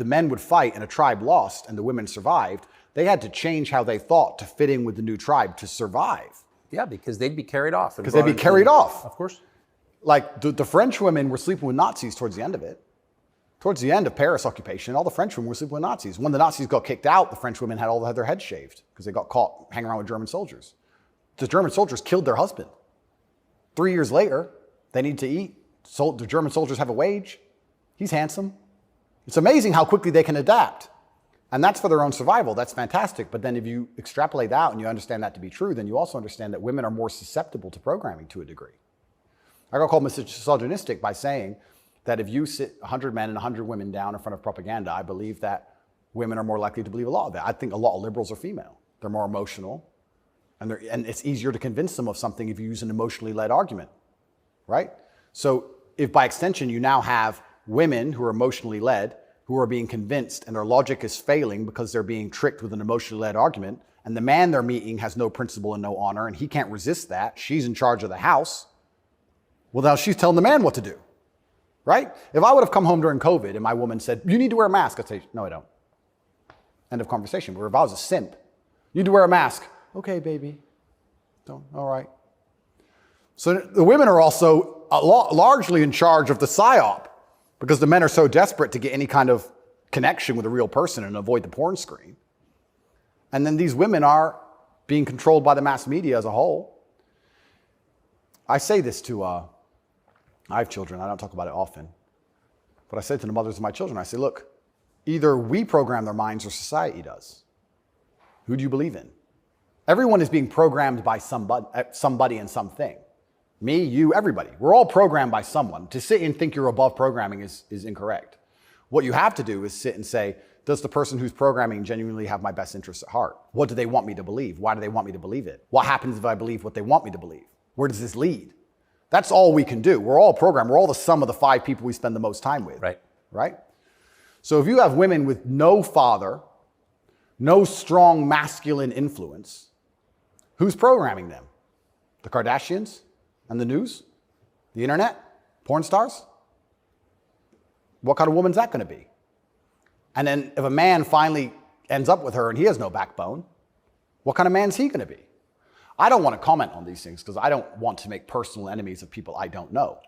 [SPEAKER 3] men would fight and a tribe lost and the women survived, they had to change how they thought to fit in with the new tribe to survive.
[SPEAKER 2] Yeah, because they'd be carried off.
[SPEAKER 3] Because they'd be carried off.
[SPEAKER 2] Of course.
[SPEAKER 3] Like the French women were sleeping with Nazis towards the end of it. Towards the end of Paris occupation, all the French women were sleeping with Nazis. When the Nazis got kicked out, the French women had their heads shaved because they got caught hanging around with German soldiers. The German soldiers killed their husband. 3 years later, they need to eat. So the German soldiers have a wage. He's handsome. It's amazing how quickly they can adapt. And that's for their own survival. That's fantastic. But then if you extrapolate that and you understand that to be true, then you also understand that women are more susceptible to programming to a degree. I got called misogynistic by saying that if you sit 100 men and 100 women down in front of propaganda, I believe that women are more likely to believe a lot of that. I think a lot of liberals are female. They're more emotional. And it's easier to convince them of something if you use an emotionally led argument, right? So if by extension you now have women who are emotionally led, who are being convinced and their logic is failing because they're being tricked with an emotionally led argument, and the man they're meeting has no principle and no honor, and he can't resist that, she's in charge of the house, well, now she's telling the man what to do, right? If I would have come home during COVID and my woman said, you need to wear a mask, I'd say, no, I don't. End of conversation. Where if I was a simp, you need to wear a mask. Okay, baby. Don't. All right. So the women are also largely in charge of the psyop because the men are so desperate to get any kind of connection with a real person and avoid the porn screen. And then these women are being controlled by the mass media as a whole. I say this to, I have children. I don't talk about it often. But I say to the mothers of my children, I say, look, either we program their minds or society does. Who do you believe in? Everyone is being programmed by somebody and something. Me, you, everybody. We're all programmed by someone. To sit and think you're above programming is incorrect. What you have to do is sit and say, does the person who's programming genuinely have my best interests at heart? What do they want me to believe? Why do they want me to believe it? What happens if I believe what they want me to believe? Where does this lead? That's all we can do. We're all programmed. We're all the sum of the 5 people we spend the most time with. Right? So if you have women with no father, no strong masculine influence, who's programming them? The Kardashians and the news? The internet? Porn stars? What kind of woman's that going to be? And then if a man finally ends up with her and he has no backbone, what kind of man is he going to be? I don't want to comment on these things because I don't want to make personal enemies of people I don't know.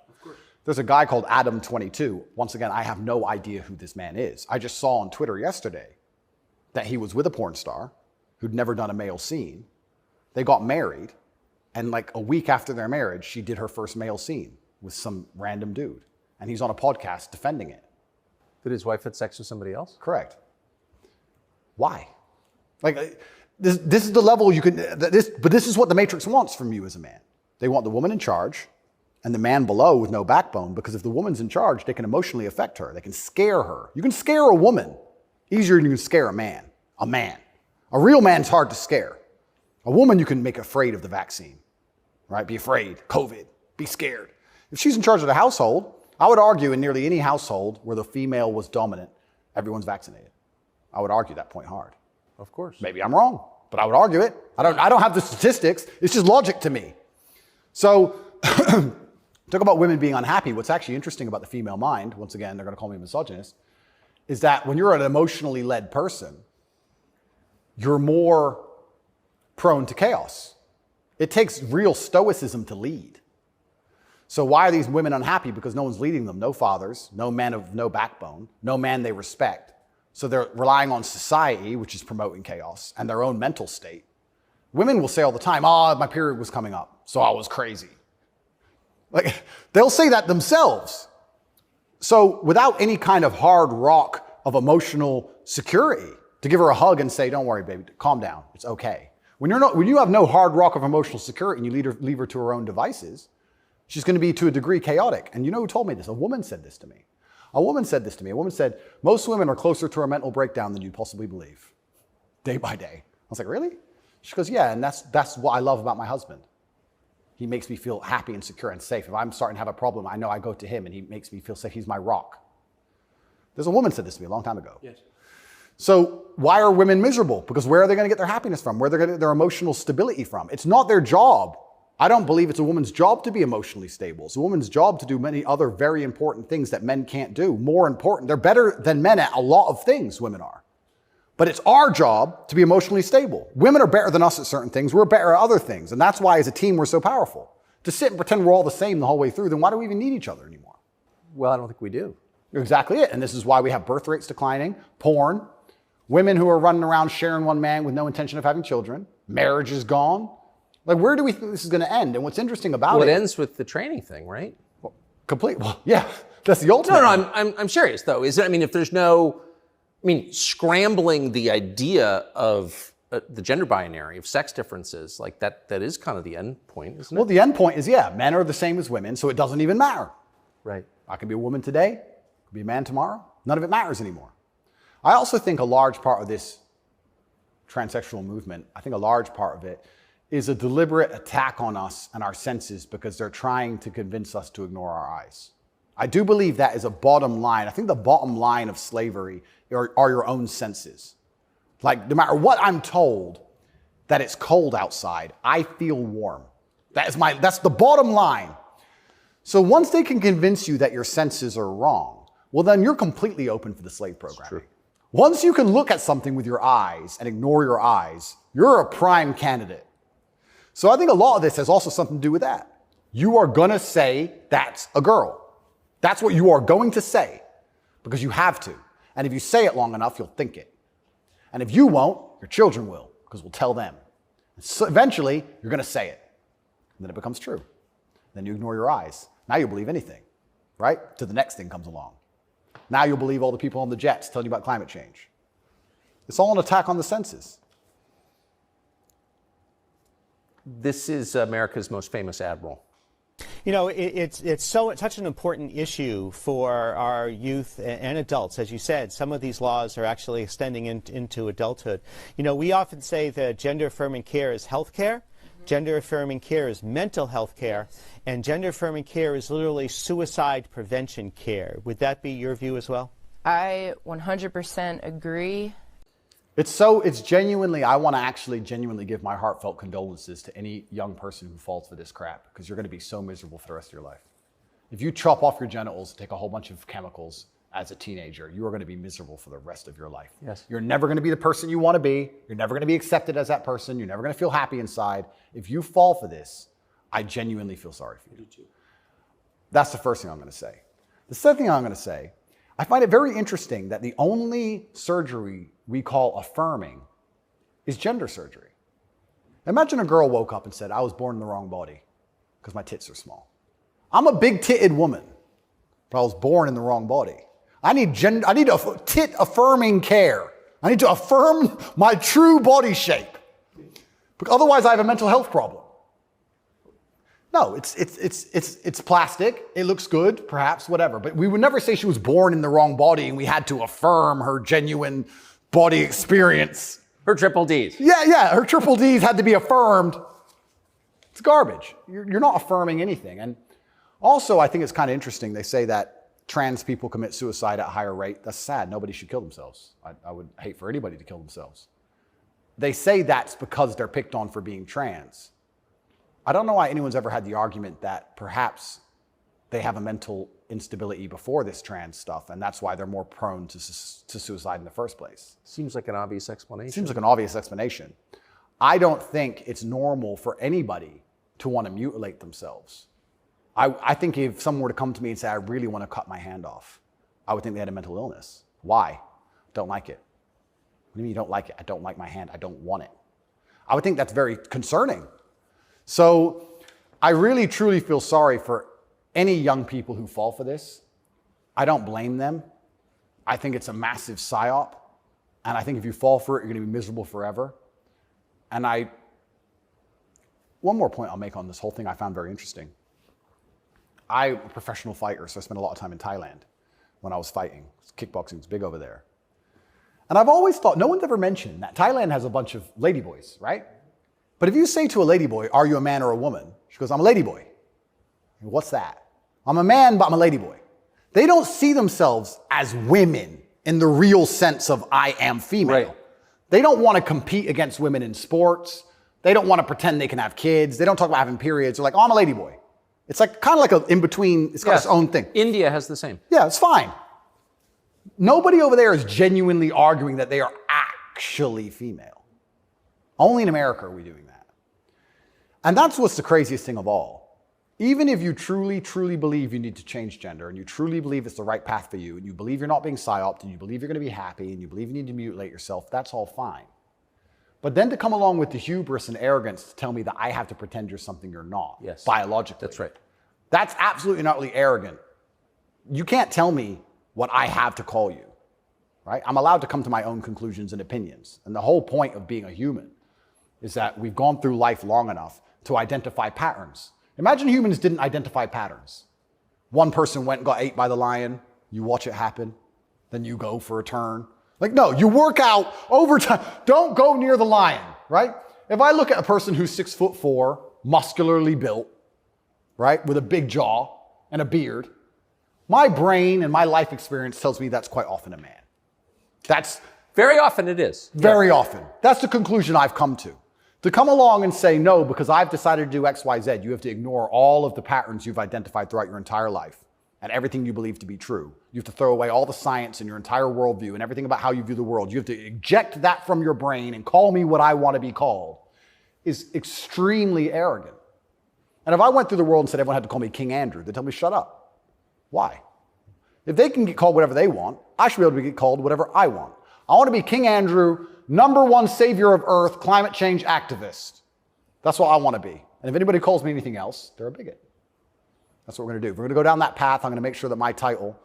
[SPEAKER 3] There's a guy called Adam22. Once again, I have no idea who this man is. I just saw on Twitter yesterday that he was with a porn star who'd never done a male scene. They got married, and like a week after their marriage, she did her first male scene with some random dude. And he's on a podcast defending it.
[SPEAKER 2] Did his wife have sex with somebody else?
[SPEAKER 3] Correct. Why? Like, this is the level you can, but this is what the Matrix wants from you as a man. They want the woman in charge and the man below with no backbone, because if the woman's in charge, they can emotionally affect her. They can scare her. You can scare a woman easier than you can scare a man. A man. A real man's hard to scare. A woman you can make afraid of the vaccine, right? Be afraid, COVID, be scared. If she's in charge of the household, I would argue in nearly any household where the female was dominant, everyone's vaccinated. I would argue that point hard.
[SPEAKER 2] Of course.
[SPEAKER 3] Maybe I'm wrong. but I would argue it. I don't have the statistics. It's just logic to me. So talk about women being unhappy. What's actually interesting about the female mind, once again, they're going to call me a misogynist, is that when you're an emotionally led person, you're more prone to chaos. It takes real stoicism to lead. So why are these women unhappy? Because no one's leading them. No fathers, no men of no backbone, no man they respect. So they're relying on society, which is promoting chaos, and their own mental state. Women will say all the time, my period was coming up, so I was crazy. Like, they'll say that themselves. So without any kind of hard rock of emotional security, to give her a hug and say, don't worry, baby, calm down, it's okay. When you have no hard rock of emotional security and you leave her to her own devices, she's going to be to a degree chaotic. And you know who told me this? A woman said this to me. A woman said, most women are closer to a mental breakdown than you possibly believe, day by day. I was like, really? She goes, yeah, and that's what I love about my husband. He makes me feel happy and secure and safe. If I'm starting to have a problem, I know I go to him and he makes me feel safe. He's my rock. There's a woman said this to me a long time ago. Yes. So why are women miserable? Because where are they going to get their happiness from? Where are they going to get their emotional stability from? It's not their job. I don't believe it's a woman's job to be emotionally stable. It's a woman's job to do many other very important things that men can't do. More important. They're better than men at a lot of things, women are. But it's our job to be emotionally stable. Women are better than us at certain things. We're better at other things. And that's why as a team we're so powerful. To sit and pretend we're all the same the whole way through, then why do we even need each other anymore?
[SPEAKER 2] Well, I don't think we do.
[SPEAKER 3] Exactly it. And this is why we have birth rates declining, porn, women who are running around sharing one man with no intention of having children, marriage is gone. Like, where do we think this is going to end? And what's interesting about
[SPEAKER 2] it ends with the training thing, right?
[SPEAKER 3] Well, yeah, that's the ultimate.
[SPEAKER 2] No, I'm serious though. If there's no, scrambling the idea of the gender binary, of sex differences, like that is kind of the end point, isn't it?
[SPEAKER 3] Well, the end point is, men are the same as women, so it doesn't even matter.
[SPEAKER 2] Right.
[SPEAKER 3] I can be a woman today, I can be a man tomorrow. None of it matters anymore. I also think a large part of this transsexual movement, I think a large part of it is a deliberate attack on us and our senses because they're trying to convince us to ignore our eyes. I do believe that is a bottom line. I think the bottom line of slavery are your own senses. Like, no matter what I'm told that it's cold outside, I feel warm. That's the bottom line. So once they can convince you that your senses are wrong, well, then you're completely open for the slave program. Once you can look at something with your eyes and ignore your eyes, you're a prime candidate. So I think a lot of this has also something to do with that. You are going to say that's a girl. That's what you are going to say because you have to. And if you say it long enough, you'll think it. And if you won't, your children will because we'll tell them. So eventually, you're going to say it. And then it becomes true. Then you ignore your eyes. Now you'll believe anything, right? Till the next thing comes along. Now you'll believe all the people on the jets telling you about climate change. It's all an attack on the senses.
[SPEAKER 2] This is America's most famous admiral.
[SPEAKER 7] It's such an important issue for our youth and adults. As you said, some of these laws are actually extending into adulthood. We often say that gender-affirming care is health care, gender-affirming care is mental health care, and gender-affirming care is literally suicide prevention care. Would that be your view as well?
[SPEAKER 8] I 100% agree.
[SPEAKER 3] It's genuinely, I want to actually genuinely give my heartfelt condolences to any young person who falls for this crap, because you're going to be so miserable for the rest of your life. If you chop off your genitals, take a whole bunch of chemicals as a teenager, you are going to be miserable for the rest of your life.
[SPEAKER 2] Yes.
[SPEAKER 3] You're never going to be the person you want to be. You're never going to be accepted as that person. You're never going to feel happy inside. If you fall for this, I genuinely feel sorry for you. That's the first thing I'm going to say. The second thing I'm going to say, I find it very interesting that the only surgery we call affirming is gender surgery. Imagine a girl woke up and said, I was born in the wrong body because my tits are small. I'm a big-titted woman, but I was born in the wrong body. I need tit affirming care. I need to affirm my true body shape. Because otherwise I have a mental health problem. No, it's plastic. It looks good, perhaps, whatever. But we would never say she was born in the wrong body and we had to affirm her genuine body experience.
[SPEAKER 2] Her triple Ds.
[SPEAKER 3] Yeah, her triple Ds had to be affirmed. It's garbage. You're not affirming anything. And also, I think it's kind of interesting. They say that trans people commit suicide at a higher rate. That's sad. Nobody should kill themselves. I would hate for anybody to kill themselves. they say that's because they're picked on for being trans. I don't know why anyone's ever had the argument that perhaps they have a mental instability before this trans stuff, and that's why they're more prone to suicide in the first place.
[SPEAKER 2] Seems like an obvious explanation.
[SPEAKER 3] Seems like an obvious explanation. I don't think it's normal for anybody to want to mutilate themselves. I think if someone were to come to me and say, I really want to cut my hand off, I would think they had a mental illness. Why? Don't like it. What do you mean you don't like it? I don't like my hand. I don't want it. I would think that's very concerning. So I really, truly feel sorry for any young people who fall for this. I don't blame them. I think it's a massive psyop. And I think if you fall for it, you're going to be miserable forever. And one more point I'll make on this whole thing I found very interesting. I'm a professional fighter, so I spent a lot of time in Thailand when I was fighting. Kickboxing is big over there. And I've always thought, no one's ever mentioned that Thailand has a bunch of ladyboys, right? But if you say to a ladyboy, are you a man or a woman? She goes, I'm a ladyboy. What's that? I'm a man, but I'm a ladyboy. They don't see themselves as women in the real sense of I am female. Right. They don't want to compete against women in sports. They don't want to pretend they can have kids. They don't talk about having periods. They're like, oh, I'm a ladyboy. It's like kind of like an in-between, it's got its own thing.
[SPEAKER 2] India has the same.
[SPEAKER 3] Yeah, it's fine. Nobody over there is genuinely arguing that they are actually female. Only in America are we doing that. And that's what's the craziest thing of all. Even if you truly, truly believe you need to change gender, and you truly believe it's the right path for you, and you believe you're not being psyoped, and you believe you're going to be happy, and you believe you need to mutilate yourself, that's all fine. But then to come along with the hubris and arrogance to tell me that I have to pretend you're something you're not, biologically.
[SPEAKER 2] That's right.
[SPEAKER 3] That's absolutely not really arrogant. You can't tell me what I have to call you, right? I'm allowed to come to my own conclusions and opinions. And the whole point of being a human is that we've gone through life long enough to identify patterns. Imagine humans didn't identify patterns. One person went and got ate by the lion. You watch it happen. Then you go for a turn. Like, no, you work out over time. Don't go near the lion, right? If I look at a person who's 6'4", muscularly built, right, with a big jaw and a beard, my brain and my life experience tells me that's quite often a man. That's
[SPEAKER 2] very often it is.
[SPEAKER 3] Very often. That's the conclusion I've come to. To come along and say, no, because I've decided to do X, Y, Z, you have to ignore all of the patterns you've identified throughout your entire life and everything you believe to be true. You have to throw away all the science and your entire worldview and everything about how you view the world. You have to eject that from your brain and call me what I want to be called is extremely arrogant. And if I went through the world and said everyone had to call me King Andrew, they'd tell me, shut up. Why? If they can get called whatever they want, I should be able to get called whatever I want. I want to be King Andrew, #1 savior of Earth, climate change activist. That's what I want to be. And if anybody calls me anything else, they're a bigot. That's what we're going to do. If we're going to go down that path, I'm going to make sure that my title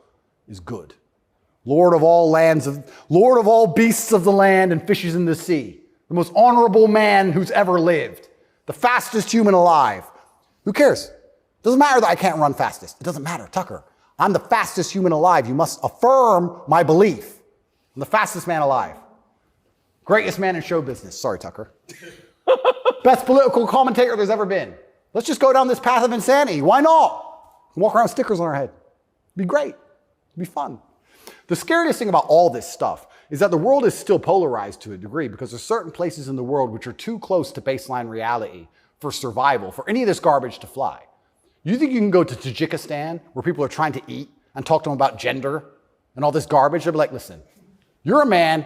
[SPEAKER 3] is good. Lord of all beasts of the land and fishes in the sea. The most honorable man who's ever lived. The fastest human alive. Who cares? Doesn't matter that I can't run fastest. It doesn't matter. Tucker, I'm the fastest human alive. You must affirm my belief. I'm the fastest man alive. Greatest man in show business. Sorry, Tucker. Best political commentator there's ever been. Let's just go down this path of insanity. Why not? Walk around with stickers on our head. It'd be great. It'd be fun. The scariest thing about all this stuff is that the world is still polarized to a degree because there's certain places in the world which are too close to baseline reality for survival, for any of this garbage to fly. You think you can go to Tajikistan where people are trying to eat and talk to them about gender and all this garbage? They'll be like, listen, you're a man,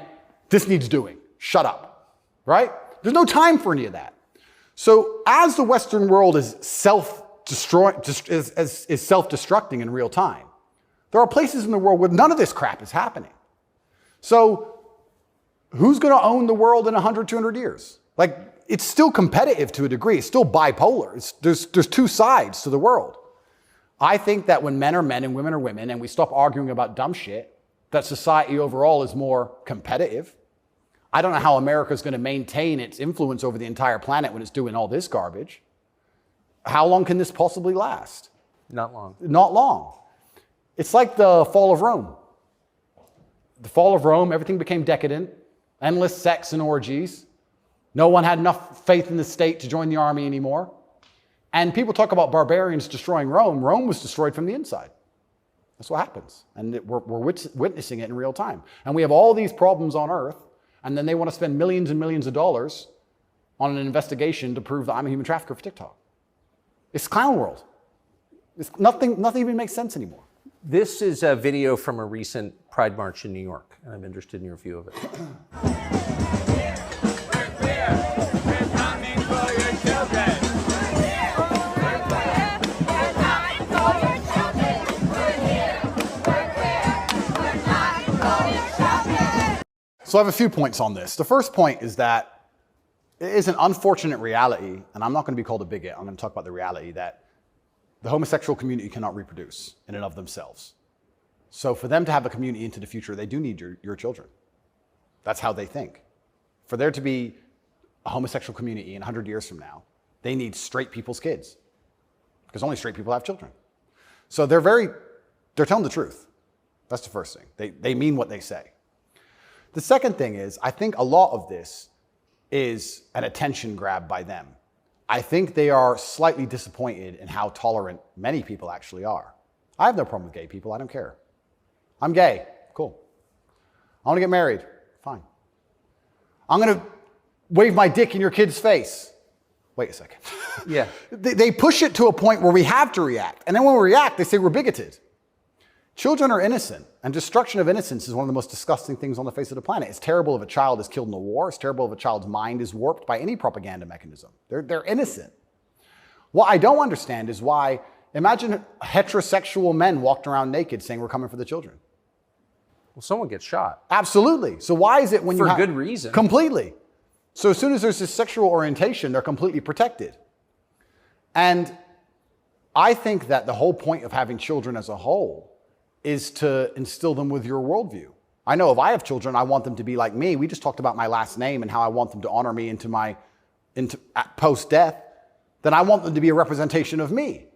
[SPEAKER 3] this needs doing. Shut up, right? There's no time for any of that. So as the Western world is self-destructing in real time, there are places in the world where none of this crap is happening. So who's going to own the world in 100, 200 years? Like, it's still competitive to a degree. It's still bipolar. There's two sides to the world. I think that when men are men and women are women and we stop arguing about dumb shit, that society overall is more competitive. I don't know how America's going to maintain its influence over the entire planet when it's doing all this garbage. How long can this possibly last?
[SPEAKER 2] Not long.
[SPEAKER 3] Not long. It's like the fall of Rome. The fall of Rome, everything became decadent, endless sex and orgies. No one had enough faith in the state to join the army anymore. And people talk about barbarians destroying Rome. Rome was destroyed from the inside. That's what happens. And we're witnessing it in real time. And we have all these problems on earth. And then they want to spend millions and millions of dollars on an investigation to prove that I'm a human trafficker for TikTok. It's clown world. Nothing even makes sense anymore.
[SPEAKER 2] This is a video from a recent Pride March in New York, and I'm interested in your view of it.
[SPEAKER 3] So I have a few points on this. The first point is that it is an unfortunate reality, and I'm not going to be called a bigot. I'm going to talk about the reality that the homosexual community cannot reproduce in and of themselves. So for them to have a community into the future, they do need your children. That's how they think. For there to be a homosexual community in 100 years from now, they need straight people's kids, because only straight people have children. So they're telling the truth. That's the first thing. They mean what they say. The second thing is, I think a lot of this is an attention grab by them. I think they are slightly disappointed in how tolerant many people actually are. I have no problem with gay people. I don't care. I'm gay. Cool. I want to get married. Fine. I'm going to wave my dick in your kid's face. Wait a second.
[SPEAKER 2] Yeah.
[SPEAKER 3] They push it to a point where we have to react. And then when we react, they say we're bigoted. Children are innocent, and destruction of innocence is one of the most disgusting things on the face of the planet. It's terrible if a child is killed in a war. It's terrible if a child's mind is warped by any propaganda mechanism. They're innocent. What I don't understand is why, imagine heterosexual men walked around naked saying we're coming for the children.
[SPEAKER 2] Well, someone gets shot.
[SPEAKER 3] Absolutely. So why is it when
[SPEAKER 2] For good reason.
[SPEAKER 3] Completely. So as soon as there's this sexual orientation, they're completely protected. And I think that the whole point of having children as a whole is to instill them with your worldview. I know if I have children, I want them to be like me. We just talked about my last name and how I want them to honor me into post-death. Then I want them to be a representation of me,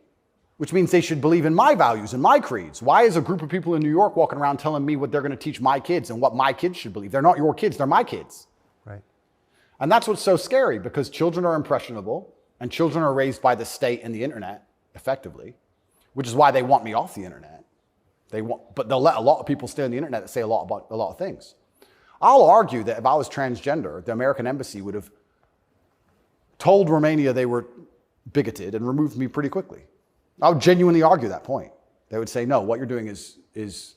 [SPEAKER 3] which means they should believe in my values and my creeds. Why is a group of people in New York walking around telling me what they're going to teach my kids and what my kids should believe? They're not your kids, they're my kids.
[SPEAKER 2] Right.
[SPEAKER 3] And that's what's so scary, because children are impressionable and children are raised by the state and the internet, effectively, which is why they want me off the internet. But they'll let a lot of people stay on the internet that say a lot of things. I'll argue that if I was transgender, the American embassy would have told Romania they were bigoted and removed me pretty quickly. I would genuinely argue that point. They would say, no, what you're doing is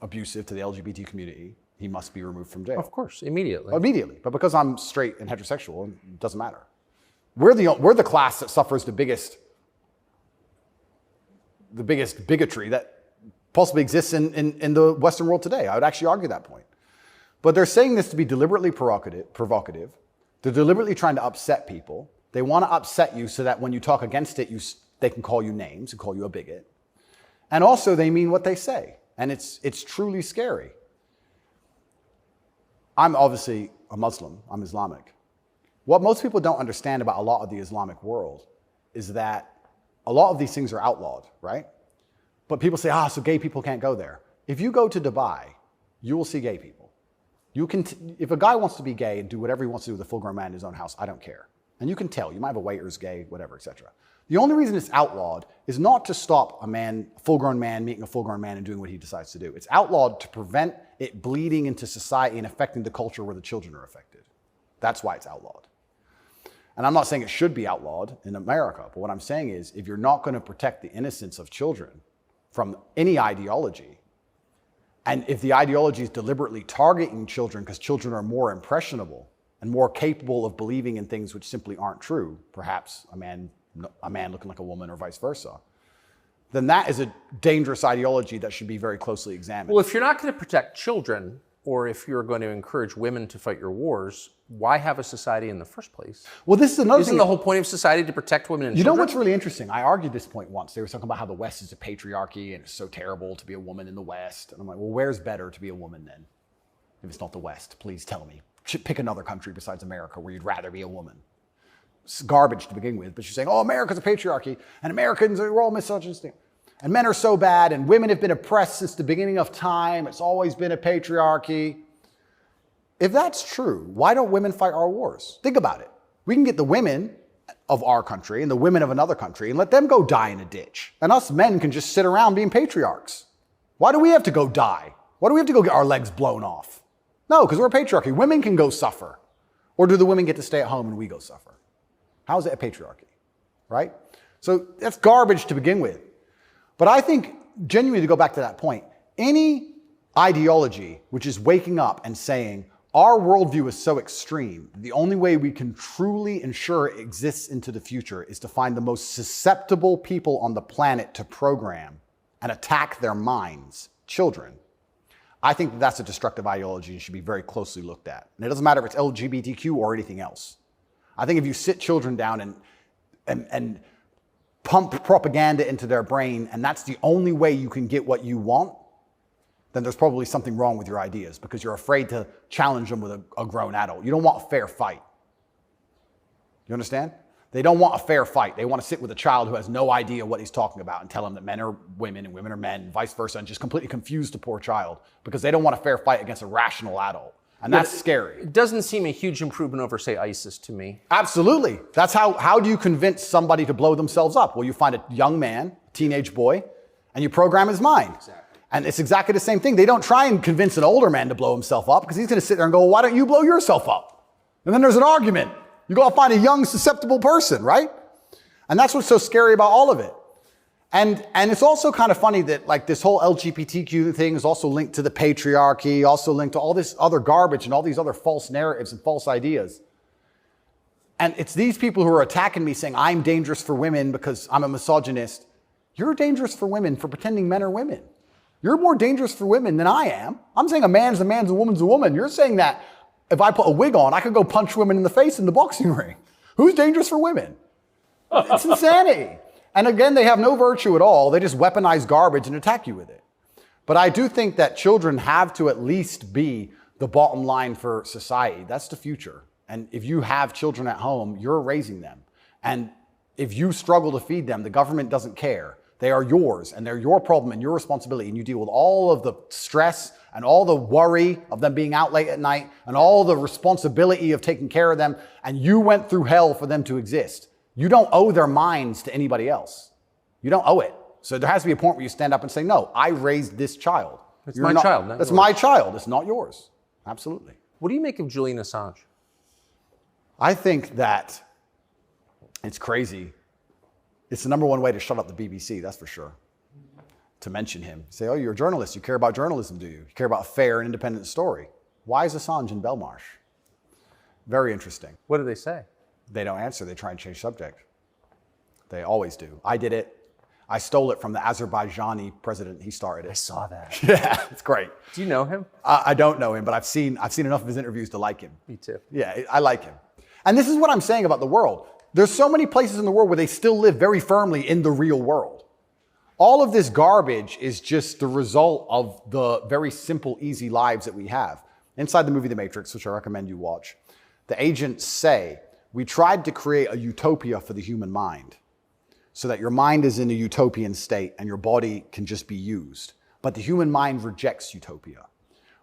[SPEAKER 3] abusive to the LGBT community. He must be removed from jail.
[SPEAKER 2] Of course, immediately.
[SPEAKER 3] Immediately. But because I'm straight and heterosexual, it doesn't matter. We're the class that suffers the biggest bigotry that possibly exists in the Western world today. I would actually argue that point. But they're saying this to be deliberately provocative. They're deliberately trying to upset people. They want to upset you so that when you talk against it, they can call you names and call you a bigot. And also they mean what they say. And it's truly scary. I'm obviously a Muslim. I'm Islamic. What most people don't understand about a lot of the Islamic world is that a lot of these things are outlawed, right? But people say, so gay people can't go there. If you go to Dubai, you will see gay people. If a guy wants to be gay and do whatever he wants to do with a full-grown man in his own house, I don't care. And you can tell. You might have a waiter's gay, whatever, etc. The only reason it's outlawed is not to stop a full-grown man meeting a full-grown man and doing what he decides to do. It's outlawed to prevent it bleeding into society and affecting the culture where the children are affected. That's why it's outlawed. And I'm not saying it should be outlawed in America, but what I'm saying is if you're not going to protect the innocence of children from any ideology, and if the ideology is deliberately targeting children because children are more impressionable and more capable of believing in things which simply aren't true, perhaps a man looking like a woman or vice versa, then that is a dangerous ideology that should be very closely examined.
[SPEAKER 2] Well, if you're not going to protect children, or if you're going to encourage women to fight your wars, why have a society in the first place?
[SPEAKER 3] Well, this is another
[SPEAKER 2] Isn't
[SPEAKER 3] thing.
[SPEAKER 2] the whole point of society to protect women and
[SPEAKER 3] You
[SPEAKER 2] children?
[SPEAKER 3] know what's really interesting? I argued this point once. They were talking about how the West is a patriarchy and it's so terrible to be a woman in the West. And I'm like, well, where's better to be a woman then? If it's not the West, please tell me. Pick another country besides America where you'd rather be a woman. It's garbage to begin with, but you're saying, America's a patriarchy and Americans are all misogynistic. And men are so bad and women have been oppressed since the beginning of time. It's always been a patriarchy. If that's true, why don't women fight our wars? Think about it. We can get the women of our country and the women of another country and let them go die in a ditch. And us men can just sit around being patriarchs. Why do we have to go die? Why do we have to go get our legs blown off? No, because we're a patriarchy. Women can go suffer. Or do the women get to stay at home and we go suffer? How is it a patriarchy, right? So that's garbage to begin with. But I think, genuinely, to go back to that point, any ideology which is waking up and saying, our worldview is so extreme, the only way we can truly ensure it exists into the future is to find the most susceptible people on the planet to program and attack their minds, children. I think that's a destructive ideology and should be very closely looked at. And it doesn't matter if it's LGBTQ or anything else. I think if you sit children down and pump propaganda into their brain, and that's the only way you can get what you want, then there's probably something wrong with your ideas because you're afraid to challenge them with a grown adult. You don't want a fair fight. You understand? They don't want a fair fight. They want to sit with a child who has no idea what he's talking about and tell him that men are women and women are men, and vice versa, and just completely confuse the poor child because they don't want a fair fight against a rational adult. And that's scary.
[SPEAKER 2] It doesn't seem a huge improvement over, say, ISIS to me.
[SPEAKER 3] Absolutely. That's how do you convince somebody to blow themselves up? Well, you find a young man, teenage boy, and you program his mind. Exactly. And it's exactly the same thing. They don't try and convince an older man to blow himself up because he's going to sit there and go, well, why don't you blow yourself up? And then there's an argument. You go find a young, susceptible person, right? And that's what's so scary about all of it. And it's also kind of funny that like this whole LGBTQ thing is also linked to the patriarchy, also linked to all this other garbage and all these other false narratives and false ideas. And it's these people who are attacking me saying I'm dangerous for women because I'm a misogynist. You're dangerous for women for pretending men are women. You're more dangerous for women than I am. I'm saying a man's a man's, a woman's a woman. You're saying that if I put a wig on, I could go punch women in the face in the boxing ring. Who's dangerous for women? It's insanity. And again, they have no virtue at all. They just weaponize garbage and attack you with it. But I do think that children have to at least be the bottom line for society. That's the future. And if you have children at home, you're raising them. And if you struggle to feed them, the government doesn't care. They are yours, and they're your problem and your responsibility, and you deal with all of the stress and all the worry of them being out late at night and all the responsibility of taking care of them, and you went through hell for them to exist. You don't owe their minds to anybody else. You don't owe it. So there has to be a point where you stand up and say, no, I raised this child.
[SPEAKER 2] It's my child, not
[SPEAKER 3] That's
[SPEAKER 2] yours.
[SPEAKER 3] my child. It's not yours. Absolutely.
[SPEAKER 2] What do you make of Julian Assange?
[SPEAKER 3] I think that it's crazy. It's the number one way to shut up the BBC, that's for sure. To mention him. Say, oh, you're a journalist. You care about journalism, do you? You care about a fair and independent story. Why is Assange in Belmarsh? Very interesting.
[SPEAKER 2] What do they say?
[SPEAKER 3] They don't answer. They try and change subject. They always do. I did it. I stole it from the Azerbaijani president. He started it.
[SPEAKER 2] I saw that.
[SPEAKER 3] Yeah, it's great.
[SPEAKER 2] Do you know him?
[SPEAKER 3] I don't know him, but I've seen enough of his interviews to like him.
[SPEAKER 2] Me too.
[SPEAKER 3] Yeah, I like him. And this is what I'm saying about the world. There's so many places in the world where they still live very firmly in the real world. All of this garbage is just the result of the very simple, easy lives that we have. Inside the movie The Matrix, which I recommend you watch, the agents say, we tried to create a utopia for the human mind so that your mind is in a utopian state and your body can just be used. But the human mind rejects utopia.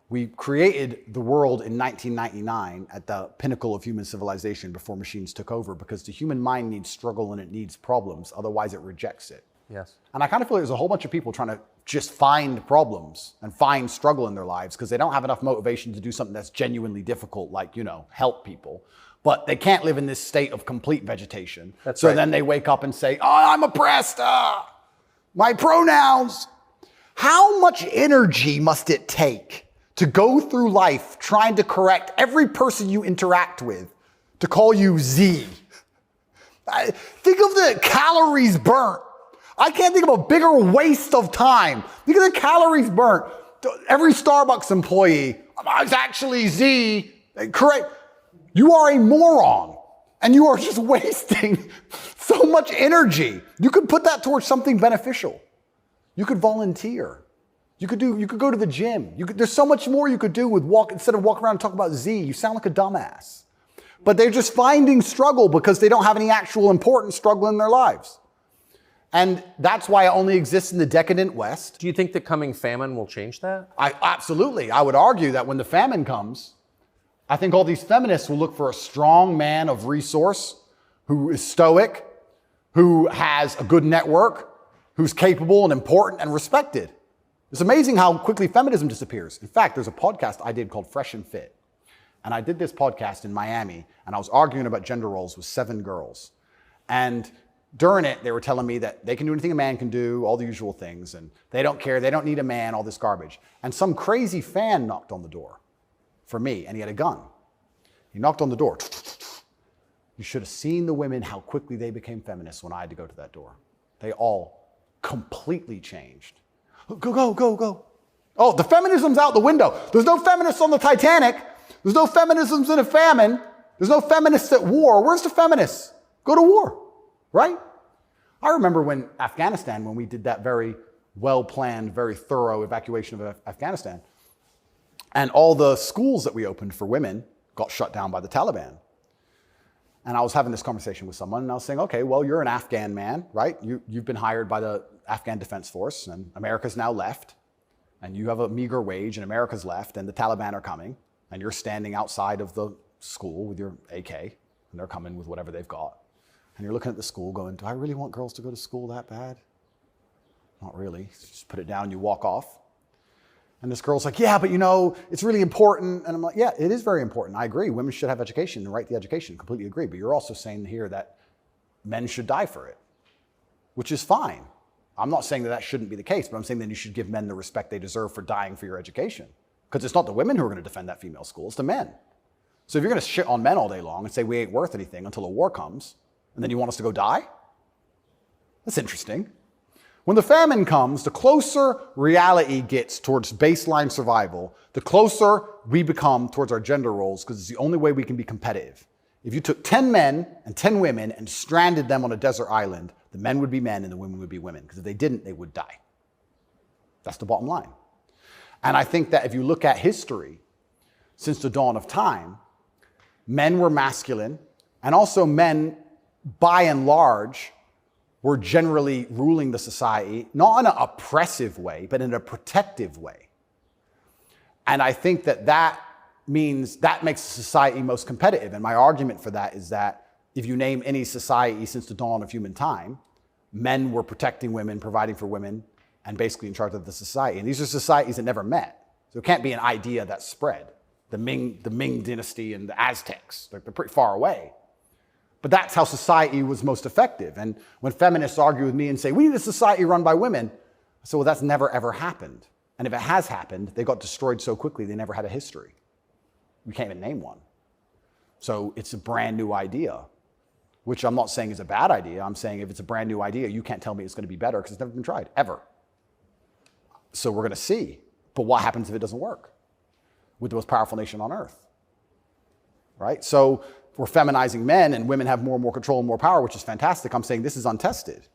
[SPEAKER 3] We created the world in 1999 at the pinnacle of human civilization before machines took over because the human mind needs struggle and it needs problems. Otherwise, it rejects it.
[SPEAKER 2] Yes.
[SPEAKER 3] And I kind of feel like there's a whole bunch of people trying to just find problems and find struggle in their lives because they don't have enough motivation to do something that's genuinely difficult, like, help people. But they can't live in this state of complete vegetation.
[SPEAKER 2] That's
[SPEAKER 3] so
[SPEAKER 2] right.
[SPEAKER 3] Then they wake up and say, oh, I'm oppressed. My pronouns. How much energy must it take to go through life trying to correct every person you interact with to call you Z? Think of the calories burnt. I can't think of a bigger waste of time. Think of the calories burnt. Every Starbucks employee, it's actually Z. Correct. You are a moron and you are just wasting so much energy. You could put that towards something beneficial. You could volunteer. You could go to the gym. There's so much more you could do with instead of walking around and talking about Z. You sound like a dumbass. But they're just finding struggle because they don't have any actual important struggle in their lives. And that's why it only exists in the decadent West.
[SPEAKER 2] Do you think the coming famine will change that?
[SPEAKER 3] Absolutely. I would argue that when the famine comes, I think all these feminists will look for a strong man of resource who is stoic, who has a good network, who's capable and important and respected. It's amazing how quickly feminism disappears. In fact, there's a podcast I did called Fresh and Fit. And I did this podcast in Miami, and I was arguing about gender roles with 7 girls. And during it, they were telling me that they can do anything a man can do, all the usual things, and they don't care, they don't need a man, all this garbage. And some crazy fan knocked on the door for me, and he had a gun. He knocked on the door. You should have seen the women, how quickly they became feminists when I had to go to that door. They all completely changed. Go, go, go, go. Oh, the feminism's out the window. There's no feminists on the Titanic. There's no feminisms in a famine. There's no feminists at war. Where's the feminists? Go to war, right? I remember when Afghanistan, when we did that very well-planned, very thorough evacuation of Afghanistan, and all the schools that we opened for women got shut down by the Taliban. And I was having this conversation with someone, and I was saying, okay, well, you're an Afghan man, right? You've been hired by the Afghan Defense Force, and America's now left, and you have a meager wage, and America's left, and the Taliban are coming, and you're standing outside of the school with your AK, and they're coming with whatever they've got. And you're looking at the school going, do I really want girls to go to school that bad? Not really. Just put it down, you walk off. And this girl's like, yeah, but you know, it's really important. And I'm like, yeah, it is very important. I agree. Women should have education and right to the education. Completely agree. But you're also saying here that men should die for it, which is fine. I'm not saying that that shouldn't be the case, but I'm saying that you should give men the respect they deserve for dying for your education. Because it's not the women who are going to defend that female school, it's the men. So if you're going to shit on men all day long and say we ain't worth anything until a war comes, and then you want us to go die? That's interesting. When the famine comes, the closer reality gets towards baseline survival, the closer we become towards our gender roles, because it's the only way we can be competitive. If you took 10 men and 10 women and stranded them on a desert island, the men would be men and the women would be women, because if they didn't, they would die. That's the bottom line. And I think that if you look at history, since the dawn of time, men were masculine, and also men, by and large, were generally ruling the society, not in an oppressive way, but in a protective way. And I think that that means that makes the society most competitive. And my argument for that is that if you name any society since the dawn of human time, men were protecting women, providing for women, and basically in charge of the society. And these are societies that never met. So it can't be an idea that spread. The Ming dynasty and the Aztecs, they're pretty far away. But that's how society was most effective. And when feminists argue with me and say, we need a society run by women, I say, well, that's never, ever happened. And if it has happened, they got destroyed so quickly, they never had a history. We can't even name one. So it's a brand new idea, which I'm not saying is a bad idea. I'm saying if it's a brand new idea, you can't tell me it's going to be better because it's never been tried, ever. So we're going to see. But what happens if it doesn't work with the most powerful nation on earth? Right? So we're feminizing men and women have more and more control and more power, which is fantastic. I'm saying this is untested.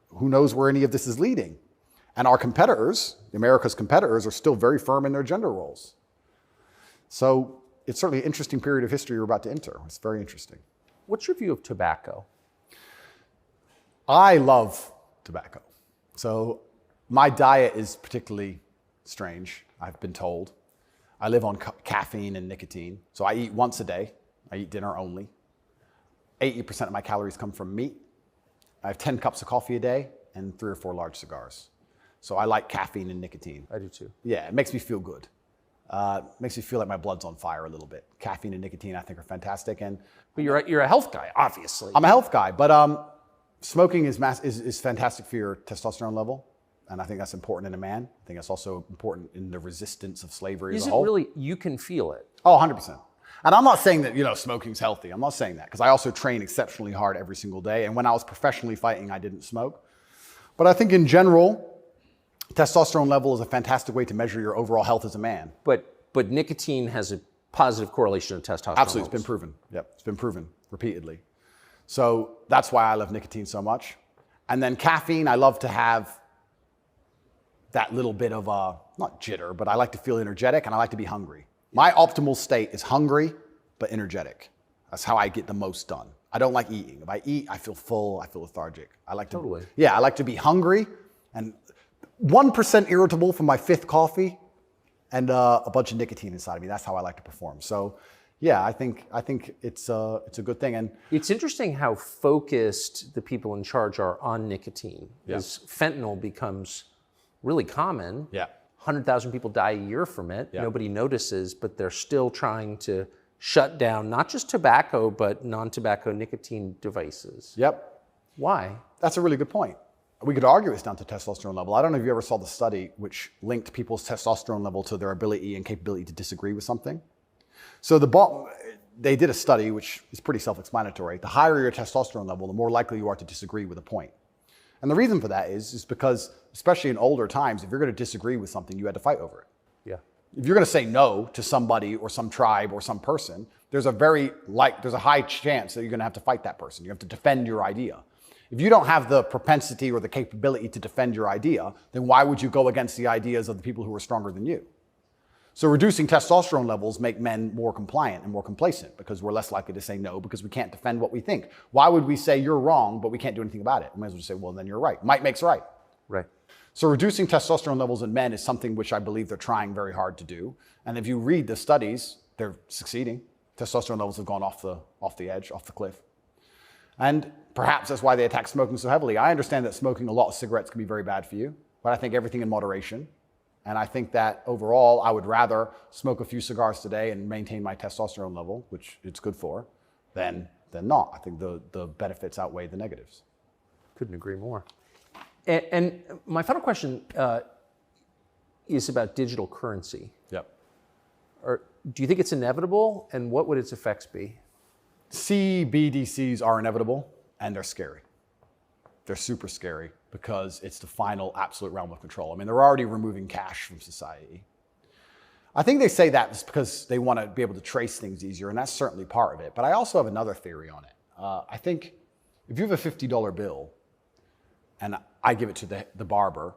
[SPEAKER 3] Who knows where any of this is leading? And our competitors, America's competitors, are still very firm in their gender roles. So it's certainly an interesting period of history we're about to enter. It's very interesting.
[SPEAKER 2] What's your view of tobacco?
[SPEAKER 3] I love tobacco. So my diet is particularly strange, I've been told. I live on caffeine and nicotine. So I eat once a day. I eat dinner only. 80% of my calories come from meat. I have 10 cups of coffee a day and 3 or 4 large cigars. So I like caffeine and nicotine.
[SPEAKER 2] I do too.
[SPEAKER 3] Yeah, it makes me feel good. Makes me feel like my blood's on fire a little bit. Caffeine and nicotine, I think, are fantastic.
[SPEAKER 2] But you're a health guy, obviously.
[SPEAKER 3] I'm a health guy, but smoking is fantastic for your testosterone level. And I think that's important in a man. I think that's also important in the resistance of slavery as a whole.
[SPEAKER 2] Is it really, you can feel it?
[SPEAKER 3] Oh, 100%. And I'm not saying that, smoking's healthy. I'm not saying that, because I also train exceptionally hard every single day. And when I was professionally fighting, I didn't smoke. But I think in general, testosterone level is a fantastic way to measure your overall health as a man.
[SPEAKER 2] But nicotine has a positive correlation to testosterone.
[SPEAKER 3] Absolutely,
[SPEAKER 2] levels.
[SPEAKER 3] It's been proven. Yep, it's been proven repeatedly. So that's why I love nicotine so much. And then caffeine, I love to have that little bit of not jitter, but I like to feel energetic and I like to be hungry. My optimal state is hungry, but energetic. That's how I get the most done. I don't like eating. If I eat, I feel full, I feel lethargic. I like to,
[SPEAKER 2] totally.
[SPEAKER 3] Yeah, I like to be hungry and 1% irritable from my 5th coffee and a bunch of nicotine inside of me. That's how I like to perform. So yeah, I think it's a good thing. And
[SPEAKER 2] it's interesting how focused the people in charge are on nicotine.
[SPEAKER 3] Yeah.
[SPEAKER 2] As fentanyl becomes really common.
[SPEAKER 3] Yeah.
[SPEAKER 2] 100,000 people die a year from it.
[SPEAKER 3] Yeah.
[SPEAKER 2] Nobody notices, but they're still trying to shut down not just tobacco, but non-tobacco nicotine devices.
[SPEAKER 3] Yep.
[SPEAKER 2] Why?
[SPEAKER 3] That's a really good point. We could argue it's down to testosterone level. I don't know if you ever saw the study which linked people's testosterone level to their ability and capability to disagree with something. So they did a study which is pretty self-explanatory. The higher your testosterone level, the more likely you are to disagree with a point. And the reason for that is because, especially in older times, if you're going to disagree with something, you had to fight over it.
[SPEAKER 2] Yeah.
[SPEAKER 3] If you're going to say no to somebody or some tribe or some person, there's a high chance that you're going to have to fight that person. You have to defend your idea. If you don't have the propensity or the capability to defend your idea, then why would you go against the ideas of the people who are stronger than you? So reducing testosterone levels make men more compliant and more complacent because we're less likely to say no because we can't defend what we think. Why would we say you're wrong, but we can't do anything about it? We might as well say, well, then you're right. Might makes right.
[SPEAKER 2] Right.
[SPEAKER 3] So reducing testosterone levels in men is something which I believe they're trying very hard to do. And if you read the studies, they're succeeding. Testosterone levels have gone off the edge, off the cliff. And perhaps that's why they attack smoking so heavily. I understand that smoking a lot of cigarettes can be very bad for you, but I think everything in moderation. And I think that overall, I would rather smoke a few cigars today and maintain my testosterone level, which it's good for, than not. I think the benefits outweigh the negatives.
[SPEAKER 2] Couldn't agree more. And my final question is about digital currency.
[SPEAKER 3] Yep.
[SPEAKER 2] Do you think it's inevitable, and what would its effects be?
[SPEAKER 3] CBDCs are inevitable, and they're scary. They're super scary because it's the final absolute realm of control. I mean, they're already removing cash from society. I think they say that because they want to be able to trace things easier, and that's certainly part of it. But I also have another theory on it. I think if you have a $50 bill, and I give it to the barber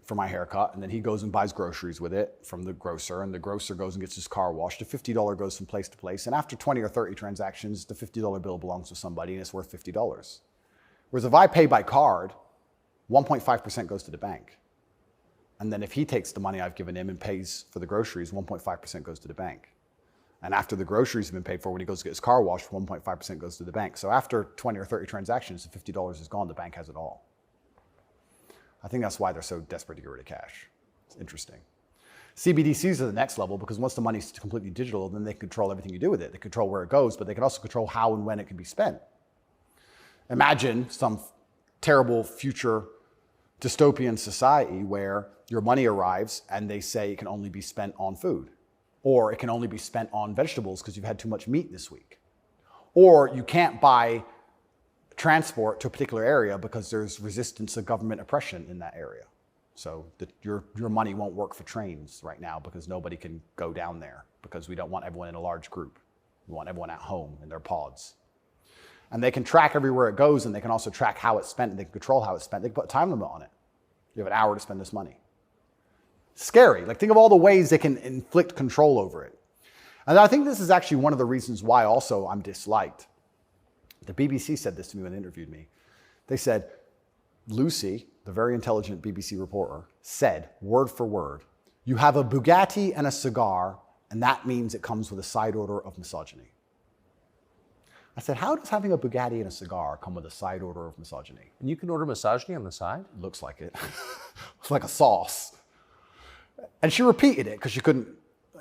[SPEAKER 3] for my haircut, and then he goes and buys groceries with it from the grocer, and the grocer goes and gets his car washed. The $50 goes from place to place, and after 20 or 30 transactions, the $50 bill belongs to somebody, and it's worth $50. Whereas if I pay by card, 1.5% goes to the bank. And then if he takes the money I've given him and pays for the groceries, 1.5% goes to the bank. And after the groceries have been paid for, when he goes to get his car washed, 1.5% goes to the bank. So after 20 or 30 transactions, the $50 is gone, the bank has it all. I think that's why they're so desperate to get rid of cash. It's interesting. CBDCs are the next level because once the money's completely digital, then they control everything you do with it. They control where it goes, but they can also control how and when it can be spent. Imagine some terrible future dystopian society where your money arrives and they say it can only be spent on food, or it can only be spent on vegetables because you've had too much meat this week, or you can't buy transport to a particular area because there's resistance to government oppression in that area. So your money won't work for trains right now because nobody can go down there because we don't want everyone in a large group. We want everyone at home in their pods. And they can track everywhere it goes, and they can also track how it's spent, and they can control how it's spent. They can put a time limit on it. You have an hour to spend this money. Scary. Like, think of all the ways they can inflict control over it. And I think this is actually one of the reasons why also I'm disliked. The BBC said this to me when they interviewed me. They said, Lucy, the very intelligent BBC reporter, said, word for word, you have a Bugatti and a cigar, and that means it comes with a side order of misogyny. I said, how does having a Bugatti and a cigar come with a side order of misogyny?
[SPEAKER 2] And you can order misogyny on the side?
[SPEAKER 3] Looks like it. It's like a sauce. And she repeated it because she couldn't.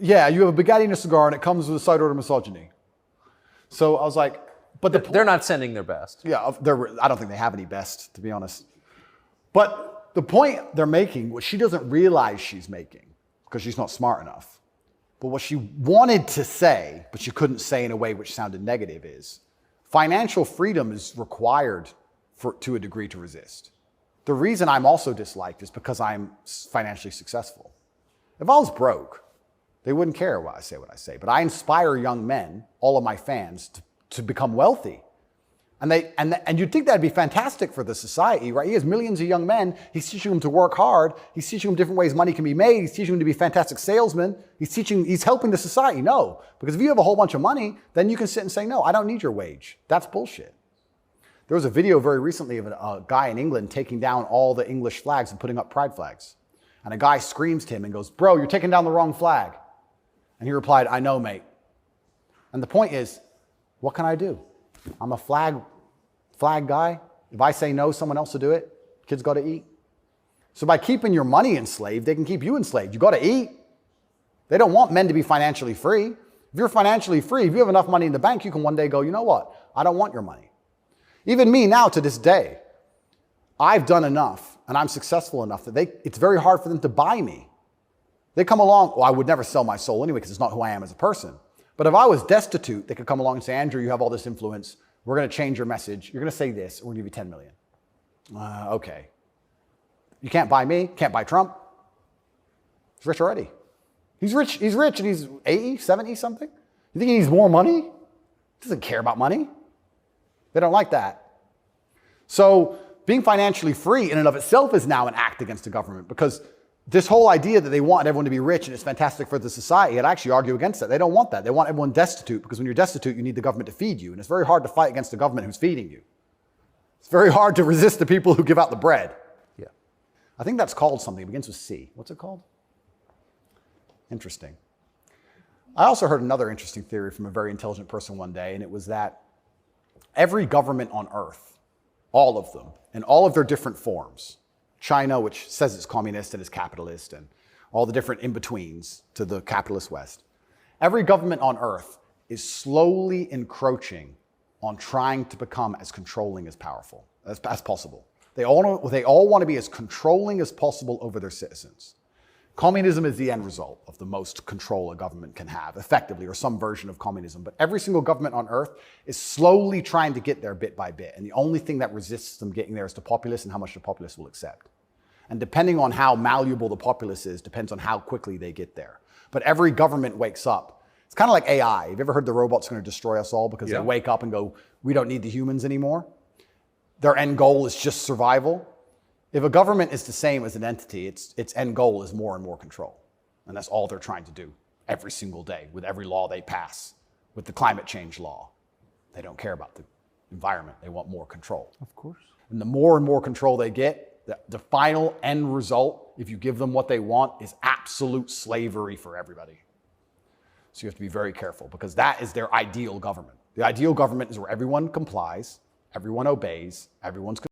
[SPEAKER 3] Yeah, you have a Bugatti and a cigar, and it comes with a side order of misogyny. So I was like, but
[SPEAKER 2] they're not sending their best.
[SPEAKER 3] Yeah, I don't think they have any best, to be honest. But the point they're making, what she doesn't realize she's making, because she's not smart enough, but what she wanted to say, but she couldn't say in a way which sounded negative, is financial freedom is required to a degree to resist. The reason I'm also disliked is because I'm financially successful. If I was broke, they wouldn't care what I say. But I inspire young men, all of my fans, to become wealthy. And you'd think that'd be fantastic for the society, right? He has millions of young men. He's teaching them to work hard. He's teaching them different ways money can be made. He's teaching them to be fantastic salesmen. He's helping the society. No, because if you have a whole bunch of money, then you can sit and say, no, I don't need your wage. That's bullshit. There was a video very recently of a guy in England taking down all the English flags and putting up pride flags. And a guy screams to him and goes, bro, you're taking down the wrong flag. And he replied, I know, mate. And the point is, what can I do? I'm a flag guy. If I say no, someone else will do it. Kids got to eat. So by keeping your money enslaved, they can keep you enslaved. You got to eat. They don't want men to be financially free. If you're financially free, if you have enough money in the bank, you can one day go, you know what? I don't want your money. Even me now to this day, I've done enough and I'm successful enough that it's very hard for them to buy me. They come along, well, I would never sell my soul anyway because it's not who I am as a person. But if I was destitute, they could come along and say, Andrew, you have all this influence. We're going to change your message. You're going to say this. We're going to give you 10 million. Okay. You can't buy me. Can't buy Trump. He's rich already. He's rich and he's 80, 70 something. You think he needs more money? He doesn't care about money. They don't like that. So being financially free in and of itself is now an act against the government, because this whole idea that they want everyone to be rich and it's fantastic for the society, I'd actually argue against that. They don't want that. They want everyone destitute, because when you're destitute, you need the government to feed you. And it's very hard to fight against the government who's feeding you. It's very hard to resist the people who give out the bread.
[SPEAKER 2] Yeah.
[SPEAKER 3] I think that's called something. It begins with C. What's it called? Interesting. I also heard another interesting theory from a very intelligent person one day, and it was that every government on earth, all of them, in all of their different forms, China, which says it's communist and is capitalist, and all the different in-betweens to the capitalist West, every government on earth is slowly encroaching on trying to become as controlling as powerful as possible. They all want to be as controlling as possible over their citizens. Communism is the end result of the most control a government can have, effectively, or some version of communism. But every single government on earth is slowly trying to get there bit by bit. And the only thing that resists them getting there is the populace and how much the populace will accept. And depending on how malleable the populace is, depends on how quickly they get there. But every government wakes up. It's kind of like AI. Have you ever heard the robot's going to destroy us all because they wake up and go, we don't need the humans anymore? Their end goal is just survival. If a government is the same as an entity, its end goal is more and more control. And that's all they're trying to do every single day with every law they pass, with the climate change law. They don't care about the environment. They want more control.
[SPEAKER 2] Of course.
[SPEAKER 3] And the more and more control they get, the final end result, if you give them what they want, is absolute slavery for everybody. So you have to be very careful, because that is their ideal government. The ideal government is where everyone complies, everyone obeys, everyone's